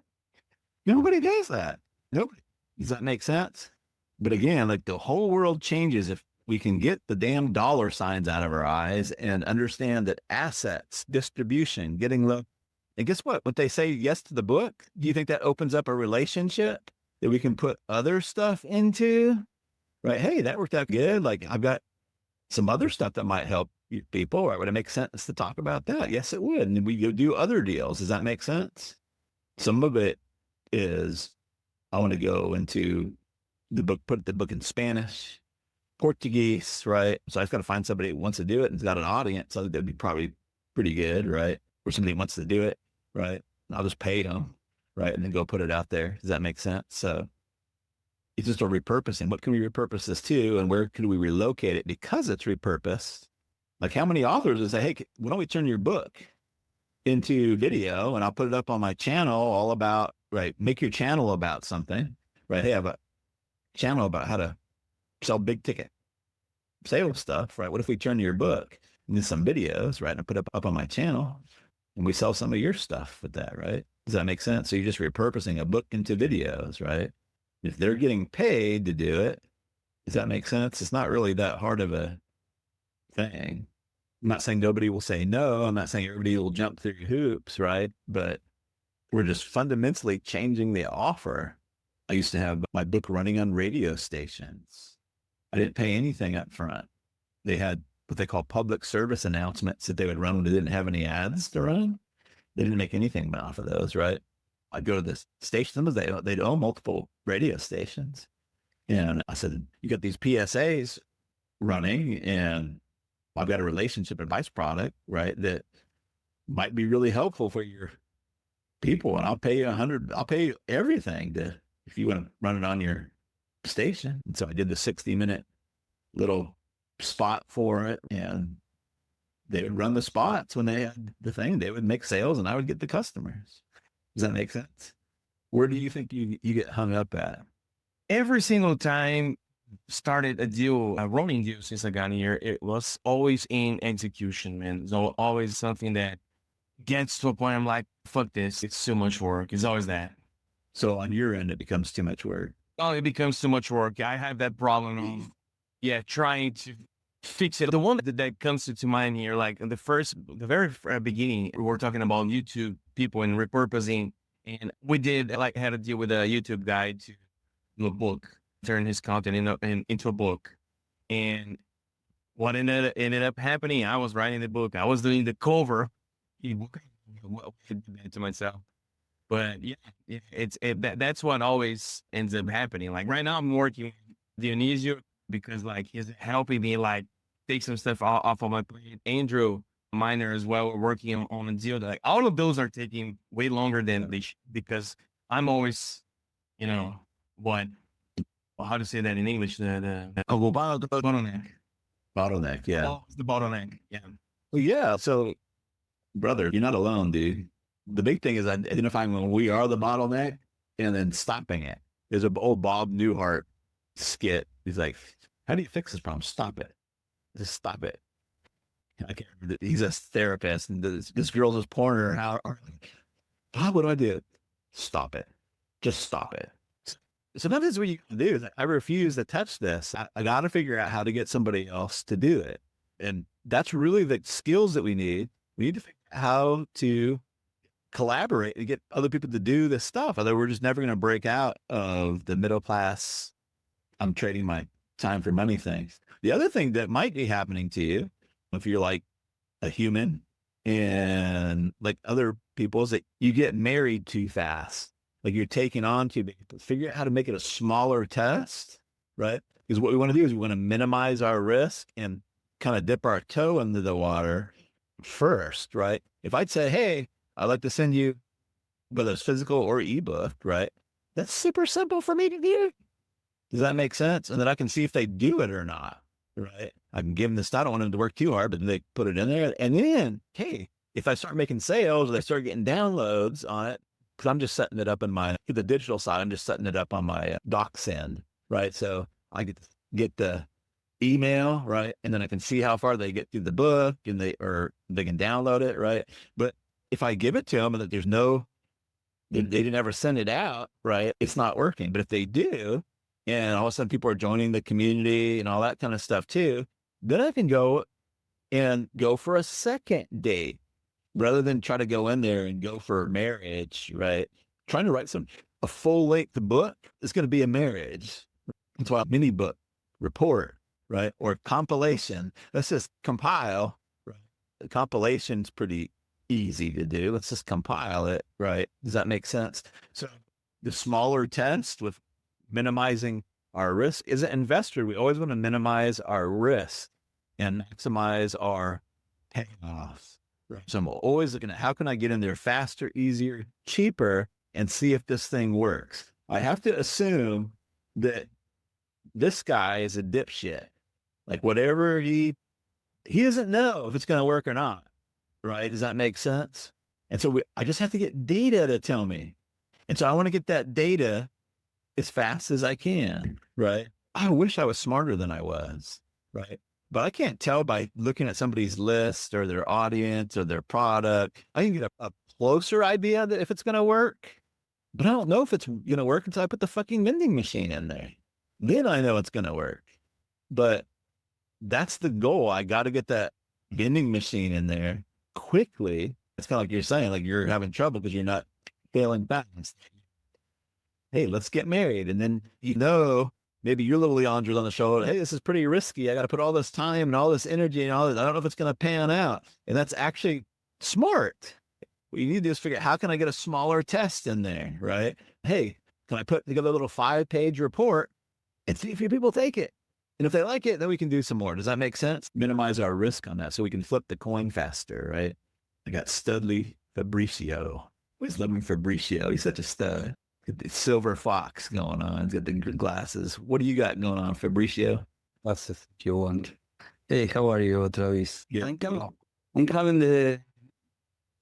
Nobody does that. Nobody. Does that make sense? But again, like the whole world changes if we can get the damn dollar signs out of our eyes and understand that assets, distribution, getting low. And guess what? When they say yes to the book, do you think that opens up a relationship that we can put other stuff into? Right? Hey, that worked out good. Like I've got some other stuff that might help people. Right? Would it make sense to talk about that? Yes, it would. And we do other deals. Does that make sense? Some of it is I want to go into the book, put the book in Spanish, Portuguese, right? So I just got to find somebody who wants to do it and's got an audience. So that'd be probably pretty good, right? Or somebody wants to do it, right? And I'll just pay them, right? And then go put it out there. Does that make sense? So it's just a repurposing. What can we repurpose this to? And where can we relocate it because it's repurposed? Like how many authors would say, hey, why don't we turn your book into video and I'll put it up on my channel all about, right? Make your channel about something, right? Hey, I have a channel about how to sell big ticket sales stuff, right? What if we turn your book into some videos, right? And I put up on my channel and we sell some of your stuff with that, right? Does that make sense? So you're just repurposing a book into videos, right? If they're getting paid to do it, does that make sense? It's not really that hard of a thing. I'm not saying nobody will say no. I'm not saying everybody will jump through hoops, right? But we're just fundamentally changing the offer. I used to have my book running on radio stations. I didn't pay anything up front. They had what they call public service announcements that they would run when they didn't have any ads to run. They didn't make anything off of those, right? I'd go to the stations, they'd own multiple radio stations. And I said, you got these PSAs running and I've got a relationship advice product, right? That might be really helpful for your people. And I'll pay you I'll pay you everything if you want to run it on your station. And so I did the 60-minute little spot for it. And they would run the spots when they had the thing. They would make sales and I would get the customers. Does that make sense? Where do you think you get hung up at? Every single time started a deal, a Ronin deal since I got here, it was always in execution, man. So always something that gets to a point I'm like, fuck this, it's too much work. It's always that. So on your end, it becomes too much work. Oh, it becomes too much work. I have that problem of, trying to fix it. The one that comes to mind here, like the very beginning, we were talking about YouTube people and repurposing. And we had a deal with a YouTube guy to do a book, turn his content into a book. And what ended up happening, I was writing the book. I was doing the cover. What did that to myself? But that's what always ends up happening. Like right now I'm working with Dionisio because like he's helping me like take some stuff off of my plate. Andrew Miner as well. We're working on a deal that like all of those are taking way longer than they because I'm always, how to say that in English? The bottleneck. Bottleneck, yeah. Oh, it's the bottleneck. Yeah. Well, yeah. So, brother, you're not alone, dude. The big thing is identifying when we are the bottleneck and then stopping it. There's an old Bob Newhart skit. He's like, how do you fix this problem? Stop it. Just stop it. I can't remember. He's a therapist, and this girl just pouring her out. What do I do? Stop it. Just stop it. Sometimes that's what you can do. Is I refuse to touch this. I got to figure out how to get somebody else to do it. And that's really the skills that we need. We need to figure out how to collaborate and get other people to do this stuff. Otherwise, we're just never going to break out of the middle class. I'm trading my time for money things. The other thing that might be happening to you, if you're like a human and like other people, is that you get married too fast. Like you're taking on too big. Figure out how to make it a smaller test, right? Because what we want to do is we want to minimize our risk and kind of dip our toe into the water first, right? If I'd say, hey, I'd like to send you, whether it's physical or ebook, right? That's super simple for me to do. Does that make sense? And then I can see if they do it or not, right? I can give them this. I don't want them to work too hard, but they put it in there. And then, hey, if I start making sales, or they start getting downloads on it, because I'm just setting it up in the digital side, I'm just setting it up on my DocSend, right? So I get the email, right? And then I can see how far they get through the book, and they can download it, right? But if I give it to them and that they didn't ever send it out, right? It's not working. But if they do, and all of a sudden people are joining the community and all that kind of stuff too, then I can go for a second date rather than try to go in there and go for marriage, right? Trying to write a full length book is going to be a marriage. That's why a mini book, report, right? Or compilation. Let's just compile, right? The compilation's pretty easy to do. Let's just compile it, right? Does that make sense? So the smaller test with minimizing our risk. As an investor, we always want to minimize our risk and maximize our payoffs. Right. So I'm always looking at how can I get in there faster, easier, cheaper, and see if this thing works. I have to assume that this guy is a dipshit. Like whatever he doesn't know if it's going to work or not. Right? Does that make sense? And so I just have to get data to tell me. And so I want to get that data as fast as I can. Right? I wish I was smarter than I was. Right? But I can't tell by looking at somebody's list or their audience or their product. I can get a closer idea that if it's going to work, but I don't know if it's going to work until I put the fucking vending machine in there. Then I know it's going to work. But that's the goal. I got to get that vending machine in there quickly. It's kind of like you're saying, like you're having trouble because you're not failing fast. Hey, let's get married. And then, maybe your little Leandra's on the shoulder. Hey, this is pretty risky. I got to put all this time and all this energy and all this. I don't know if it's going to pan out. And that's actually smart. What you need to do is figure out how can I get a smaller test in there, right? Hey, can I put together a little 5-page report and see if your people take it? And if they like it, then we can do some more. Does that make sense? Minimize our risk on that so we can flip the coin faster, right? I got Studley Fabricio. Always love me Fabricio. He's such a stud. Got the silver fox going on. He's got the glasses. What do you got going on, Fabricio? That's if you want. Hey, how are you, Travis? Yeah. I'm having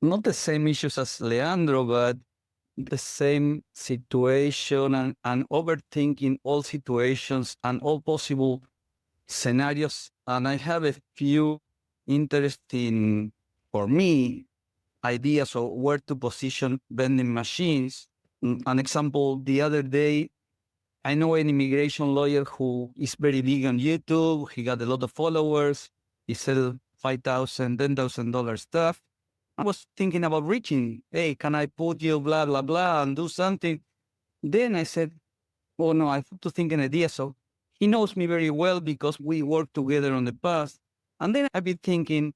not the same issues as Leandro, but the same situation and overthinking all situations and all possible scenarios. And I have a few interesting, for me, ideas of where to position vending machines. An example, the other day, I know an immigration lawyer who is very big on YouTube. He got a lot of followers. He sells $5,000, $10,000 stuff. I was thinking about reaching, hey, can I put you blah, blah, blah, and do something? Then I said, oh, no, I have to think an idea. So he knows me very well because we worked together on the past. And then I've been thinking,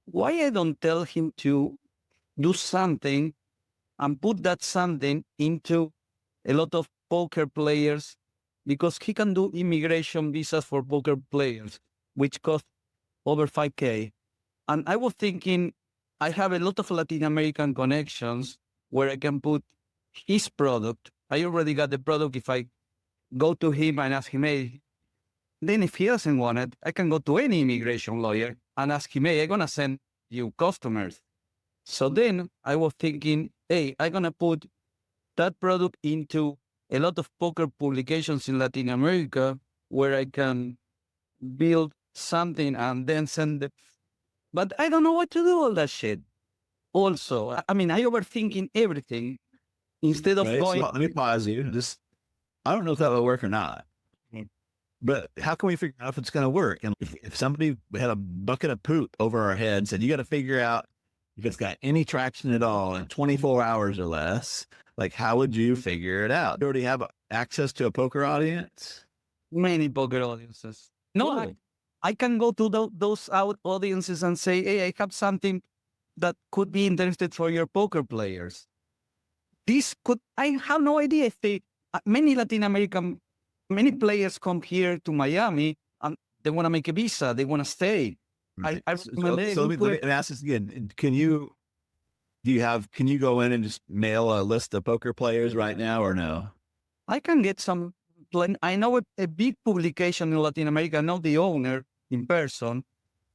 why I don't tell him to do something and put that something into a lot of poker players, because he can do immigration visas for poker players, which cost over $5,000. And I was thinking, I have a lot of Latin American connections where I can put his product. I already got the product. If I go to him and ask him, hey, then if he doesn't want it, I can go to any immigration lawyer and ask him, hey, I'm going to send you customers. So then I was thinking, hey, I'm going to put that product into a lot of poker publications in Latin America where I can build something and then send but I don't know what to do all that shit. Also, I mean, I overthinking everything instead of Right? going. So let me pause you. I don't know if that will work or not. But how can we figure out if it's going to work? And if somebody had a bucket of poop over our head and said, you got to figure out if it's got any traction at all in 24 hours or less, like how would you figure it out? You already have access to a poker audience? Many poker audiences. No, I can go to those audiences and say, hey, I have something that could be interested for your poker players. I have no idea if many Latin American, many players come here to Miami and they want to make a visa, they want to stay. Right. I So let me ask this again. Can you go in and just mail a list of poker players right now or no? I can get some. I know a big publication in Latin America. I know the owner in person.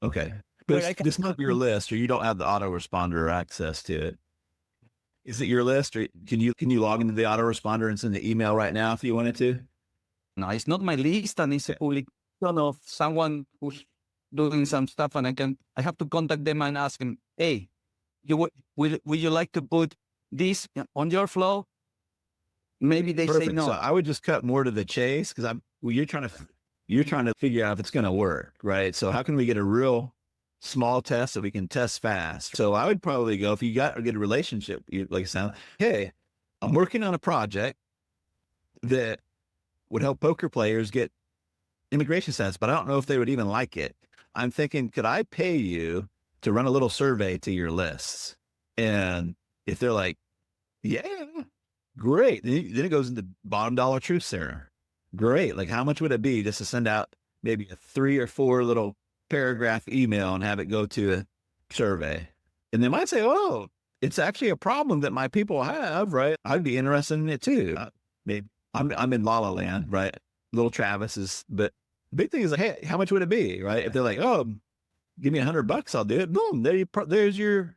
Okay. But it's not your list, or you don't have the autoresponder access to it. Is it your list, or can you log into the autoresponder and send the email right now if you wanted to? No, it's not my list, and it's a publication of someone who's doing some stuff, and I have to contact them and ask them, hey, would you like to put this on your flow? Maybe they say no. So I would just cut more to the chase because you're trying to figure out if it's going to work, right? So how can we get a real small test that we can test fast? So I would probably go, if you got a good relationship, like sound, hey, I'm working on a project that would help poker players get immigration status, but I don't know if they would even like it. I'm thinking, could I pay you to run a little survey to your lists? And if they're like, yeah, great. Then it goes into bottom dollar truth serum. Great. Like how much would it be just to send out maybe a 3 or 4 little paragraph email and have it go to a survey? And they might say, oh, it's actually a problem that my people have, right? I'd be interested in it too. Maybe I'm in La La Land, right? Little Travis is, but the big thing is like, hey, how much would it be, right? If they're like, oh, give me $100, I'll do it. Boom, there's your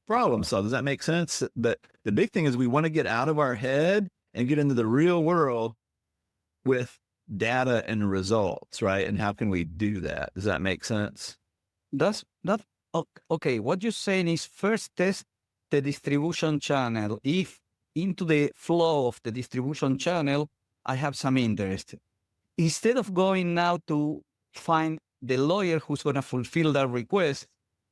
problem. So does that make sense? But the big thing is we want to get out of our head and get into the real world with data and results, right? And how can we do that? Does that make sense? Okay. What you're saying is first test the distribution channel. If into the flow of the distribution channel, I have some interest. Instead of going now to find the lawyer who's going to fulfill that request.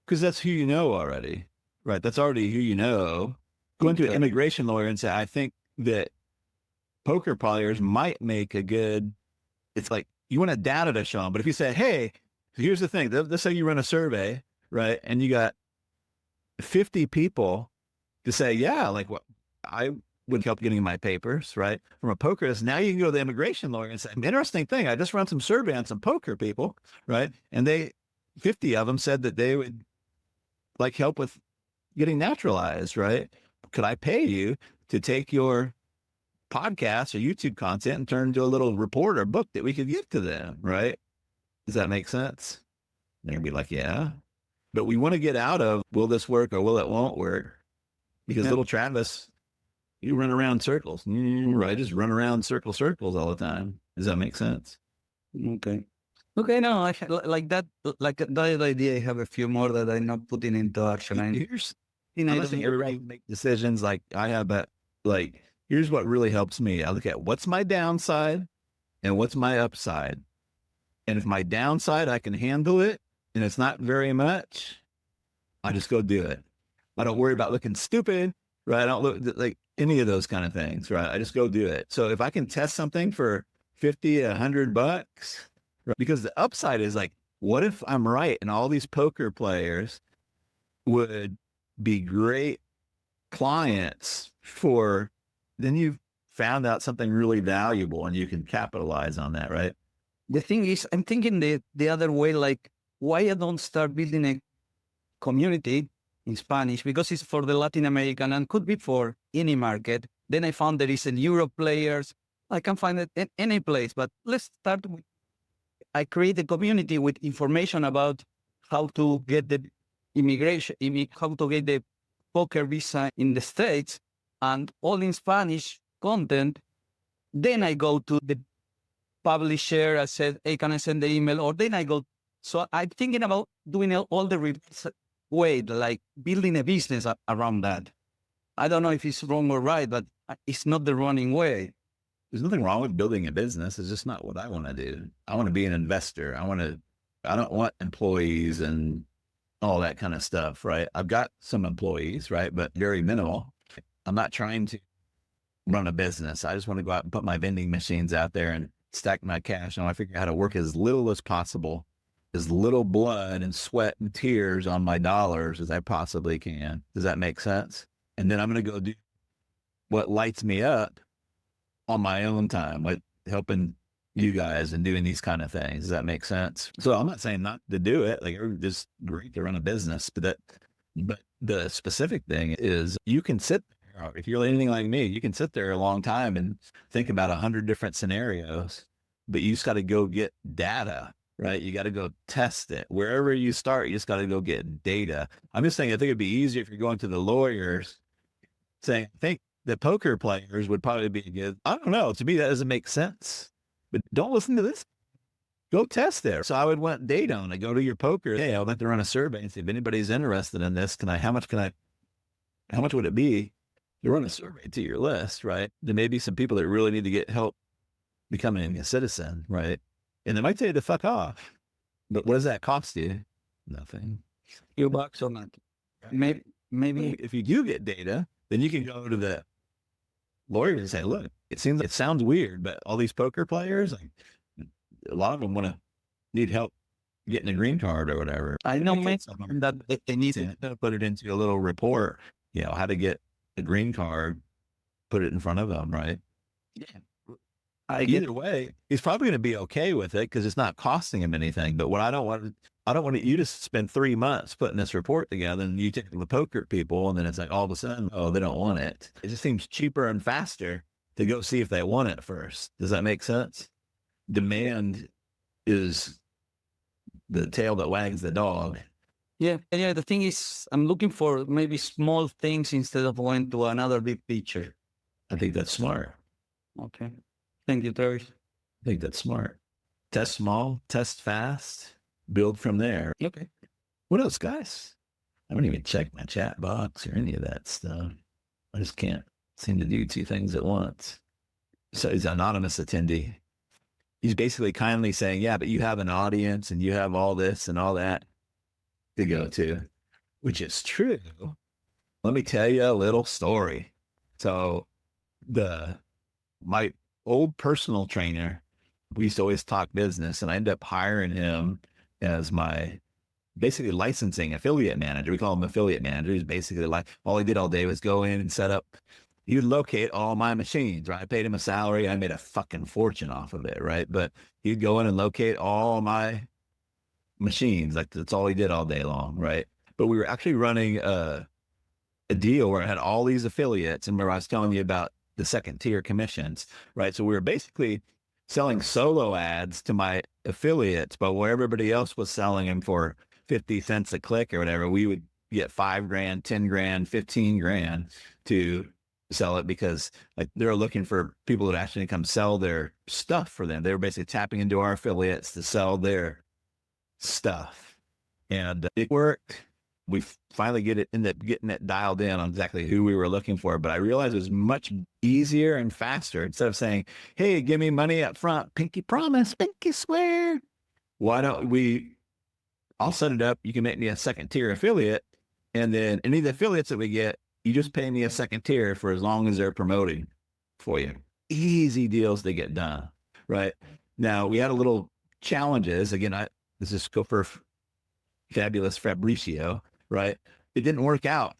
Because that's who you know already, right? That's already who you know. Going to an immigration lawyer and say, I think that poker players might make a good, it's like, you want a data to show them. But if you say, hey, here's the thing, let's say you run a survey, right? And you got 50 people to say, yeah, like what I would help getting my papers, right? From a poker, now you can go to the immigration lawyer and say, interesting thing, I just run some survey on some poker people, right? And 50 of them said that they would like help with getting naturalized, right? Could I pay you to take your podcast or YouTube content and turn into a little report or book that we could give to them, right? Does that make sense? They're gonna be like, yeah. But we want to get out of, will this work or will it won't work? Because little Travis, you run around circles, right? Just run around circles all the time. Does that make sense? Okay. No, I like that idea. I have a few more that I'm not putting into action. I think everybody make decisions. Like I have that, like, here's what really helps me. I look at what's my downside and what's my upside. And if my downside, I can handle it and it's not very much, I just go do it. I don't worry about looking stupid, right? I don't look like any of those kind of things, right? I just go do it. So if I can test something for $50, $100, right? Because the upside is like, what if I'm right and all these poker players would be great clients for, then you've found out something really valuable and you can capitalize on that, right? The thing is, I'm thinking the other way, like why I don't start building a community in Spanish, because it's for the Latin American and could be for any market. Then I found there is in Europe players. I can find it in any place, but let's start with, I create a community with information about how to get the immigration, how to get the poker visa in the States, and all in Spanish content. Then I go to the publisher. I said, hey, can I send the email? Or then I go So I'm thinking about doing all the reverse way, like building a business around that. I don't know if it's wrong or right, but it's not the running way. There's nothing wrong with building a business. It's just not what I want to do. I want to be an investor. I don't want employees and all that kind of stuff, right? I've got some employees, right? But very minimal. I'm not trying to run a business. I just want to go out and put my vending machines out there and stack my cash. And I figure out how to work as little as possible, as little blood and sweat and tears on my dollars as I possibly can. Does that make sense? And then I'm going to go do what lights me up on my own time, like helping you guys and doing these kind of things. Does that make sense? So I'm not saying not to do it. Like, it's great to run a business, but the specific thing is you can sit there. If you're anything like me, you can sit there a long time and think about 100 different scenarios, but you just got to go get data, right? You got to go test it. Wherever you start, you just got to go get data. I'm just saying, I think it'd be easier if you're going to the lawyers saying, I think the poker players would probably be good. I don't know. To me, that doesn't make sense. But don't listen to this. Go test there. So I would want data on it. Go to your poker. Hey, I'd like to run a survey and see if anybody's interested in this. How much would it be to run a survey to your list, right? There may be some people that really need to get help becoming a citizen, right? And they might tell you to fuck off. But what does that cost you? Nothing. Few bucks or not. Maybe If you do get data, then you can go to the lawyers and say, look, it sounds weird, but all these poker players, like, a lot of them need help getting a green card or whatever. I know that they need to put it into a little report, how to get a green card, put it in front of them, right? Yeah. Either way, he's probably going to be okay with it because it's not costing him anything. But what I don't want you to spend 3 months putting this report together, and you take the poker people, and then it's like all of a sudden, oh, they don't want it. It just seems cheaper and faster to go see if they want it first. Does that make sense? Demand is the tail that wags the dog. Yeah. The thing is, I'm looking for maybe small things instead of going to another big picture. I think that's smart. Okay. Thank you, Terry. I think that's smart. Test small, test fast, build from there. Okay. What else, guys? I don't even check my chat box or any of that stuff. I just can't seem to do two things at once. So he's an anonymous attendee. He's basically kindly saying, yeah, but you have an audience and you have all this and all that to go to, which is true. Let me tell you a little story. So my old personal trainer, we used to always talk business, and I ended up hiring him as my basically licensing affiliate manager. We call him affiliate manager. He's basically like, all he did all day was go in and set up. He would locate all my machines, right? I paid him a salary. I made a fucking fortune off of it, right? But he'd go in and locate all my machines. Like, that's all he did all day long, right? But we were actually running a deal where I had all these affiliates, and where I was telling you about the second tier commissions, right? So we were basically selling solo ads to my affiliates, but where everybody else was selling them for 50 cents a click or whatever, we would get $5,000, $10,000, $15,000 to sell it, because like they're looking for people that actually come sell their stuff for them. They were basically tapping into our affiliates to sell their stuff, and it worked. We finally ended up getting it dialed in on exactly who we were looking for. But I realized it was much easier and faster. Instead of saying, hey, give me money up front, pinky promise, pinky swear. Why don't I'll set it up. You can make me a second tier affiliate. And then any of the affiliates that we get, you just pay me a second tier for as long as they're promoting for you. Easy deals to get done, right? Now, we had a little challenges. Again, this is go for fabulous Fabricio, right? It didn't work out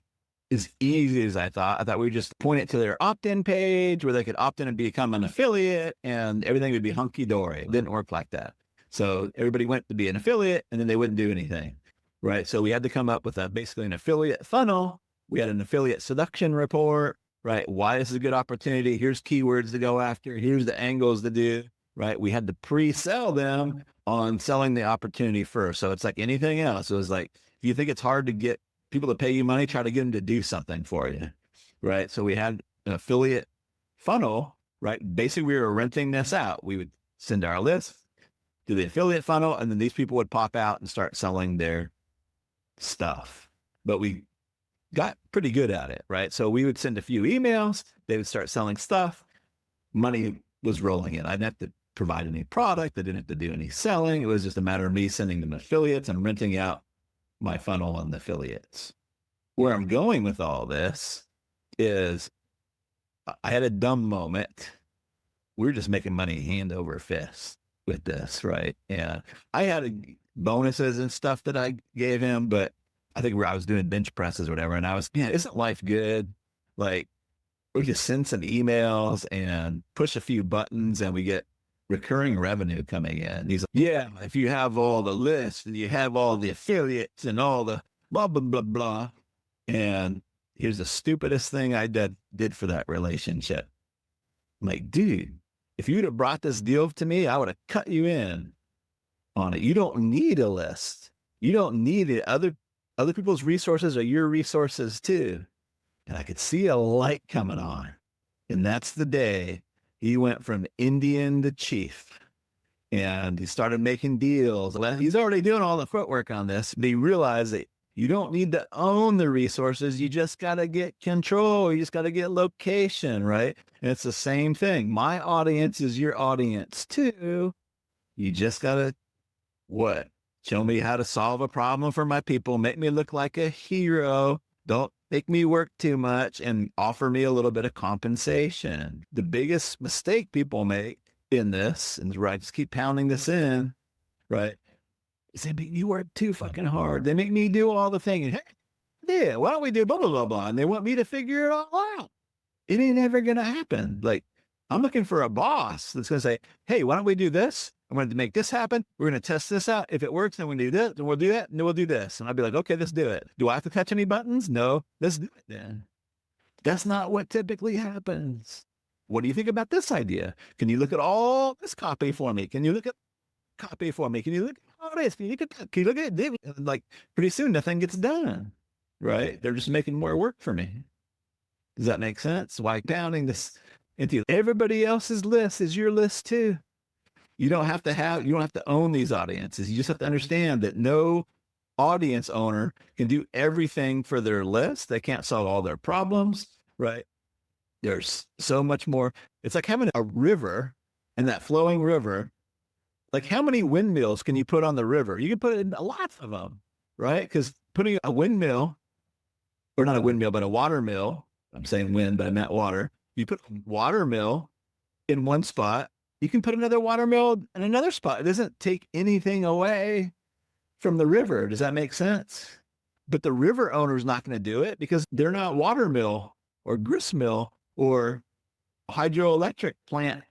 as easy as I thought. I thought we would just point it to their opt-in page where they could opt in and become an affiliate, and everything would be hunky-dory. It didn't work like that. So everybody went to be an affiliate, and then they wouldn't do anything, right? So we had to come up with basically an affiliate funnel. We had an affiliate seduction report, right? Why this is a good opportunity. Here's keywords to go after. Here's the angles to do, right? We had to pre-sell them on selling the opportunity first. So it's like anything else. It was like, if you think it's hard to get people to pay you money, try to get them to do something for you, right? So we had an affiliate funnel, right? Basically, we were renting this out. We would send our list to do the affiliate funnel, and then these people would pop out and start selling their stuff. But we got pretty good at it, right? So we would send a few emails, they would start selling stuff, money was rolling in. I didn't have to provide any product, I didn't have to do any selling. It was just a matter of me sending them affiliates and renting out my funnel on the affiliates. Where I'm going with all this is I had a dumb moment. We were just making money hand over fist with this, right? And I had bonuses and stuff that I gave him, but I think where I was doing bench presses or whatever, and I was, man, isn't life good? Like, we just send some emails and push a few buttons and we get recurring revenue coming in. And he's like, yeah, if you have all the lists and you have all the affiliates and all the blah, blah, blah, blah. And here's the stupidest thing I did for that relationship. I'm like, dude, if you'd have brought this deal to me, I would have cut you in on it. You don't need a list. You don't need it. Other people's resources are your resources too. And I could see a light coming on. And that's the day he went from Indian to chief. And he started making deals. He's already doing all the footwork on this. But he realized that you don't need to own the resources. You just got to get control. You just got to get location, right? And it's the same thing. My audience is your audience too. You just got to, what? Show me how to solve a problem for my people. Make me look like a hero. Don't make me work too much and offer me a little bit of compensation. The biggest mistake people make in this, and right, just keep pounding this in, right? Is they make me work too fucking hard. They make me do all the things. Hey, yeah, why don't we do blah, blah, blah, blah? And they want me to figure it all out. It ain't ever going to happen. Like, I'm looking for a boss that's going to say, hey, why don't we do this? I'm going to make this happen. We're going to test this out. If it works, then we do this, then we'll do that, and then we'll do this. And I'll be like, okay, let's do it. Do I have to touch any buttons? No, let's do it then. That's not what typically happens. What do you think about this idea? Can you look at all this copy for me? Can you look at copy for me? Can you look at all this? Can you look at it? And like, pretty soon, nothing gets done, right? They're just making more work for me. Does that make sense? Why pounding this into everybody else's list is your list too. You don't have to own these audiences. You just have to understand that no audience owner can do everything for their list. They can't solve all their problems, right? There's so much more. It's like having a river, and that flowing river, like how many windmills can you put on the river? You can put in lots of them, right? Because putting a windmill, or not a windmill, but a water mill, I'm saying wind, but I meant water. You put a water mill in one spot, you can put another water mill in another spot. It doesn't take anything away from the river. Does that make sense? But the river owner is not going to do it because they're not water mill or grist mill or hydroelectric plant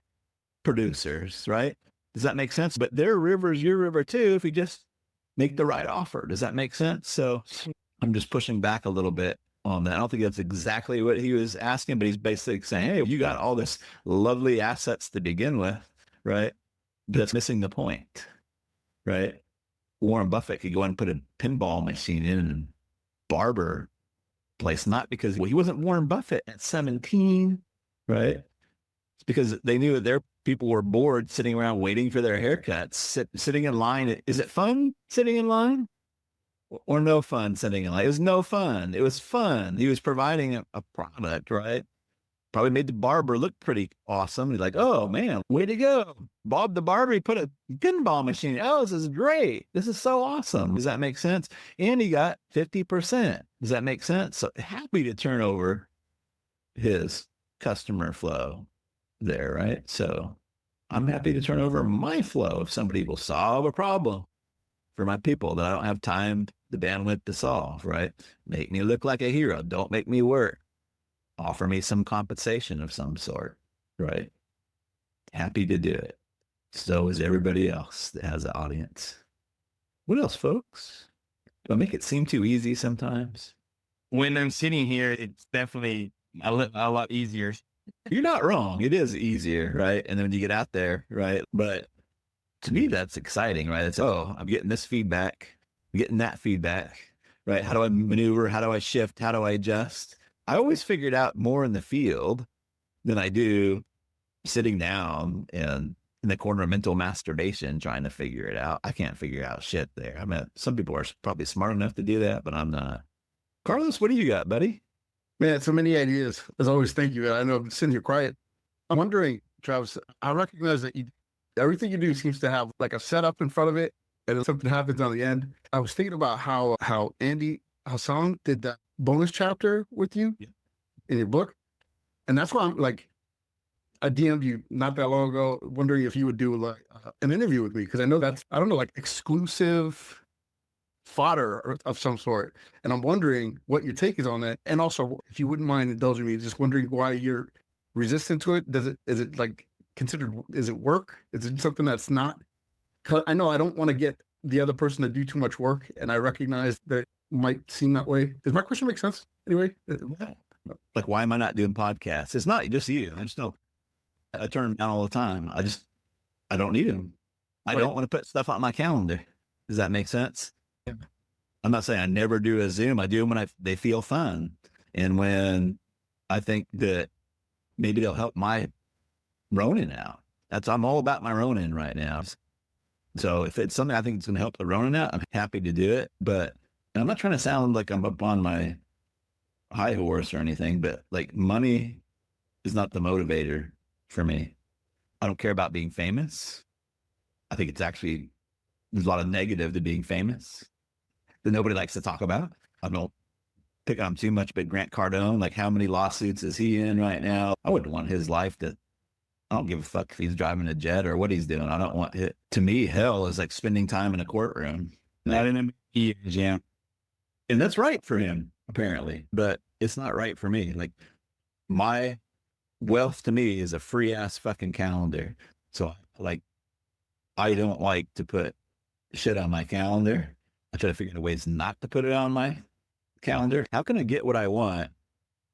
producers, right? Does that make sense? But their river is your river too if you just make the right offer. Does that make sense? So I'm just pushing back a little bit on that. I don't think that's exactly what he was asking, but he's basically saying, hey, you got all this lovely assets to begin with, right? But that's missing the point, right? Warren Buffett could go and put a pinball machine in a barber place, not because he wasn't Warren Buffett at 17, right? It's because they knew that their people were bored sitting around waiting for their haircuts, sitting in line. Is it fun sitting in line? Or no fun sitting in line? It was no fun. It was fun. He was providing a product, right? Probably made the barber look pretty awesome. He's like, oh man, way to go. Bob the barber, he put a pinball machine. Oh, this is great. This is so awesome. Does that make sense? And he got 50%. Does that make sense? So happy to turn over his customer flow there, right? So I'm happy to turn over my flow if somebody will solve a problem for my people that I don't have time, the bandwidth to solve, right? Make me look like a hero. Don't make me work. Offer me some compensation of some sort, right? Happy to do it. So is everybody else that has an audience. What else, folks? Do I make it seem too easy sometimes? When I'm sitting here, it's definitely a lot easier. You're not wrong. It is easier, right? And then when you get out there, right? But to me, that's exciting, right? It's, oh, I'm getting this feedback, I'm getting that feedback, right? How do I maneuver? How do I shift? How do I adjust? I always figured out more in the field than I do sitting down and in the corner of mental masturbation trying to figure it out. I can't figure out shit there. I mean, some people are probably smart enough to do that, but I'm not. Carlos, what do you got, buddy? Man, so many ideas. As always, thank you. I know I'm sitting here quiet. I'm wondering, Travis, I recognize that everything you do seems to have like a setup in front of it and then something happens on the end. I was thinking about how Andy Hassan did that bonus chapter with you in your book. And that's why I'm like, I DM'd you not that long ago, wondering if you would do like an interview with me. Cause I know that's, I don't know, like exclusive fodder of some sort. And I'm wondering what your take is on that. And also, if you wouldn't mind indulging me, just wondering why you're resistant to it. Is it like considered, is it work? Is it something that's not? Cause I know I don't want to get the other person to do too much work. And I recognize that it might seem that way. Does my question make sense anyway? Like, why am I not doing podcasts? It's not just you. I turn them down all the time. I don't need them. I don't want to put stuff on my calendar. Does that make sense? Yeah. I'm not saying I never do a Zoom. I do them when they feel fun. And when I think that maybe they'll help my Ronin out. I'm all about my Ronin right now. So if it's something I think it's going to help the Ronin out, I'm happy to do it. But I'm not trying to sound like I'm up on my high horse or anything, but like money is not the motivator for me. I don't care about being famous. I think there's a lot of negative to being famous that nobody likes to talk about. I don't pick on him too much, but Grant Cardone, like how many lawsuits is he in right now? I wouldn't want his life I don't give a fuck if he's driving a jet or what he's doing. I don't want it. To me, hell is like spending time in a courtroom. Not in a years, yeah. And that's right for him, apparently, but it's not right for me. Like my wealth to me is a free ass fucking calendar. So I don't like to put shit on my calendar. I try to figure out ways not to put it on my calendar. How can I get what I want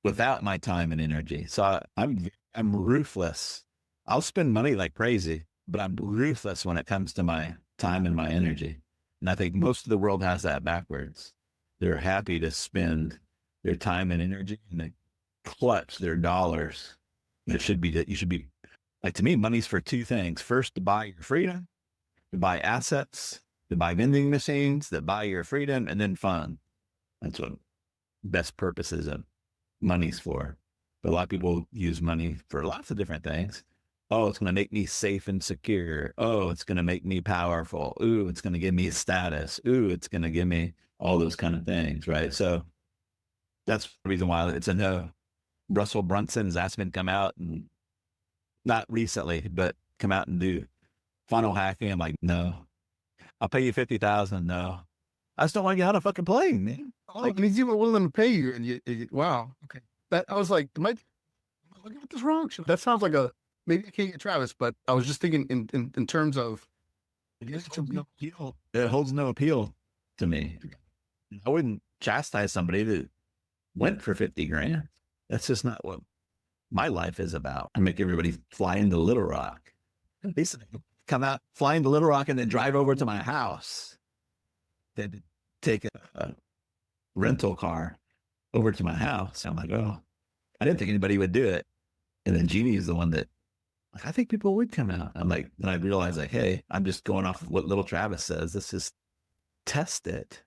without my time and energy? So I'm ruthless. I'll spend money like crazy, but I'm ruthless when it comes to my time and my energy. And I think most of the world has that backwards. They're happy to spend their time and energy and they clutch their dollars. It should be that you should be like, to me, money's for two things. First, to buy your freedom, to buy assets, to buy vending machines, that buy your freedom, and then fun. That's what best purposes of money's for. But a lot of people use money for lots of different things. Oh, it's going to make me safe and secure. Oh, it's going to make me powerful. Ooh, it's going to give me status. Ooh, it's going to give me all those kind of things, right? So that's the reason why it's a no. Russell Brunson's asked me to come out and not recently, but come out and do funnel hacking. I'm like, no, I'll pay you $50,000. No, I just don't want to get on a fucking plane, man. Oh, like, and he's even willing to pay you. And wow. Okay. I was like, am I looking at this wrong? That sounds like maybe I can't get Travis, but I was just thinking in terms of, it holds no appeal to me. I wouldn't chastise somebody that went for 50 grand. That's just not what my life is about. I make everybody fly into Little Rock. They come out, fly into Little Rock, and then drive over to my house. They'd take a rental car over to my house. I'm like, oh, I didn't think anybody would do it. And then Jeannie is the one that, like, I think people would come out. I'm like, then I realized, like, hey, I'm just going off of what little Travis says. Let's just test it.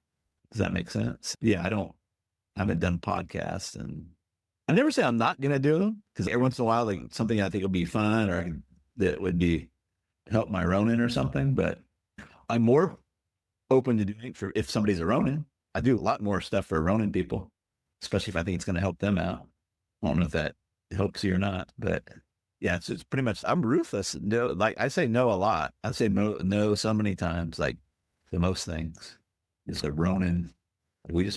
Does that make sense? Yeah, I haven't done podcasts, and I never say I'm not going to do them, because every once in a while, like something I think would be fun or that would be help my Ronin or something. But I'm more open to doing for if somebody's a Ronin. I do a lot more stuff for Ronin people, especially if I think it's going to help them out. I don't know if that helps you or not, but yeah, it's pretty much, I'm ruthless. No, like I say no a lot. I say no so many times, like to most things. It's a Ronin. We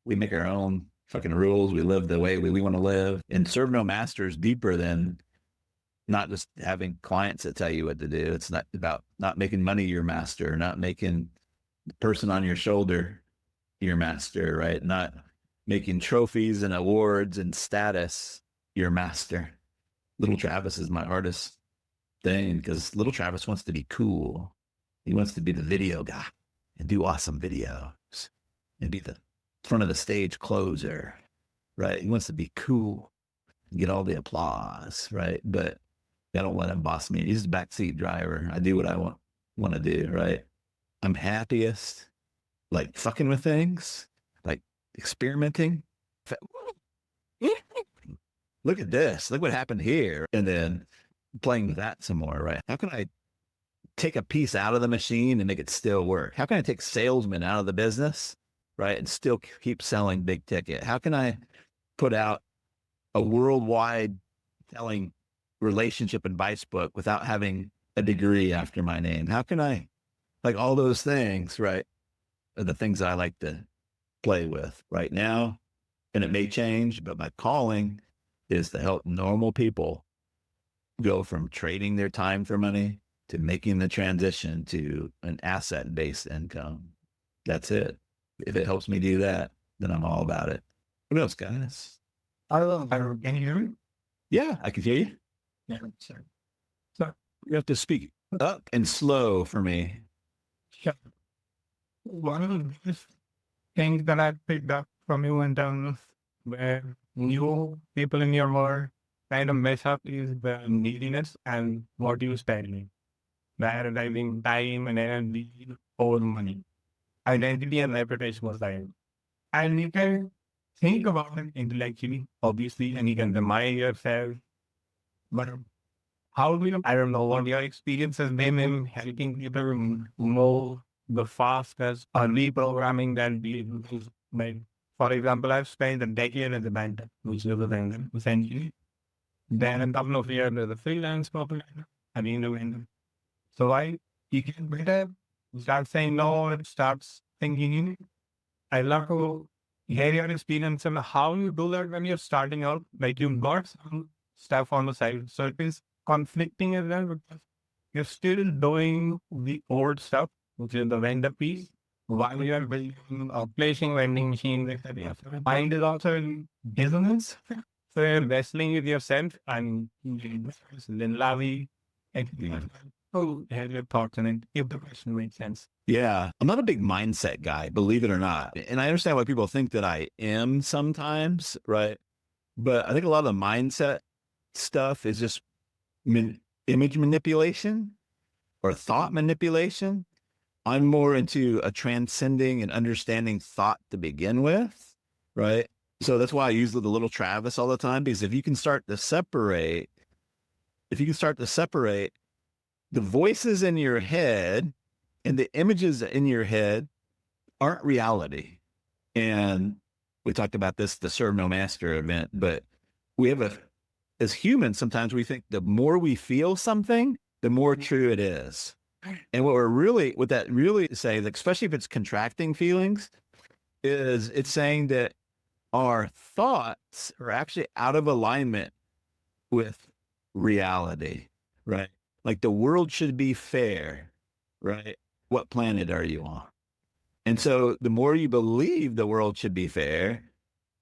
make our own fucking rules. We live the way we want to live, and serve no masters deeper than not just having clients that tell you what to do. It's not about not making money your master, not making the person on your shoulder your master, right? Not making trophies and awards and status your master. Little Travis is my hardest thing, because little Travis wants to be cool. He wants to be the video guy and do awesome videos and be the front of the stage closer, right? He wants to be cool and get all the applause, right? But I don't let him boss me. He's a backseat driver. I do what I want to do, right? I'm happiest, like fucking with things, like experimenting. Look at this. Look what happened here. And then playing with that some more, right? How can I take a piece out of the machine and make it still work? How can I take salesmen out of the business, right? And still keep selling big ticket? How can I put out a worldwide selling relationship advice book without having a degree after my name? How can I, like all those things, right? Are the things that I like to play with right now. And it may change, but my calling is to help normal people go from trading their time for money to making the transition to an asset-based income. That's it. If it helps me do that, then I'm all about it. What else, guys? Can you hear me? Yeah, I can hear you. Yeah, sorry. You have to speak up and slow for me. Yeah. One of the biggest things that I picked up from you in terms of where new people in your world kind of mess up is the neediness and what you spend. Prioritizing time and energy over money. Identity and reputation was like, and you can think about it intellectually, obviously, and you can remind yourself, but how do you, I don't know what your experience has been in helping people know the fastest or reprogramming that people like. For example, I've spent a decade as a banker, which is the thing, essentially. Then a couple of years as a freelance populator, I mean, the vendor. So you get better, start saying no, it starts thinking. I love to hear your experience and how you do that when you're starting out. Like you've got some stuff on the side. So it is conflicting as well because you're still doing the old stuff, which is the vendor piece, while you're building or placing vending machines, etc. Mind is also in business. So you're wrestling with yourself and then Lavi, oh, have your thoughts on it, if the question makes sense. Yeah, I'm not a big mindset guy, believe it or not. And I understand why people think that I am sometimes, right? But I think a lot of the mindset stuff is just image manipulation or thought manipulation. I'm more into a transcending and understanding thought to begin with, right? So that's why I use the little Travis all the time, because if you can start to separate the voices in your head and the images in your head aren't reality. And we talked about this, the Serve No Master event, but as humans, sometimes we think the more we feel something, the more true it is. And what that really saying, especially if it's contracting feelings, is it's saying that our thoughts are actually out of alignment with reality, right? Like the world should be fair, right? What planet are you on? And so the more you believe the world should be fair,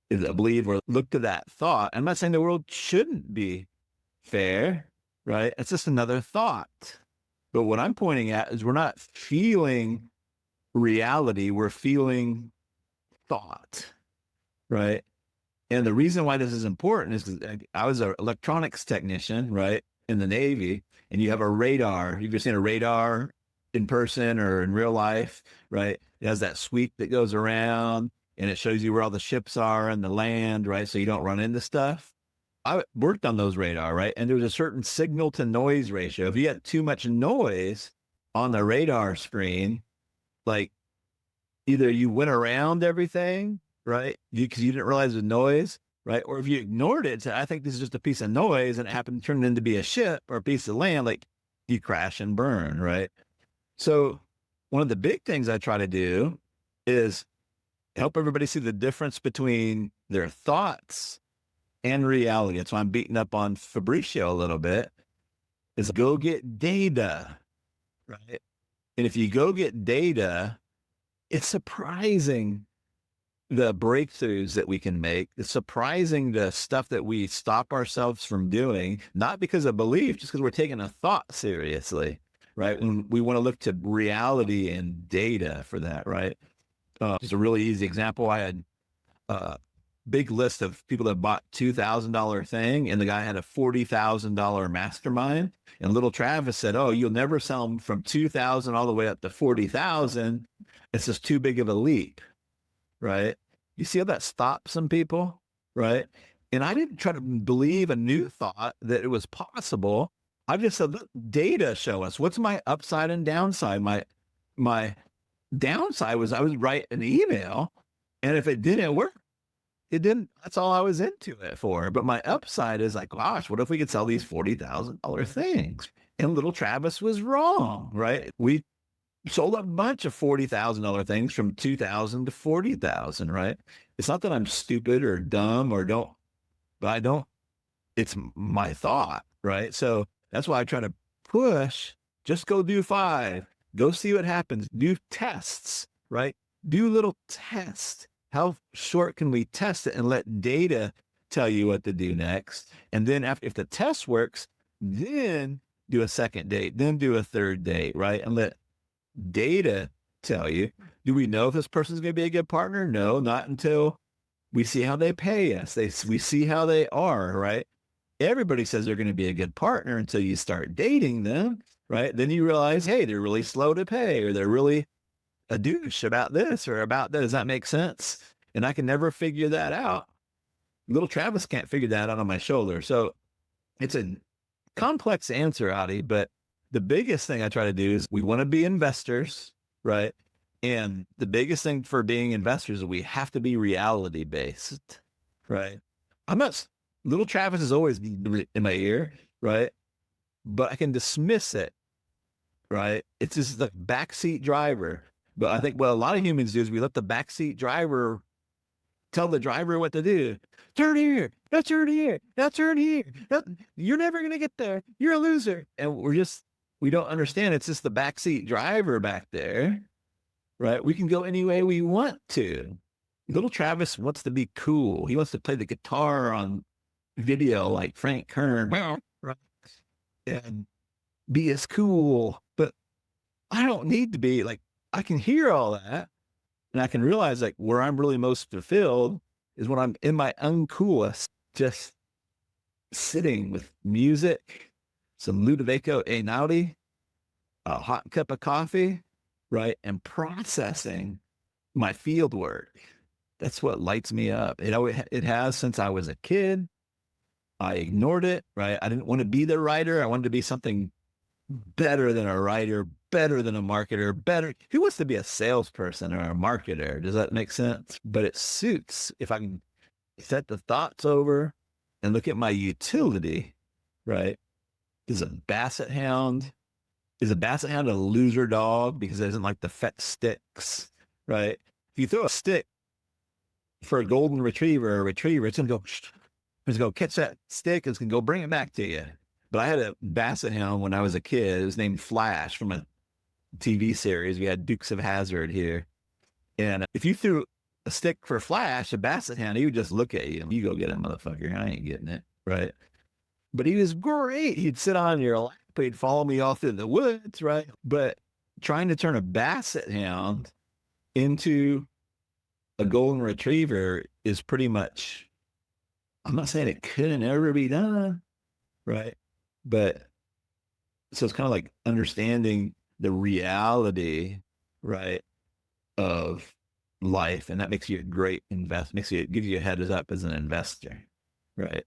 is I believe or look to that thought. I'm not saying the world shouldn't be fair, right? It's just another thought. But what I'm pointing at is we're not feeling reality, we're feeling thought, right? And the reason why this is important is because I was an electronics technician, right, in the Navy, and you have a radar. You've seen a radar in person or in real life, right? It has that sweep that goes around and it shows you where all the ships are and the land, right? So you don't run into stuff. I worked on those radar, right? And there was a certain signal to noise ratio. If you had too much noise on the radar screen, like either you went around everything, right? Because you didn't realize the noise, right? Or if you ignored it and said, I think this is just a piece of noise and it happened to turn into be a ship or a piece of land, like you crash and burn, right? So one of the big things I try to do is help everybody see the difference between their thoughts and reality. That's why I'm beating up on Fabricio a little bit, is go get data, right? And if you go get data, it's surprising the breakthroughs that we can make. It's surprising the stuff that we stop ourselves from doing, not because of belief, just because we're taking a thought seriously, right? And we want to look to reality and data for that, right? Just a really easy example. I had big list of people that bought $2,000 thing, and the guy had a $40,000 mastermind. And little Travis said, "Oh, you'll never sell them from 2,000 all the way up to 40,000. It's just too big of a leap." Right? You see how that stops some people, right? And I didn't try to believe a new thought that it was possible. I just said, "Look, data show us what's my upside and downside." My downside was I was write an email, and if it didn't work, it didn't. That's all I was into it for. But my upside is like, gosh, what if we could sell these $40,000 things? And little Travis was wrong, right? We sold a bunch of $40,000 things from 2,000 to 40,000, right? It's not that I'm stupid or dumb or don't, but I don't, it's my thought, right? So that's why I try to push, just go do 5, go see what happens, do tests, right? Do little tests. How short can we test it and let data tell you what to do next? And then if the test works, then do a second date, then do a third date, right? And let data tell you. Do we know if this person's going to be a good partner? No, not until we see how they pay us. We see how they are, right? Everybody says they're going to be a good partner until you start dating them, right? Then you realize, hey, they're really slow to pay, or they're really a douche about this or about that. Does that make sense? And I can never figure that out. Little Travis can't figure that out on my shoulder. So it's a complex answer, Adi, but the biggest thing I try to do is we want to be investors, right? And the biggest thing for being investors is we have to be reality based, right? Little Travis is always in my ear, right? But I can dismiss it, right? It's just the backseat driver. But I think what a lot of humans do is we let the backseat driver tell the driver what to do. Turn here, now turn here, now turn here. You're never going to get there. You're a loser. And we don't understand. It's just the backseat driver back there, right? We can go any way we want to. Little Travis wants to be cool. He wants to play the guitar on video like Frank Kern, right? And be as cool. But I don't need to be like, I can hear all that, and I can realize like where I'm really most fulfilled is when I'm in my uncoolest, just sitting with music, some Ludovico Einaudi, a hot cup of coffee, right? And processing my field work. That's what lights me up. It has since I was a kid. I ignored it, right? I didn't want to be the writer. I wanted to be something better than a writer, better than a marketer, better. Who wants to be a salesperson or a marketer? Does that make sense? But it suits if I can set the thoughts over and look at my utility, right? Is a basset hound a loser dog because it doesn't like the fat sticks, right? If you throw a stick for a golden retriever or a retriever, it's going to go catch that stick. It's going to go bring it back to you. But I had a basset hound when I was a kid. It was named Flash from a TV series. We had Dukes of Hazzard here. And if you threw a stick for Flash, a basset hound, he would just look at you. You go get it, motherfucker. I ain't getting it, right? But he was great. He'd sit on your lap. He'd follow me all through the woods, right? But trying to turn a basset hound into a golden retriever is pretty much, I'm not saying it couldn't ever be done, right? But so it's kind of like understanding the reality, right, of life. And that makes you a great gives you a heads up as an investor, right?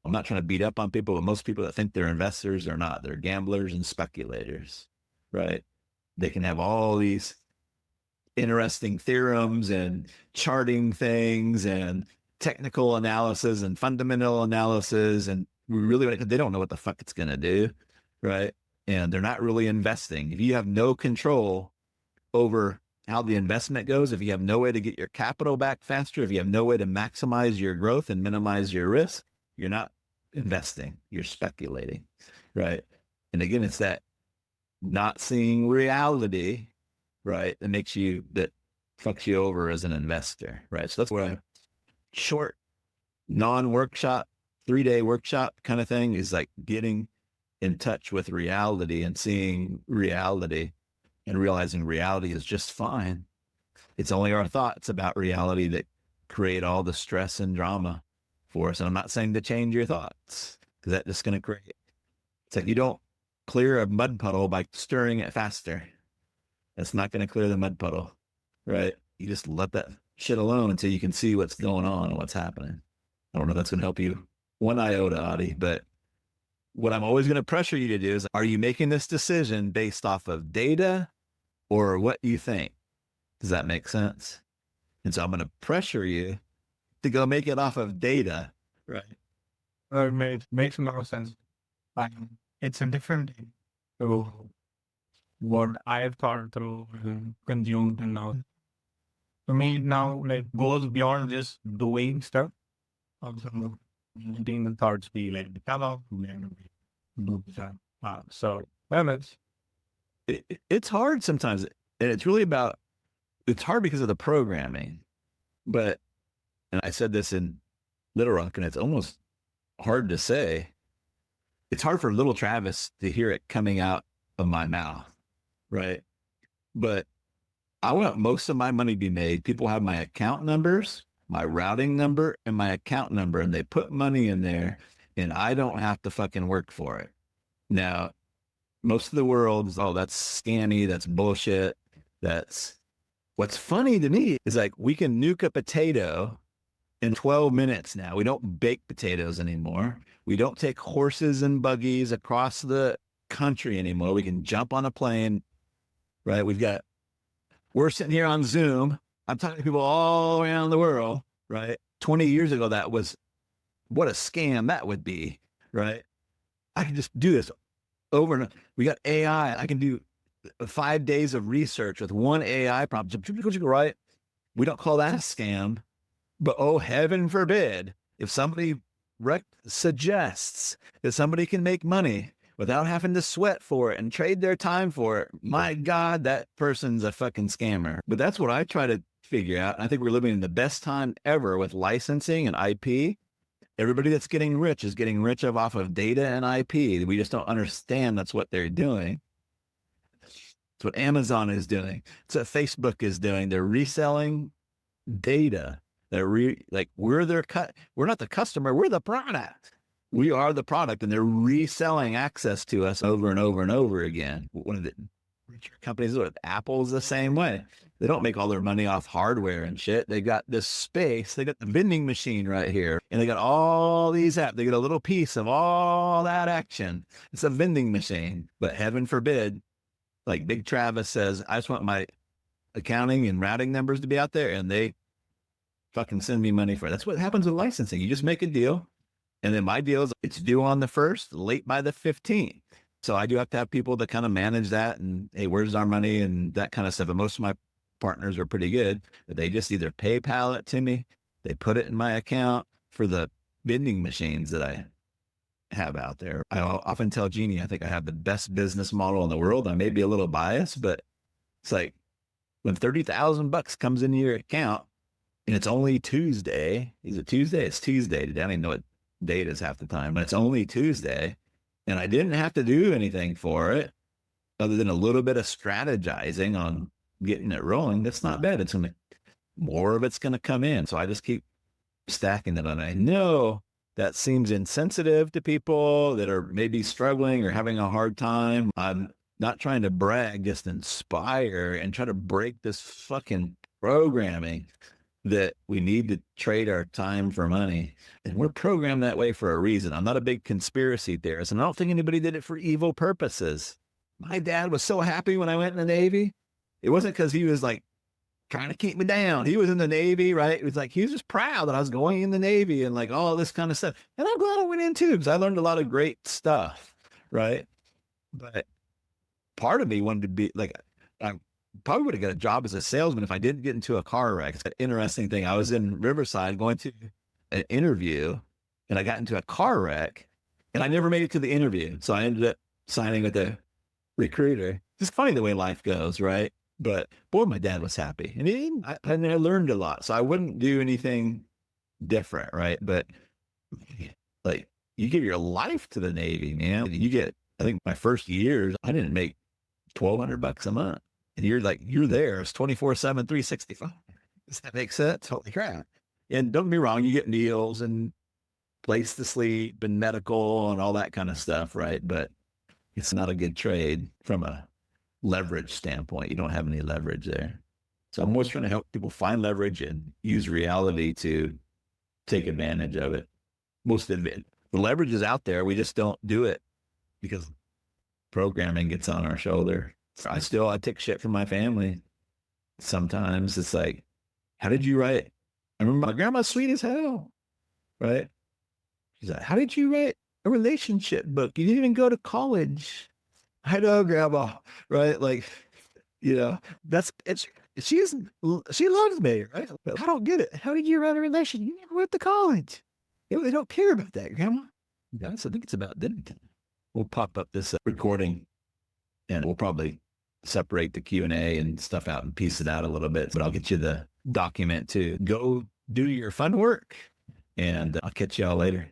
I'm not trying to beat up on people, but most people that think they're investors are not. They're gamblers and speculators, right? They can have all these interesting theorems and charting things and technical analysis and fundamental analysis, and they don't know what the fuck it's going to do, right? And they're not really investing. If you have no control over how the investment goes, if you have no way to get your capital back faster, if you have no way to maximize your growth and minimize your risk, you're not investing, you're speculating, right? And again, it's that not seeing reality, right, that fucks you over as an investor, right? So that's where a short non-workshop, 3-day workshop kind of thing is like getting in touch with reality and seeing reality and realizing reality is just fine. It's only our thoughts about reality that create all the stress and drama for us. And I'm not saying to change your thoughts, because that's just going to create, it's like you don't clear a mud puddle by stirring it faster. That's not going to clear the mud puddle, right? You just let that shit alone until you can see what's going on and what's happening. I don't know if that's going to help you one iota, Adi, but what I'm always going to pressure you to do is, are you making this decision based off of data or what you think? Does that make sense? And so I'm going to pressure you to go make it off of data, right? Makes a lot of sense. It's a different thing. So what I've thought through and consumed and now, for me now, like, goes beyond just doing stuff. Also, letting the thoughts be like develop, do that. So, well, It's hard sometimes, and it's really about, it's hard because of the programming, but, and I said this in Little Rock, and it's almost hard to say. It's hard for little Travis to hear it coming out of my mouth, right? But I want most of my money to be made. People have my account numbers, my routing number, and my account number, and they put money in there, and I don't have to fucking work for it. Now, most of the world is, oh, that's scammy, that's bullshit. That's, what's funny to me is like, we can nuke a potato in 12 minutes now. We don't bake potatoes anymore. We don't take horses and buggies across the country anymore. We can jump on a plane, right? We're sitting here on Zoom. I'm talking to people all around the world, right? 20 years ago, that was, what a scam that would be, right? I can just do this over and over. We got AI. I can do 5 days of research with one AI prompt, right? We don't call that a scam, but oh, heaven forbid, if somebody suggests that somebody can make money without having to sweat for it and trade their time for it, my God, that person's a fucking scammer. But that's what I try to figure out. I think we're living in the best time ever with licensing and IP. Everybody that's getting rich is getting rich off of data and IP. We just don't understand that's what they're doing. It's what Amazon is doing. It's what Facebook is doing. They're reselling data. We're not the customer, we're the product. We are the product, and they're reselling access to us over and over and over again. One of the richer companies, Apple's the same way. They don't make all their money off hardware and shit. They got this space. They got the vending machine right here, and they got all these apps. They get a little piece of all that action. It's a vending machine, but heaven forbid, like Big Travis says, I just want my accounting and routing numbers to be out there, and they fucking send me money for it. That's what happens with licensing. You just make a deal. And then my deal is it's due on the 1st, late by the 15th. So I do have to have people that kind of manage that and, hey, where's our money and that kind of stuff. And most of my partners are pretty good, but they just either PayPal it to me, they put it in my account for the vending machines that I have out there. I often tell Jeannie, I think I have the best business model in the world. I may be a little biased, but it's like when $30,000 comes into your account and it's only Tuesday. Is it Tuesday? It's Tuesday today. I don't even know what date is half the time, but it's only Tuesday, and I didn't have to do anything for it other than a little bit of strategizing on getting it rolling. That's not bad. It's gonna, more of it's gonna come in. So I just keep stacking it, and I know that seems insensitive to people that are maybe struggling or having a hard time. I'm not trying to brag, just inspire and try to break this fucking programming that we need to trade our time for money. And we're programmed that way for a reason. I'm not a big conspiracy theorist, and I don't think anybody did it for evil purposes. My dad was so happy when I went in the Navy. It wasn't because he was like trying to keep me down. He was in the Navy, right? It was like, he was just proud that I was going in the Navy and like all this kind of stuff. And I'm glad I went in too, because I learned a lot of great stuff, right? But part of me wanted to be like, I probably would have got a job as a salesman if I didn't get into a car wreck. It's an interesting thing. I was in Riverside going to an interview, and I got into a car wreck, and I never made it to the interview. So I ended up signing with the recruiter. It's funny the way life goes, right? But boy, my dad was happy, and I learned a lot. So I wouldn't do anything different, right? But like, you give your life to the Navy, man. You get, I think my first years, I didn't make $1,200 a month. And you're there. It's 24/7, 365. Does that make sense? Holy crap. And don't get me wrong, you get meals and place to sleep and medical and all that kind of stuff, right? But it's not a good trade from a leverage standpoint. You don't have any leverage there. So I'm always trying to help people find leverage and use reality to take advantage of it. Most of it, the leverage is out there. We just don't do it because programming gets on our shoulder. I take shit from my family. Sometimes it's like, how did you write? I remember my grandma's sweet as hell, right? She's like, how did you write a relationship book? You didn't even go to college. I know, grandma, right? Like, you know, she loves me, right? But I don't get it. How did you write a relationship? You never went to college. They don't care about that, grandma. I think it's about Diddington. We'll pop up this recording and we'll probably separate the Q&A and stuff out and piece it out a little bit, but I'll get you the document too. Go do your fun work and I'll catch y'all later.